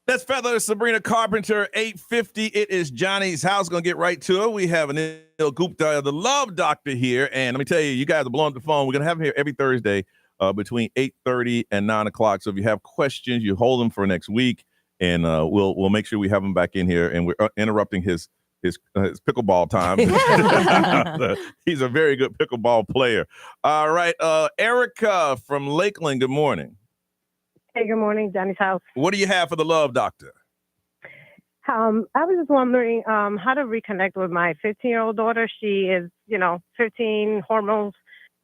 Let's feather Sabrina Carpenter, 8:50. It is Johnny's house. Gonna get right to it. We have Anil Gupta, the love doctor here. And let me tell you, you guys are blowing up the phone. We're gonna have him here every Thursday between 8:30 and 9 o'clock. So if you have questions, you hold them for next week, and we'll make sure we have him back in here. And we're interrupting his pickleball time. He's a very good pickleball player. All right, Erica from Lakeland, good morning. Hey, good morning, Johnny's house. What do you have for the love doctor? I was just wondering how to reconnect with my 15-year-old daughter. She is, 15, hormones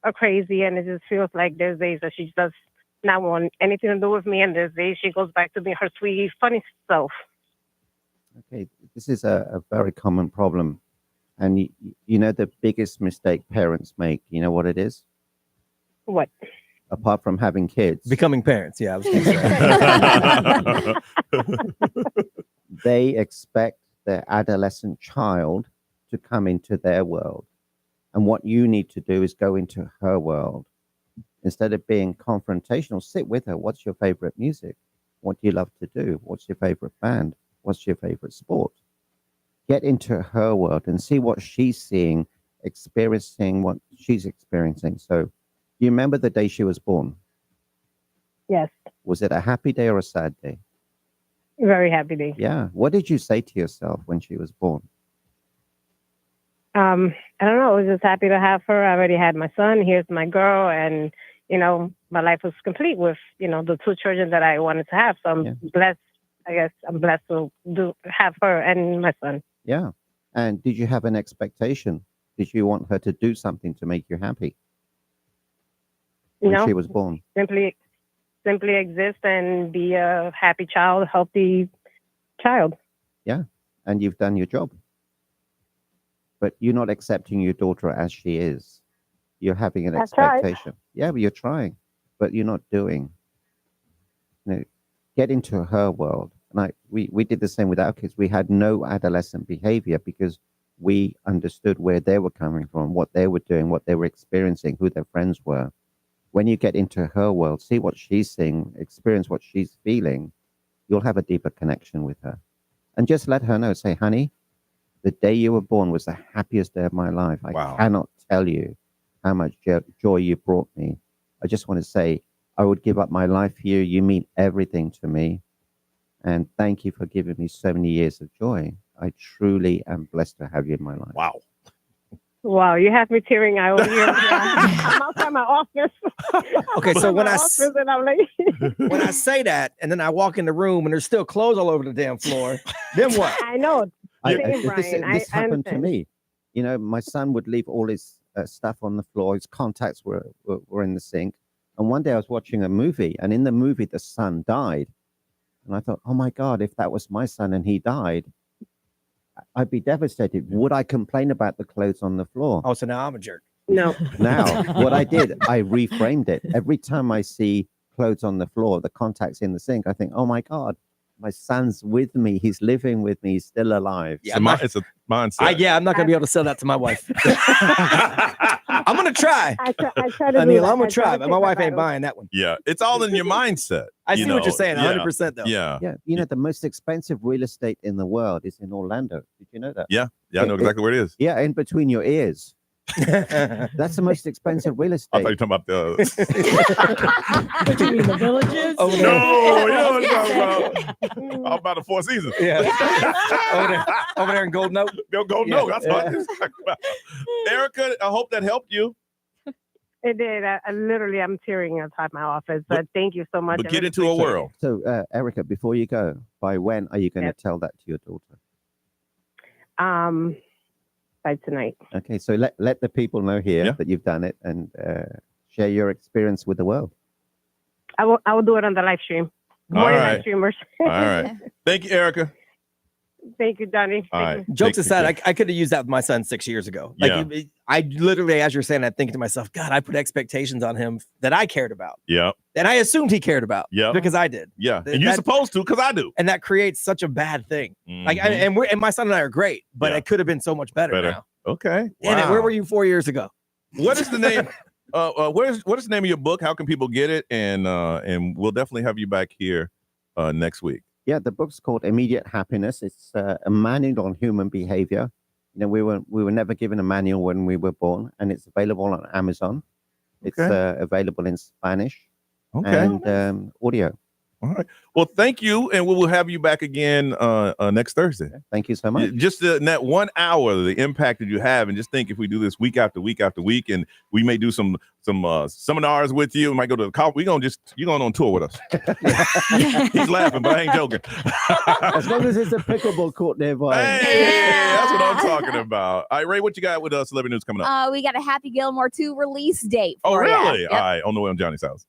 are crazy, and it just feels like there's days that she does not want anything to do with me, and there's days she goes back to being her sweet, funny self. Okay, this is a very common problem. And you know the biggest mistake parents make, you know what it is? What? Apart from having kids. Becoming parents, yeah. I was gonna say. They expect their adolescent child to come into their world. And what you need to do is go into her world. Instead of being confrontational, sit with her. What's your favorite music? What do you love to do? What's your favorite band? What's your favorite sport? Get into her world and see what she's seeing, experiencing what she's experiencing. So, do you remember the day she was born? Yes. Was it a happy day or a sad day? Very happy day. Yeah. What did you say to yourself when she was born? I don't know. I was just happy to have her. I already had my son. Here's my girl. And, my life was complete with, the two children that I wanted to have. So I'm blessed. I guess I'm blessed to have her and my son. Yeah. And did you have an expectation? Did you want her to do something to make you happy? When she was born? Simply exist and be a happy child, healthy child. Yeah. And you've done your job. But you're not accepting your daughter as she is. You're having an expectation. Yeah, but you're trying, but you're not doing. Get into her world. And we did the same with our kids. We had no adolescent behavior because we understood where they were coming from, what they were doing, what they were experiencing, who their friends were. When you get into her world, see what she's seeing, experience what she's feeling, you'll have a deeper connection with her. And just let her know, say, honey, the day you were born was the happiest day of my life. I cannot tell you how much joy you brought me. I just want to say, I would give up my life for you. You mean everything to me. And thank you for giving me so many years of joy. I truly am blessed to have you in my life. Wow. Wow, you have me tearing out here. I'm outside my office. Okay, so when and I'm like, when I say that, and then I walk in the room and there's still clothes all over the damn floor, then what? I know. This happened to me. My son would leave all his stuff on the floor. His contacts were in the sink. And one day I was watching a movie, and in the movie, the son died. And I thought, oh my God, if that was my son and he died, I'd be devastated. Would I complain about the clothes on the floor? Oh, so now I'm a jerk. No. Now, what I did, I reframed it. Every time I see clothes on the floor, the contacts in the sink, I think, oh my God, my son's with me. He's living with me. He's still alive. Yeah, it's a mindset. I'm not going to be able to sell that to my wife. I'm going to try. I try to Anil, I'm going to try, but my wife ain't buying that one. Yeah, it's all in your mindset. I see what you're saying, 100% though. Yeah. Yeah. The most expensive real estate in the world is in Orlando. Did you know that? Yeah. Yeah, I know exactly where it is. Yeah, in between your ears. That's the most expensive real estate. I thought you were talking about the Between the villages? No, you know what I'm talking about. All about the Four Seasons. Yeah. over there in Golden Oak. Golden Oak. That's what I'm talking about. Erica, I hope that helped you. It did. I'm tearing outside my office. But thank you so much. But get into a world. So, Erica, before you go, by when are you going to tell that to your daughter? By tonight. Okay, so let the people know here that you've done it, and share your experience with the world. I will do it on the live stream. More live streamers. All right. Thank you, Erica. Thank you, Johnny. All right. Jokes aside, I could have used that with my son 6 years ago. I literally, as you're saying, I'm thinking to myself, God, I put expectations on him that I cared about. Yeah. And I assumed he cared about. Yeah. Because I did. Yeah. And you're supposed to, because I do. And that creates such a bad thing. Mm-hmm. And my son and I are great, but it could have been so much better now. Okay. Wow. Where were you 4 years ago? What is the name? What is the name of your book? How can people get it? And we'll definitely have you back here next week. Yeah, the book's called Immediate Happiness. It's a manual on human behavior. We were never given a manual when we were born, and it's available on Amazon. It's available in Spanish and audio. All right. Well, thank you, and we will have you back again next Thursday. Thank you so much. Just in that 1 hour, the impact that you have, and just think if we do this week after week after week, and we may do some seminars with you, we might go to the call. You're going on tour with us. He's laughing, but I ain't joking. As long as it's a pickleball court nearby. Hey, that's what I'm talking about. All right, Ray, what you got with Celebrity News coming up? We got a Happy Gilmore 2 release date Oh, for really? ya. All right, on the way on Johnny's House.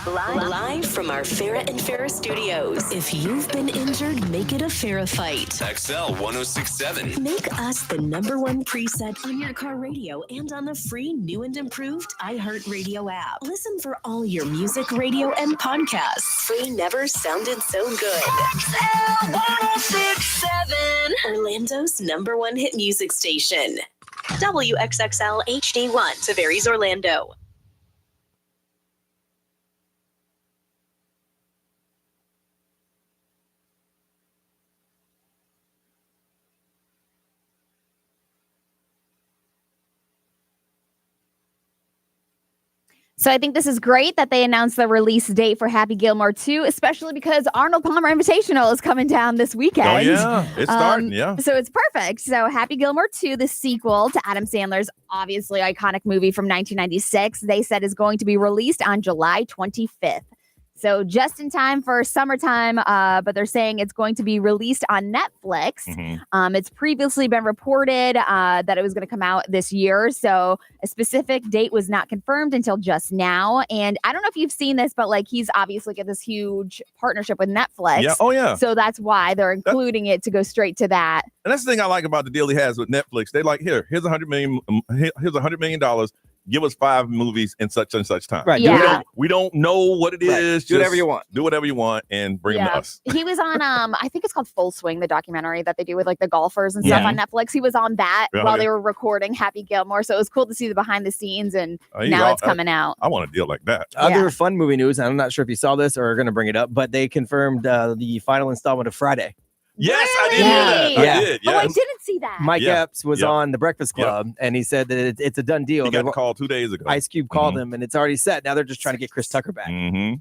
Live from our Farrah and Farrah studios. If you've been injured, make it a Farrah fight. XL 1067. Make us the #1 preset on your car radio and on the free new and improved iHeartRadio app. Listen for all your music, radio, and podcasts. Free never sounded so good. XL 1067. Orlando's #1 hit music station. WXXL HD1, Tavares, Orlando. So I think this is great that they announced the release date for Happy Gilmore 2, especially because Arnold Palmer Invitational is coming down this weekend. Oh, yeah. It's starting, yeah. So it's perfect. So Happy Gilmore 2, the sequel to Adam Sandler's obviously iconic movie from 1996, they said is going to be released on July 25th. So just in time for summertime, but they're saying it's going to be released on Netflix. It's previously been reported that it was going to come out this year. So a specific date was not confirmed until just now. And I don't know if you've seen this, but like he's obviously got this huge partnership with Netflix. Yeah. Oh, yeah. So that's why they're including it to go straight to that. And that's the thing I like about the deal he has with Netflix. They like, here's $100 million. Give us 5 movies in such and such time. Right. Yeah. We don't know what it is. Do whatever you want. Do whatever you want and bring them to us. He was on, I think it's called Full Swing, the documentary that they do with like the golfers and stuff on Netflix. He was on that while they were recording Happy Gilmore. So it was cool to see the behind the scenes, and now it's coming out. I want a deal like that. Other fun movie news. I'm not sure if you saw this or are going to bring it up, but they confirmed the final installment of Friday. Yes, I did hear that. Yeah. I did. Oh, I Yes. didn't see that. Mike Epps was on The Breakfast Club, and he said that it's a done deal. He got a call 2 days ago. Ice Cube called him, and it's already set. Now they're just trying to get Chris Tucker back.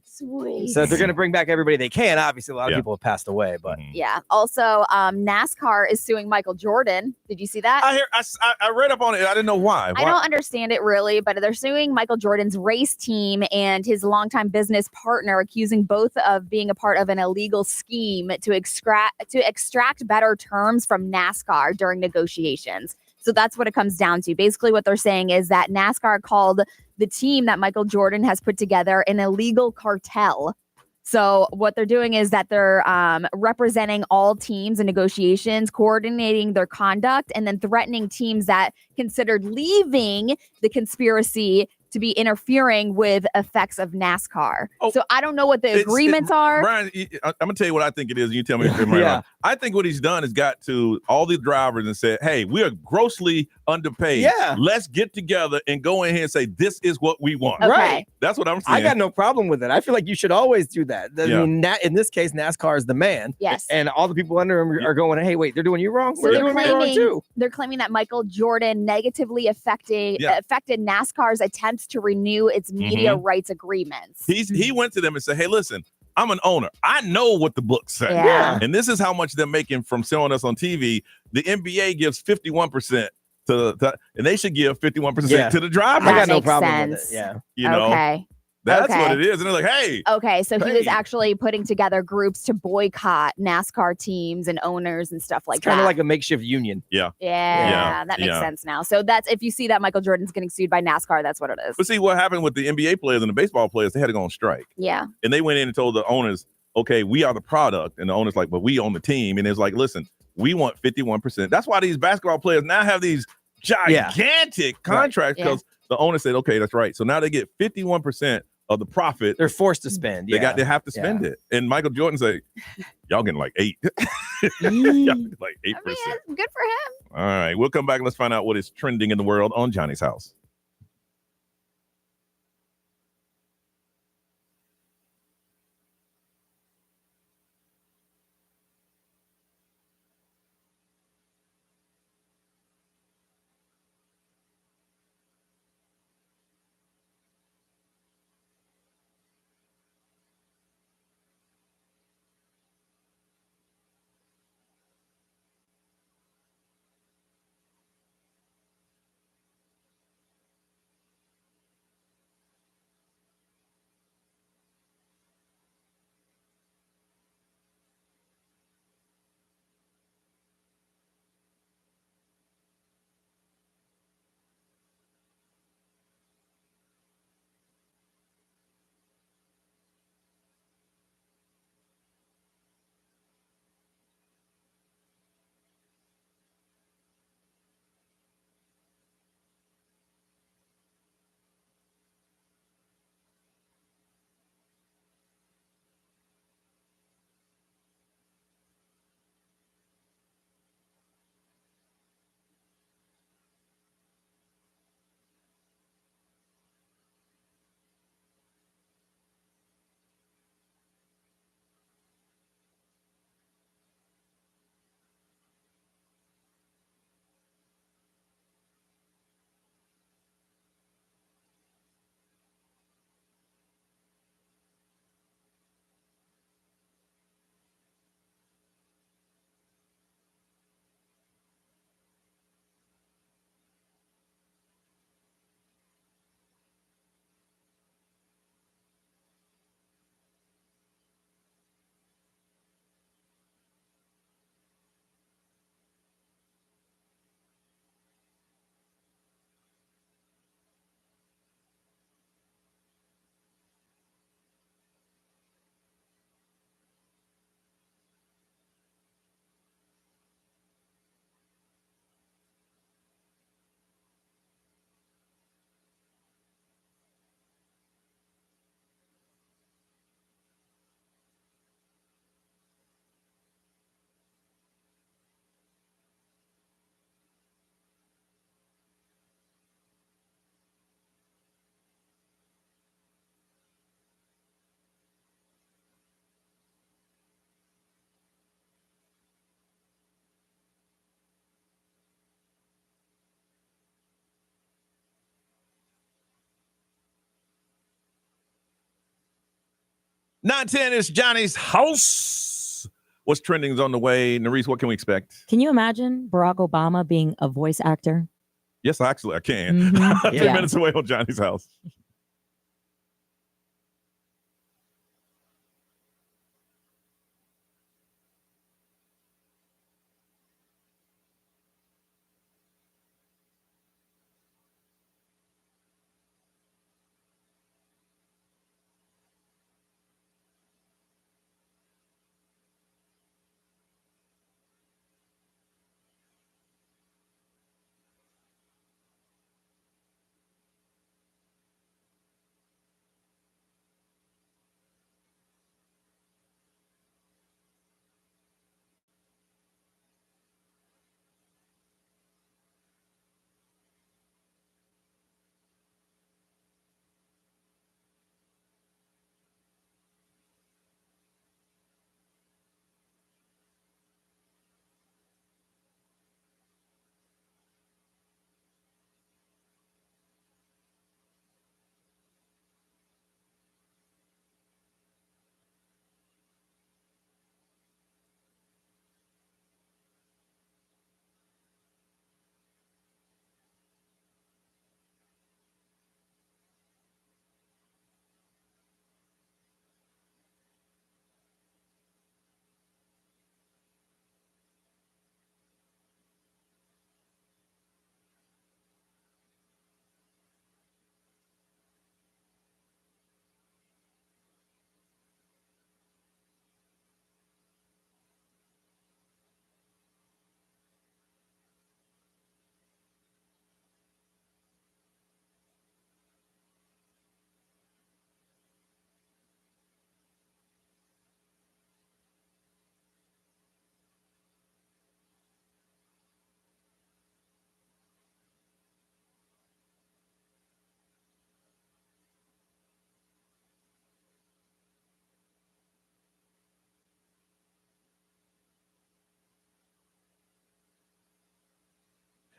Sweet. So they're going to bring back everybody they can. Obviously, a lot of people have passed away, but Yeah. Also, NASCAR is suing Michael Jordan. Did you see that? I read up on it. I didn't know why. I don't understand it really, but they're suing Michael Jordan's race team and his longtime business partner, accusing both of being a part of an illegal scheme to extract better terms from NASCAR during negotiations. So that's what it comes down to. Basically, what they're saying is that NASCAR called the team that Michael Jordan has put together an illegal cartel. So what they're doing is that they're representing all teams in negotiations, coordinating their conduct, and then threatening teams that considered leaving the conspiracy to be interfering with effects of NASCAR. So I don't know what the agreements are. Brian, I'm going to tell you what I think it is. And you tell me if I'm right. Yeah. I think what he's done is got to all the drivers and said, hey, we are grossly underpaid. Yeah. Let's get together and go in here and say, this is what we want. Okay. Right. That's what I'm saying. I got no problem with it. I feel like you should always do that. I Yeah. mean, in this case, NASCAR is the man. Yes. And all the people under him are going, hey, wait, they're doing you wrong? We're doing me wrong too. They're claiming that Michael Jordan negatively affected NASCAR's attempts to renew its media rights agreements. He went to them and said, hey, listen, I'm an owner. I know what the books say. Yeah. And this is how much they're making from showing us on TV. The NBA gives 51% and they should give 51% to the drivers. I got no problem with it. Yeah. You know, Okay. that's Okay. what it is. And they're like, hey. Okay, so he was Hey. actually putting together groups to boycott NASCAR teams and owners and stuff like It's kind that. of like a makeshift union. Yeah. Yeah, that makes sense now. So that's if you see that Michael Jordan's getting sued by NASCAR, that's what it is. But see, what happened with the NBA players and the baseball players, they had to go on strike. Yeah. And they went in and told the owners, okay, we are the product. And the owner's like, but we own the team. And it's like, listen, we want 51%. That's why these basketball players now have these gigantic contracts because the owner said, okay, that's right. So now they get 51% of the profit. They're forced to spend. They have to spend it. And Michael Jordan said, y'all getting like 8. Y'all getting like 8%. Good for him. All right. We'll come back and let's find out what is trending in the world on Johnny's House. 9:10 is Johnny's house. What's trending is on the way. Nerese, what can we expect? Can you imagine Barack Obama being a voice actor? Yes, actually, I can. Mhm. 10 minutes away on Johnny's house.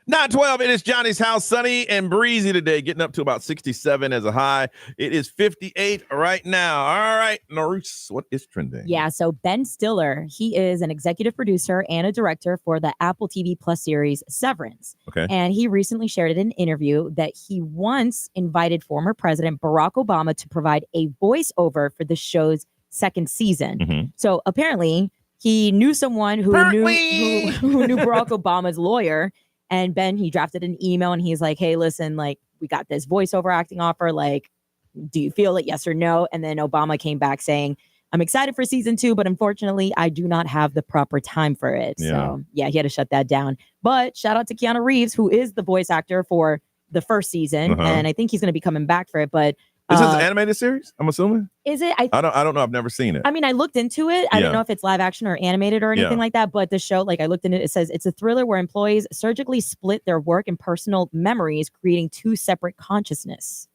Nine 12. It is Johnny's house. Sunny and breezy today, getting up to about 67 as a high. It is 58 right now. All right, Nerese, what is trending? Yeah, so Ben Stiller, he is an executive producer and a director for the Apple TV Plus series Severance. Okay. And he recently shared in an interview that he once invited former President Barack Obama to provide a voiceover for the show's second season. Mm-hmm. So apparently he knew someone who knew Barack Obama's lawyer. And Ben, he drafted an email and he's like, hey, listen, like, we got this voiceover acting offer. Like, do you feel it? Yes or no? And then Obama came back saying, I'm excited for season 2, but unfortunately, I do not have the proper time for it. Yeah. So, yeah, he had to shut that down. But shout out to Keanu Reeves, who is the voice actor for the first season. Uh-huh. And I think he's going to be coming back for it. But Is this an animated series? I'm assuming. is it? I don't know. I've never seen it. I mean, I looked into it. I Yeah. don't know if it's live action or animated or anything Yeah. like that, but the show, like I looked in it, it says it's a thriller where employees surgically split their work and personal memories, creating two separate consciousness.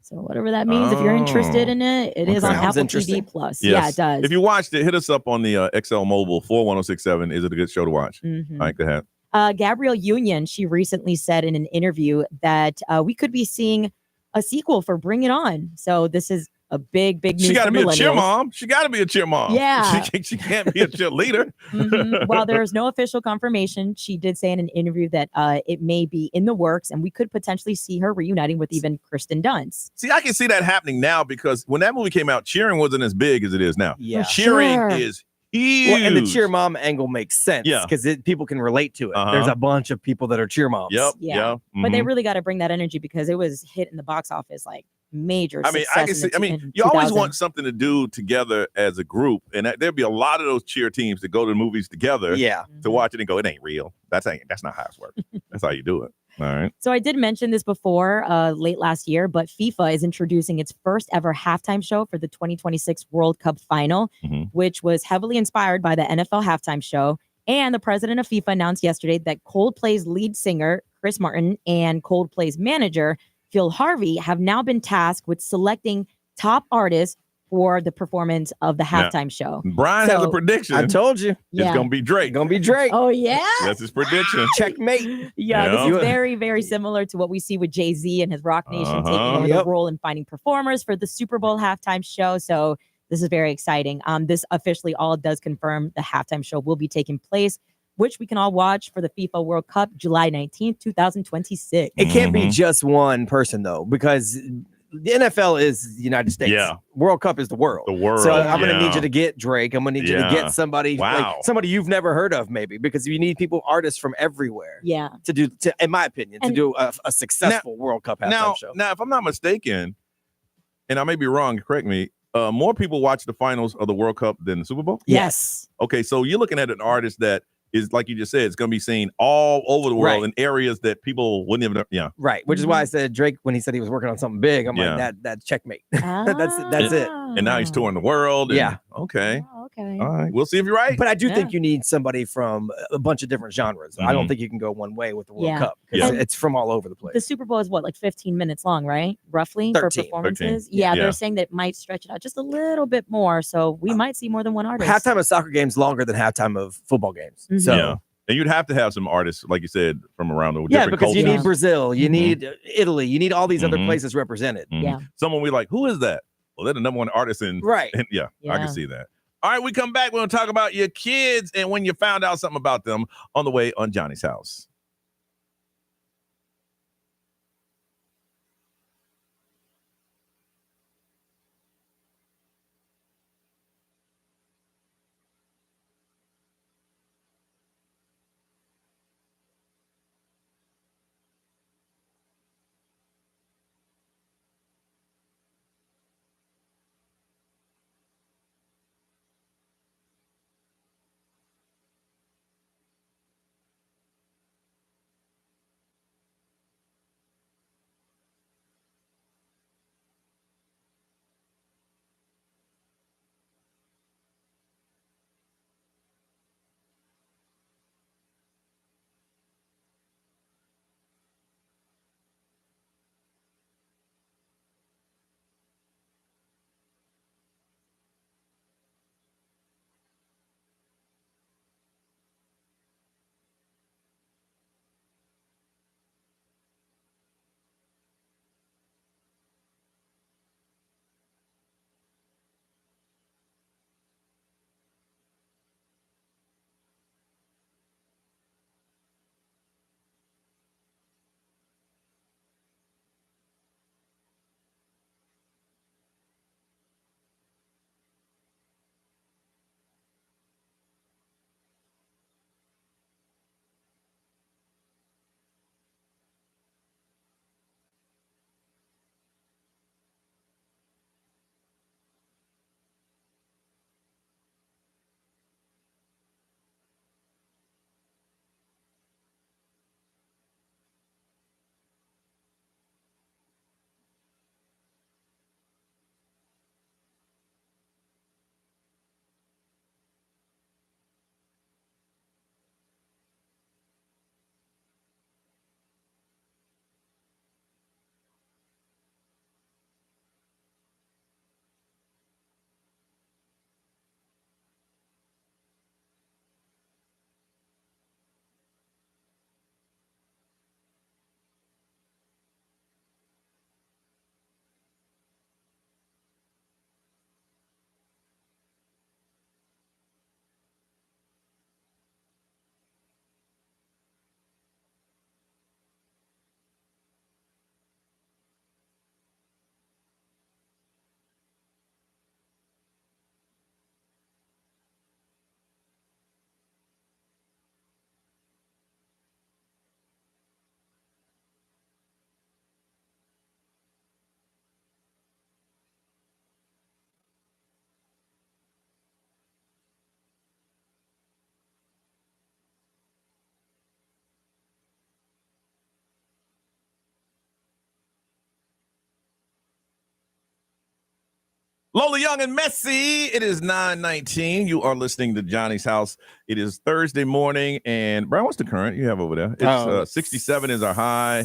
So whatever that means, if you're interested in it, it is on Sounds Apple interesting. TV Plus. Yes. Yeah, it does. If you watched it, hit us up on the XL Mobile 41067. Is it a good show to watch? Mhm. All right, go ahead. Gabrielle Union, she recently said in an interview that we could be seeing a sequel for Bring It On. So this is a big news. She got to for be a cheer millennials. mom. She got to be a cheer mom. Yeah. She can't be a cheerleader. Mhm. While there is no official confirmation, she did say in an interview that it may be in the works and we could potentially see her reuniting with even Kristen Dunst. See, I can see that happening now because when that movie came out, cheering wasn't as big as it is now. Yeah. Cheering Sure. is huge. Well, and the cheer mom angle makes sense Yeah. because people can relate to it. Uh-huh. There's a bunch of people that are cheer moms. Yep. Yeah. But they really got to bring that energy because it was hit in the box office like major. I mean, I can see. I mean, you always want something to do together as a group, and there'd be a lot of those cheer teams that go to the movies together. Yeah. To watch it and go, it ain't real. That's not how it works. That's how you do it. All right. So I did mention this before late last year, but FIFA is introducing its first ever halftime show for the 2026 World Cup final, which was heavily inspired by the NFL halftime show. And the president of FIFA announced yesterday that Coldplay's lead singer, Chris Martin, and Coldplay's manager, Phil Harvey, have now been tasked with selecting top artists for the performance of the halftime show. Brian has a prediction. I told you. Yeah. It's going to be Drake. Gonna be Drake. Oh, yeah? That's his prediction. Checkmate. Yeah, Yeah. this is very, very similar to what we see with Jay-Z and his Rock Nation taking Uh-huh. over Yep. the role in finding performers for the Super Bowl halftime show. So This is very exciting. This officially all does confirm the halftime show will be taking place, which we can all watch for the FIFA World Cup, July 19th, 2026. It can't be just one person, though, because the NFL is the United States. Yeah. World Cup is the world. The world. So I'm going to yeah. need you to get Drake. I'm going to need you to get somebody like somebody you've never heard of, maybe, because you need artists from everywhere. Yeah. To in my opinion, to do a successful World Cup halftime show. Now, if I'm not mistaken, and I may be wrong, correct me, more people watch the finals of the World Cup than the Super Bowl? Yes. Okay, so you're looking at an artist that is, like you just said, it's going to be seen all over the world in areas that people wouldn't even, Right, which is why I said Drake, when he said he was working on something big, I'm like, that's checkmate. that's it. And now he's touring the world. And, okay. Okay. All right. We'll see if you're right. But I do think you need somebody from a bunch of different genres. I don't think you can go one way with the World Cup because it's from all over the place. The Super Bowl is what, like 15 minutes long, right? Roughly 13, for performances. 13. Yeah, Yeah. they're saying that it might stretch it out just a little bit more. So we might see more than one artist. Halftime of soccer games longer than halftime of football games. Mhm. So Yeah. And you'd have to have some artists, like you said, from around the yeah, different because you cultures. need Brazil, you need Italy, you need all these other places represented. Yeah. Someone we like, who is that? Well, they're the number one artist in. Right. And I Yeah. can see that. All right, we come back. We're going to talk about your kids and when you found out something about them on the way on Johnny's House. Lola Young and Messi. It is 9:19. You are listening to Johnny's House. It is Thursday morning. And Brian, what's the current you have over there? It's 67 is our high.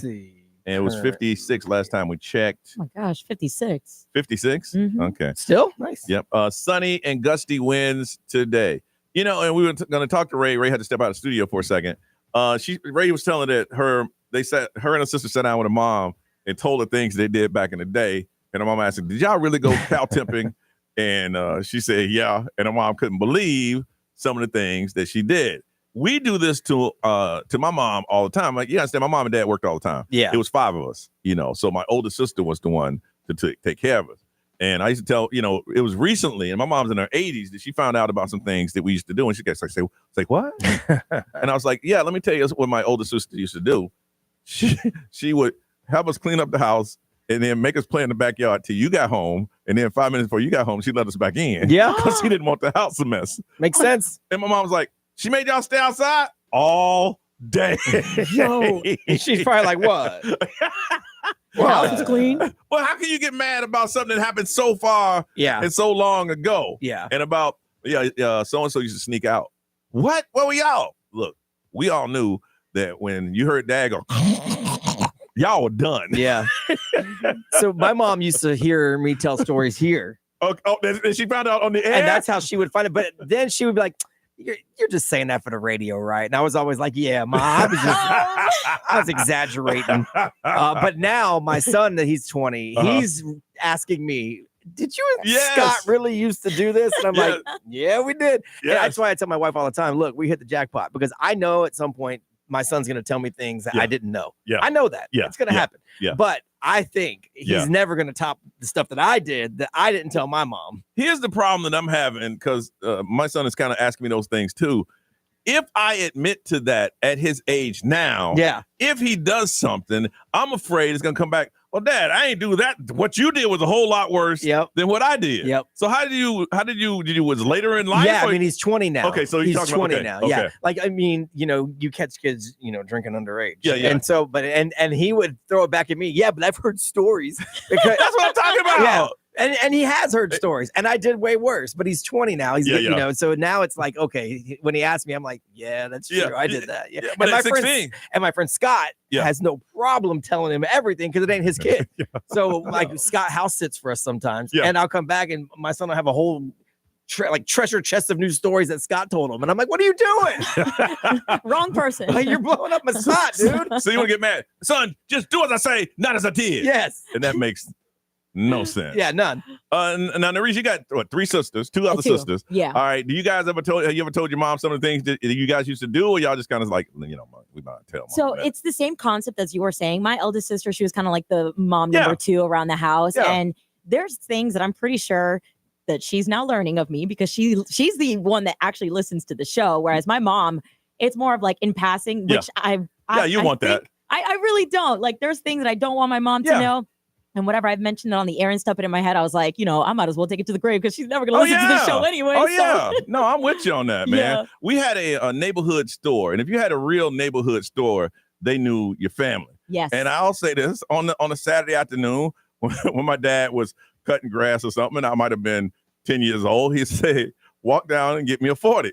And it was 56 last time we checked. Oh my gosh, 56. 56? Okay. Still? Nice. Yep. Sunny and gusty winds today. You know, and we were going to talk to Ray. Ray had to step out of the studio for a second. Ray was telling that her and her sister sat down with her mom and told her things they did back in the day. And her mom asked her, did y'all really go cow temping And she said, yeah. And her mom couldn't believe some of the things that she did. We do this to my mom all the time. Like, you understand, my mom and dad worked all the time. Yeah. It was 5 of us, So my older sister was the one to take care of us. And I used to tell, it was recently, and my mom's in her 80s, that she found out about some things that we used to do. And she gets like, say, what? And I was like, yeah, let me tell you what my older sister used to do. She would help us clean up the house and then make us play in the backyard till you got home. And then 5 minutes before you got home, she let us back in. Yeah. Because she didn't want the house a mess. Makes sense. And my mom was like, she made y'all stay outside all day. Yo. And she's probably like, what? House is clean. Well, how can you get mad about something that happened so far and so long ago? Yeah. And about, so-and-so used to sneak out. What? Where were y'all? Look, we all knew that when you heard Dad go, y'all were done. Yeah. So my mom used to hear me tell stories here. And she found out on the air? And that's how she would find it. But then she would be like, you're just saying that for the radio, right? And I was always like, yeah, Ma, I was exaggerating. But now my son, that he's 20, he's asking me, did you and Scott really used to do this? And I'm like, yeah, we did. And that's why I tell my wife all the time, look, we hit the jackpot, because I know at some point my son's going to tell me things that I didn't know. Yeah. I know that. It's going to happen. Yeah. But I think he's never going to top the stuff that I did that I didn't tell my mom. Here's the problem that I'm having, because my son is kind of asking me those things too. If I admit to that at his age now, if he does something, I'm afraid it's going to come back. Well, Dad, I ain't do that. What you did was a whole lot worse than what I did. So how did you was it later in life? Yeah, I mean, he's 20 now. Okay, so he's talking 20 about, now. okay. Yeah. Like, I mean, you catch kids, drinking underage. Yeah. And so, but he would throw it back at me. Yeah, but I've heard stories. Because, that's what I'm talking about. Yeah. And he has heard stories, and I did way worse, but he's 20 now. He's, so now it's like, okay, when he asked me, I'm like, yeah, that's true. I did that. Yeah. But and at 16. My friend Scott has no problem telling him everything because it ain't his kid. So like Scott house sits for us sometimes, and I'll come back and my son will have a whole treasure chest of news stories that Scott told him. And I'm like, what are you doing? Wrong person. Like, you're blowing up my spot, dude. So you want to get mad. Son, just do as I say, not as I did. Yes. And that makes no sense. Yeah, none. Now, Narice, you got 3 sisters, 2 other sisters. Yeah. All right. Do you guys have you ever told your mom some of the things that you guys used to do, or y'all just kind of like, we might tell mom? So it's the same concept as you were saying. My eldest sister, she was kind of like the mom number 2 around the house. Yeah. And there's things that I'm pretty sure that she's now learning of me, because she's the one that actually listens to the show. Whereas my mom, it's more of like in passing, which I want that. I really don't. Like, there's things that I don't want my mom to know. And whenever I've mentioned it on the air and stuff, in my head, I was like, I might as well take it to the grave, because she's never going to listen to the show anyway. Oh, so. yeah. No, I'm with you on that, man. Yeah. We had a neighborhood store. And if you had a real neighborhood store, they knew your family. Yes. And I'll say this, on a Saturday afternoon, when my dad was cutting grass or something, and I might have been 10 years old, he'd say, walk down and get me a 40.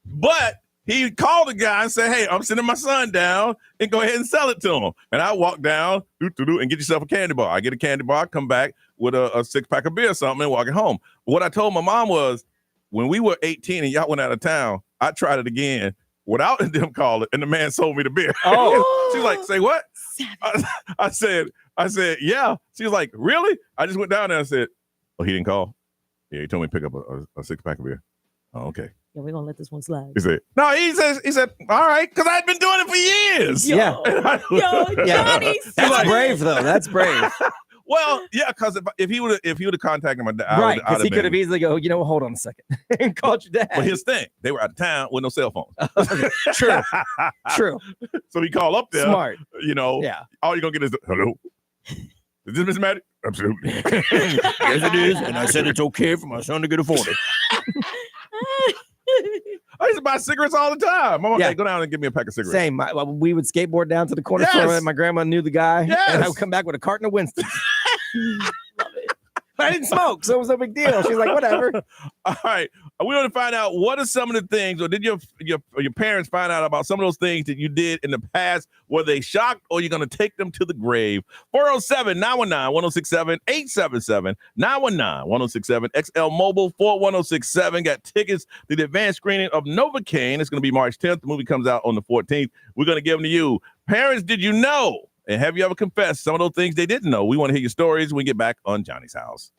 But he called the guy and said, hey, I'm sending my son down, and go ahead and sell it to him. And I walk down and get yourself a candy bar. I get a candy bar, come back with a 6-pack of beer or something, and walk it home. But what I told my mom was, when we were 18 and y'all went out of town, I tried it again without them calling, and the man sold me the beer. Oh. She's like, say what? I said, yeah. She was like, really? I just went down there and said, oh, he didn't call? Yeah, he told me to pick up a 6-pack of beer. Oh, okay. Yeah, we're going to let this one slide. He said, no, he said, all right, because I'd been doing it for years. Yo, Johnny. That's brave, though. That's brave. Well, yeah, because if he would have contacted my dad, right, because he could have easily go, hold on a second, and called your dad. But here's the thing, they were out of town with no cell phones. True. So he called up there. Smart. Yeah. All you're gonna get is hello. Is this Mr. Matty? Absolutely. Yes, it is. And I said it's okay for my son to get a 40. I used to buy cigarettes all the time. My mom said, go down and give me a pack of cigarettes. Same. We would skateboard down to the corner store, and my grandma knew the guy. And I would come back with a carton of Winston. Love it. But I didn't smoke, so it was no big deal. She's like, whatever. All right. We want to find out, what are some of the things, or did your parents find out about some of those things that you did in the past? Were they shocked, or you're going to take them to the grave? 407-919-1067, 877-919-1067, XL Mobile 41067. Got tickets to the advanced screening of Novocaine. It's going to be March 10th. The movie comes out on the 14th. We're going to give them to you. Parents, did you know? And have you ever confessed some of those things they didn't know? We want to hear your stories when we get back on Johnny's House.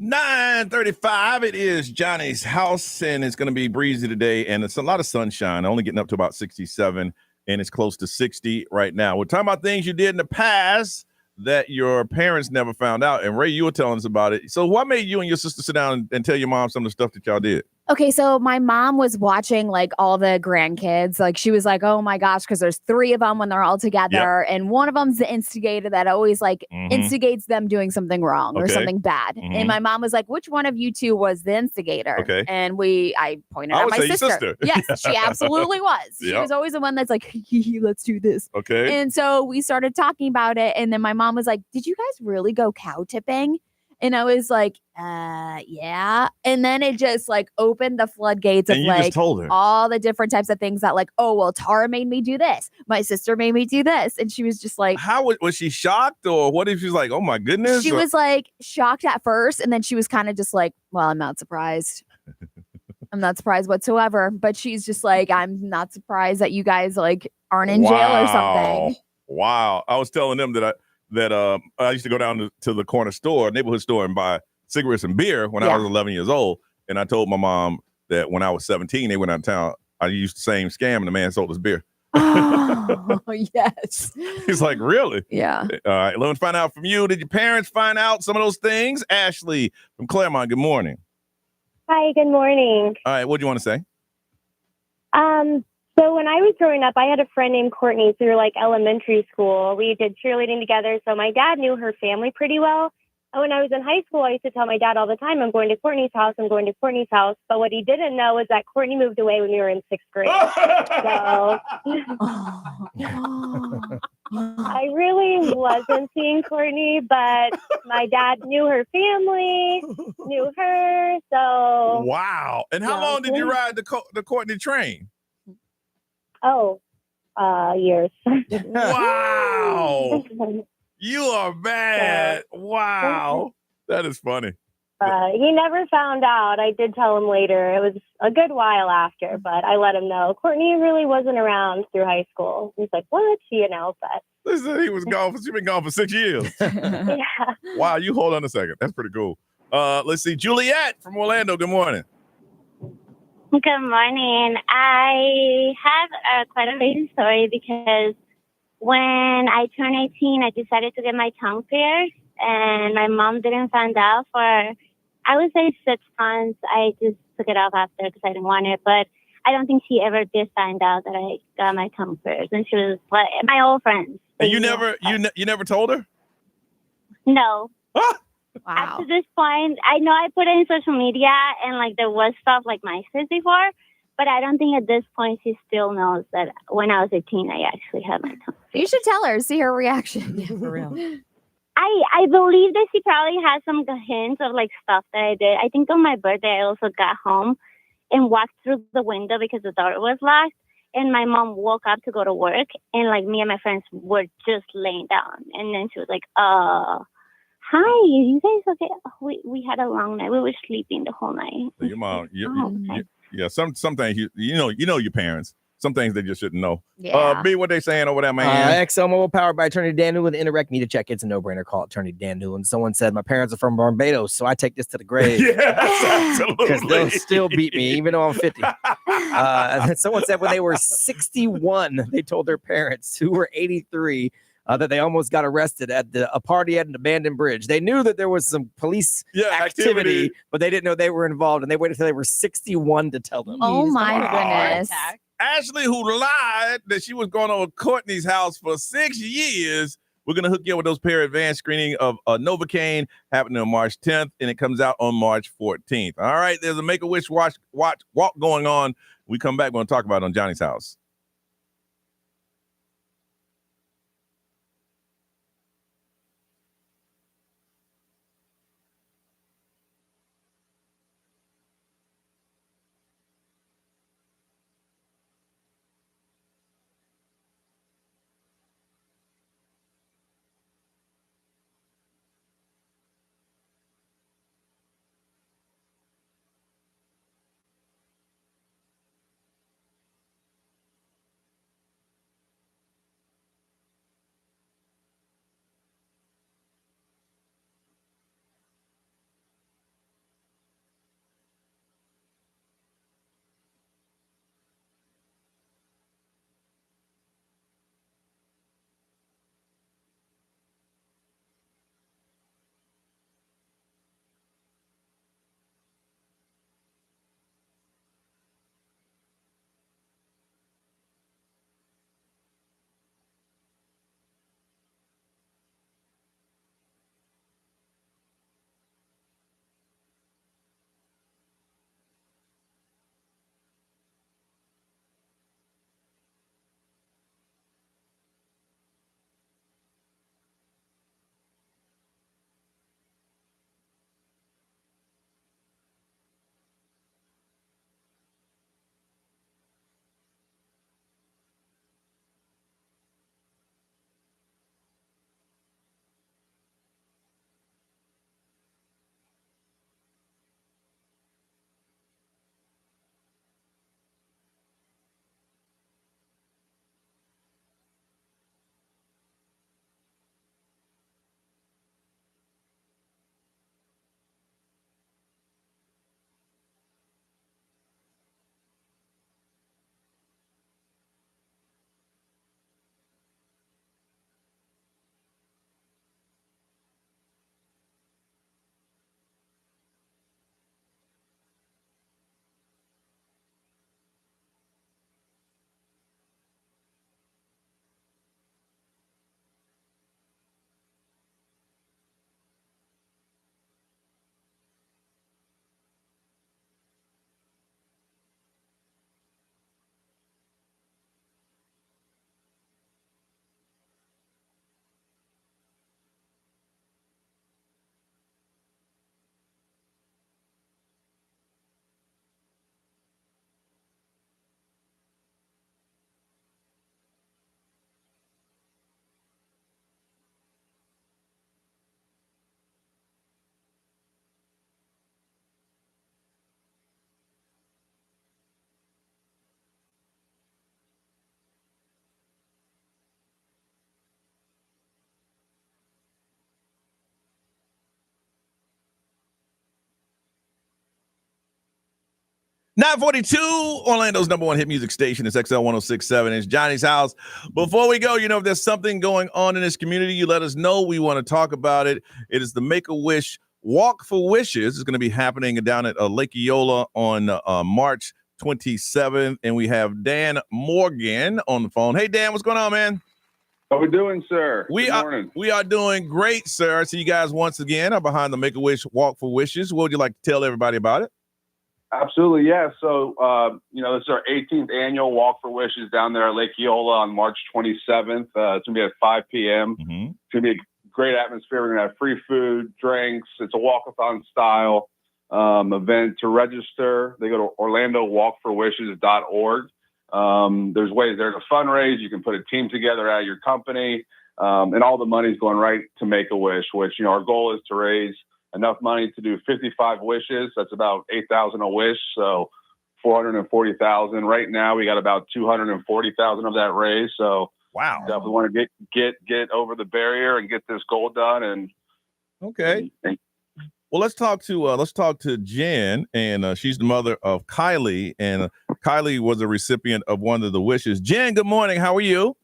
9:35. It is Johnny's house, and it's going to be breezy today, and it's a lot of sunshine. Only getting up to about 67, and it's close to 60 right now. We're talking about things you did in the past that your parents never found out. And Ray, you were telling us about it. So what made you and your sister sit down and tell your mom some of the stuff that y'all did? Okay, so my mom was watching like all the grandkids. Like she was like, "Oh my gosh," because there's 3 of them when they're all together, and one of them's the instigator that always like instigates them doing something wrong or something bad. And my mom was like, "Which one of you 2 was the instigator?" Okay. And I pointed I out would my say your sister. sister. Yes, she absolutely was. She Yep. was always the one that's like, "Let's do this." Okay. And so we started talking about it, and then my mom was like, "Did you guys really go cow tipping?" And I was like, yeah. And then it just like opened the floodgates of And you just like told her. all the different types of things that like, oh, well, Tara made me do this. My sister made me do this. And she was just like, How was she shocked, or what if she's like, oh my goodness? she was like shocked at first. And then she was kind of just like, well, I'm not surprised. I'm not surprised whatsoever. But she's just like, I'm not surprised that you guys like aren't in jail or something. Wow. I was telling them that I used to go down to the corner store, neighborhood store, and buy cigarettes and beer when I was 11 years old. And I told my mom that when I was 17, they went out of town. I used the same scam, and the man sold us beer. Oh, yes. He's like, really? Yeah. All right. Let me find out from you. Did your parents find out some of those things? Ashley from Claremont, good morning. Hi, good morning. All right. What do you want to say? So when I was growing up, I had a friend named Courtney through like elementary school. We did cheerleading together. So my dad knew her family pretty well. And when I was in high school, I used to tell my dad all the time, I'm going to Courtney's house. I'm going to Courtney's house. But what he didn't know was that Courtney moved away when we were in 6th grade. So I really wasn't seeing Courtney, but my dad knew her family, knew her. So Wow. And how long did you ride the Courtney train? Years. Wow. You are bad. Wow. That is funny. He never found out. I did tell him later. It was a good while after, but I let him know. Courtney really wasn't around through high school. He's like, what? She announced that. Listen, he was gone. She's been gone for 6 years. Yeah. Wow. You hold on a second. That's pretty cool. Let's see. Juliet from Orlando. Good morning. Good morning. I have quite a amazing story because when I turned 18, I decided to get my tongue pierced, and my mom didn't find out for, I would say 6 months. I just took it off after because I didn't want it, but I don't think she ever did find out that I got my tongue pierced. And she was like, my old friends. And you never told her? No. Huh? Wow. Up to this point, I know I put it in social media and like there was stuff like MySpace before, but I don't think at this point she still knows that when I was 18, I actually had my tongue. You should tell her, see her reaction. Yeah, for real. I believe that she probably has some hints of like stuff that I did. I think on my birthday, I also got home and walked through the window because the door was locked. And my mom woke up to go to work, and like me and my friends were just laying down. And then she was like, hi, you guys okay? We had a long night. We were sleeping the whole night. So your mom, yeah, some things you know your parents. Some things they just shouldn't know. Yeah. B, what they saying over there, man? XL powered by Attorney Dan Newland. Interact, need to check. It's a no-brainer. Call Attorney Dan Newland. Someone said my parents are from Barbados, so I take this to the grave. Yes, absolutely. Because they'll still beat me, even though I'm 50. Someone said when they were 61, they told their parents, who were 83, that they almost got arrested at a party at an abandoned bridge. They knew that there was some police activity, but they didn't know they were involved, and they waited until they were 61 to tell them. Oh my goodness. Ashley, who lied that she was going over Courtney's house for 6 years. We're going to hook you up with those pair advanced screening of Novocaine happening on March 10th, and it comes out on March 14th. All right, there's a Make-A-Wish walk going on. We come back, we're going to talk about it on Johnny's house. 942, Orlando's number one hit music station is XL 1067. It's Johnny's house. Before we go, if there's something going on in this community, you let us know. We want to talk about it. It is the Make-A-Wish Walk for Wishes. It's going to be happening down at Lake Eola on March 27th. And we have Dan Morgan on the phone. Hey, Dan, what's going on, man? How we doing, sir? We are doing great, sir. So you guys once again are behind the Make-A-Wish Walk for Wishes. What would you like to tell everybody about it? Absolutely, yeah. So, this is our 18th annual Walk for Wishes down there at Lake Eola on March 27th. It's going to be at 5 p.m. It's going to be a great atmosphere. We're going to have free food, drinks. It's a walkathon style event. To register, they go to orlandowalkforwishes.org. There's ways there to fundraise. You can put a team together at your company, and all the money's going right to Make-A-Wish, which, our goal is to raise enough money to do 55 wishes. That's about 8,000 a wish. So 440,000 right now. We got about 240,000 of that raised. So wow, definitely want to get over the barrier and get this goal done. And okay. Well, let's talk to Jen, and she's the mother of Kylie, and Kylie was a recipient of one of the wishes. Jen, good morning. How are you?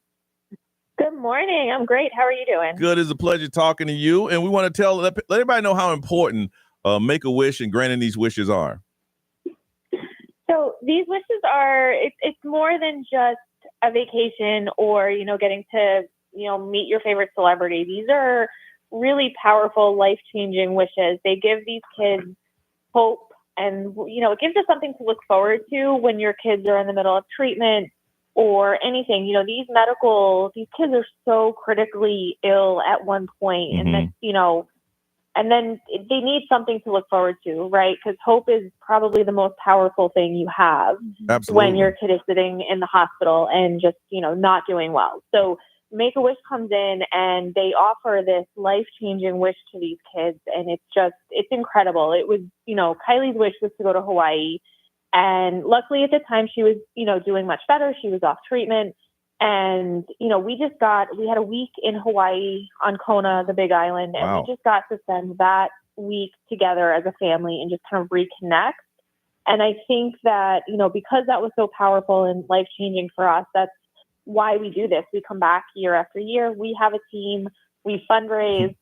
Good morning. I'm great. How are you doing? Good. It's a pleasure talking to you, and we want to let everybody know how important Make-A-Wish and granting these wishes are. So these wishes are. It's more than just a vacation or getting to meet your favorite celebrity. These are really powerful, life-changing wishes. They give these kids hope, and it gives us something to look forward to when your kids are in the middle of treatment or anything. These kids are so critically ill at one point, and then and then they need something to look forward to, right? Because hope is probably the most powerful thing you have. Absolutely. When your kid is sitting in the hospital and just not doing well. So Make-A-Wish comes in and they offer this life-changing wish to these kids, and it's incredible. It was, Kylie's wish was to go to Hawaii, and luckily at the time she was, doing much better. She was off treatment, and we had a week in Hawaii on Kona, the Big Island, and wow. we just got to spend that week together as a family and just kind of reconnect. And I think that, because that was so powerful and life-changing for us, that's why we do this. We come back year after year. We have a team, we fundraise,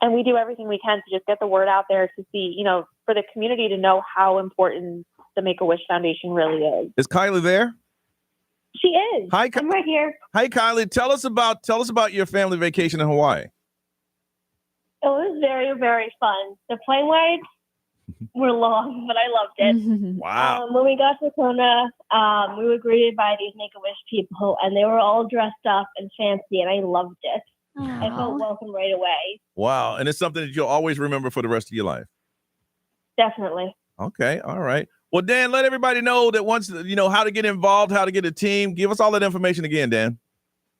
and we do everything we can to just get the word out there to see, for the community to know how important the Make-A-Wish Foundation really is. Is Kylie there? She is. Hi, I'm right here. Hi, Kylie. Tell us about your family vacation in Hawaii. It was very, very fun. The plane rides were long, but I loved it. Wow. When we got to Kona, we were greeted by these Make-A-Wish people, and they were all dressed up and fancy, and I loved it. I felt welcome right away. Wow. And it's something that you'll always remember for the rest of your life. Definitely. Okay. All right. Well, Dan, let everybody know that once, how to get involved, how to get a team. Give us all that information again, Dan.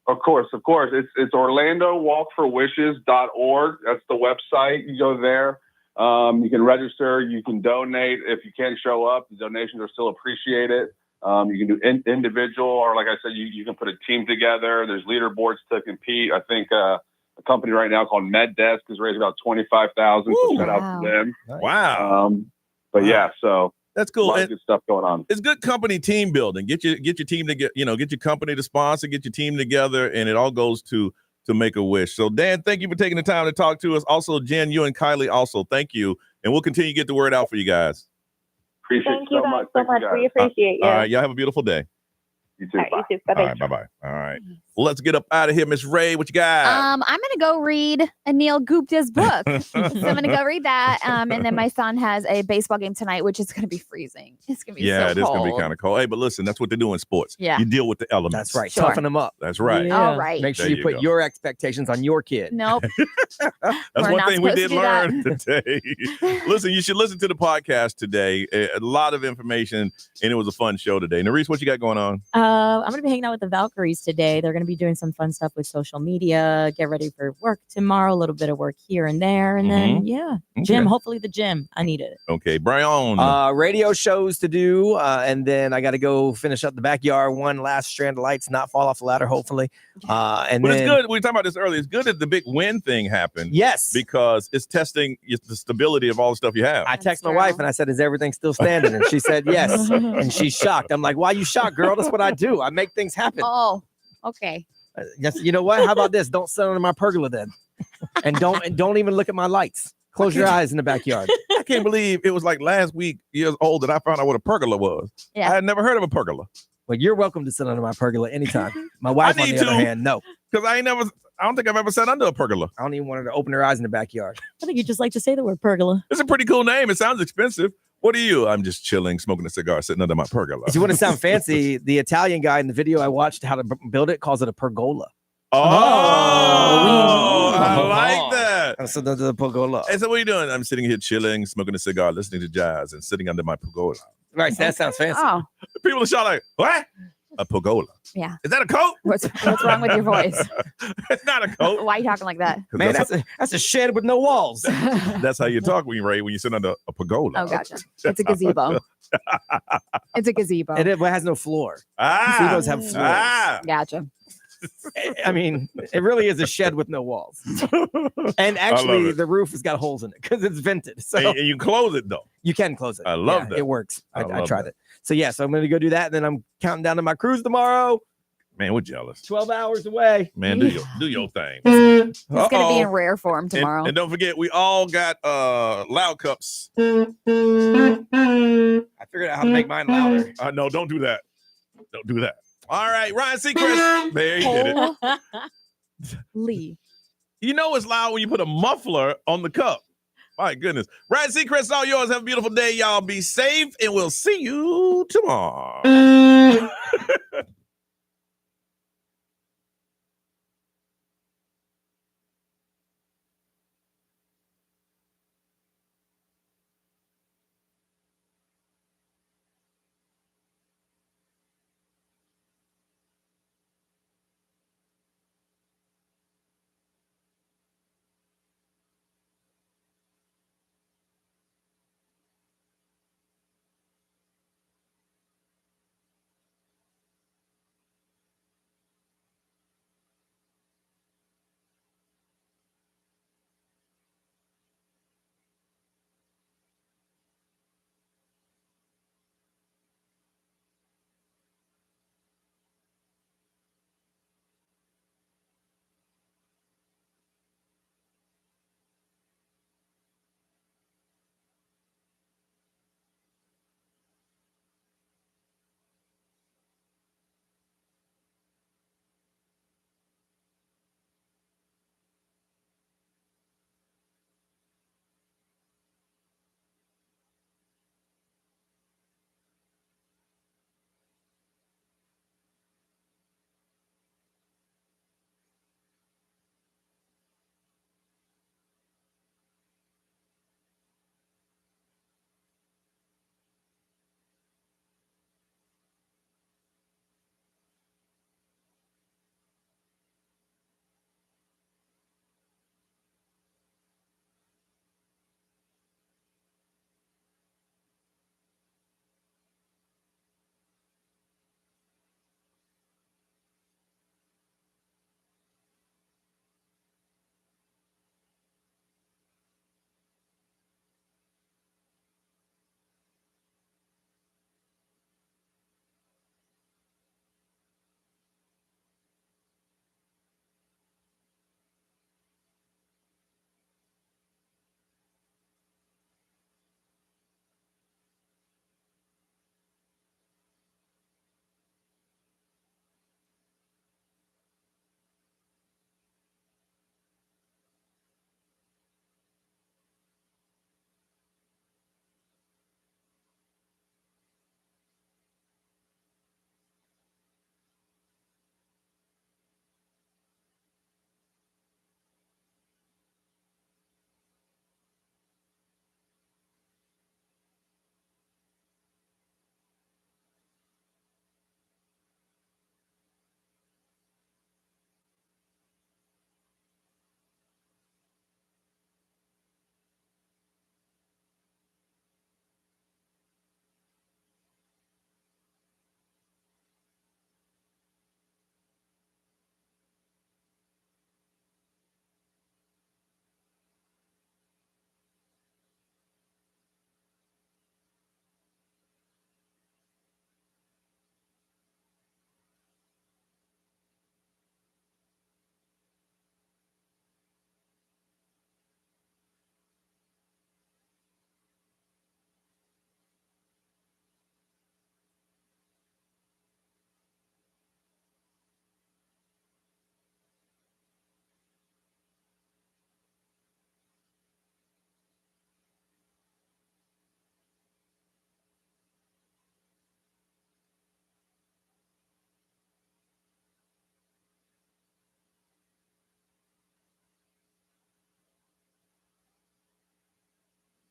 Of course. It's orlandowalkforwishes.org. That's the website. You go there. You can register. You can donate. If you can't show up, the donations are still appreciated. You can do individual, or like I said, you can put a team together. There's leaderboards to compete. I think a company right now called MedDesk has raised about $25,000. So shout out to them. Wow. But yeah, so that's cool. A lot of good stuff going on. It's good company team building. Get your team to get your company to sponsor, get your team together, and it all goes to Make-A-Wish. So Dan, thank you for taking the time to talk to us. Also, Jen, you and Kylie also, thank you. And we'll continue to get the word out for you guys. Thank you guys so much. We appreciate you. All right, y'all have a beautiful day. You too. All right, you too. Bye-bye. All right, bye-bye. All right. Well, let's get up out of here. Miss Ray, what you got? I'm going to go read Anil Gupta's book. So I'm going to go read that. And then my son has a baseball game tonight, which is going to be freezing. It's going to be so it is cold. going to be kind of cold. Hey, but listen, that's what they do in sports. Yeah. You deal with the elements. That's right. Sure. Toughen them up. That's right. Yeah. All right. Make sure There you you put go. your expectations on your kid. Nope. That's We're one not thing we supposed to did do learn that. today. Listen, you should listen to the podcast today. A lot of information, and it was a fun show today. Nerese, what you got going on? I'm gonna be hanging out with the Valkyries today. They're gonna be doing some fun stuff with social media. Get ready for work tomorrow. A little bit of work here and there, and then gym. Hopefully the gym. I need it. Okay, Brian. Radio shows to do, and then I got to go finish up the backyard. One last strand of lights, not fall off the ladder, hopefully. And but then, it's good. We were talking about this earlier. It's good that the big wind thing happened. Yes, because it's testing the stability of all the stuff you have. I text my wife and I said, "Is everything still standing?" And she said, "Yes." And she's shocked. I'm like, "Why are you shocked, girl? That's what I do. I make things happen." Oh, okay. Yes. You know what? How about this? Don't sit under my pergola then, and don't even look at my lights. Close your eyes in the backyard. I can't believe it was like last week, years old, that I found out what a pergola was. Yeah. I had never heard of a pergola. Well, you're welcome to sit under my pergola anytime. My wife, on the other hand, no. Because I don't think I've ever sat under a pergola. I don't even want her to open her eyes in the backyard. I think you just like to say the word pergola. It's a pretty cool name. It sounds expensive. What are you? I'm just chilling, smoking a cigar, sitting under my pergola. If you want to sound fancy, the Italian guy in the video I watched how to build it calls it a pergola. Oh, I like that. So the pergola. Hey, so what are you doing? I'm sitting here chilling, smoking a cigar, listening to jazz, and sitting under my pergola. Right, that sounds fancy. Oh, People are shouting like, what? A pergola. yeah. Is that a coat? What's wrong with your voice? It's not a coat. Why are you talking like that? Man, that's a shed with no walls. That's how you talk when you sit under a pergola. Oh, gotcha. It's a gazebo. It's a gazebo. It has no floor. Gazebos have floors. Gotcha. I mean, it really is a shed with no walls. And actually, the roof has got holes in it because it's vented. So and you close it, though. You can close it. I love that. It works. I love tried that. it. So, so I'm going to go do that. And then I'm counting down to my cruise tomorrow. Man, we're jealous. 12 hours away. Man, do your thing. It's going to be in rare form tomorrow. And don't forget, we all got loud cups. I figured out how to make mine louder. No, don't do that. Don't do that. All right, Ryan Seacrest. There, he did it. Lee. You know it's loud when you put a muffler on the cup. My goodness. Ryan Seacrest is all yours. Have a beautiful day, y'all. Be safe, and we'll see you tomorrow.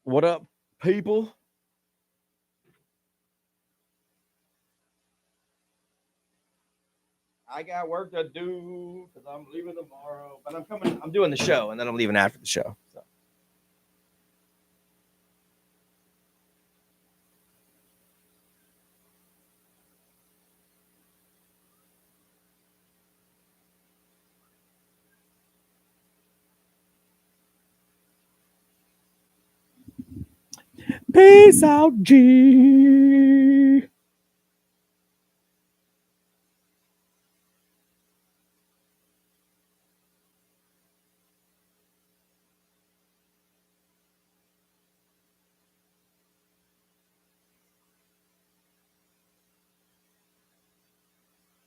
What up, people? I got work to do because I'm leaving tomorrow, but I'm doing the show, and then I'm leaving after the show. So. Peace out, G.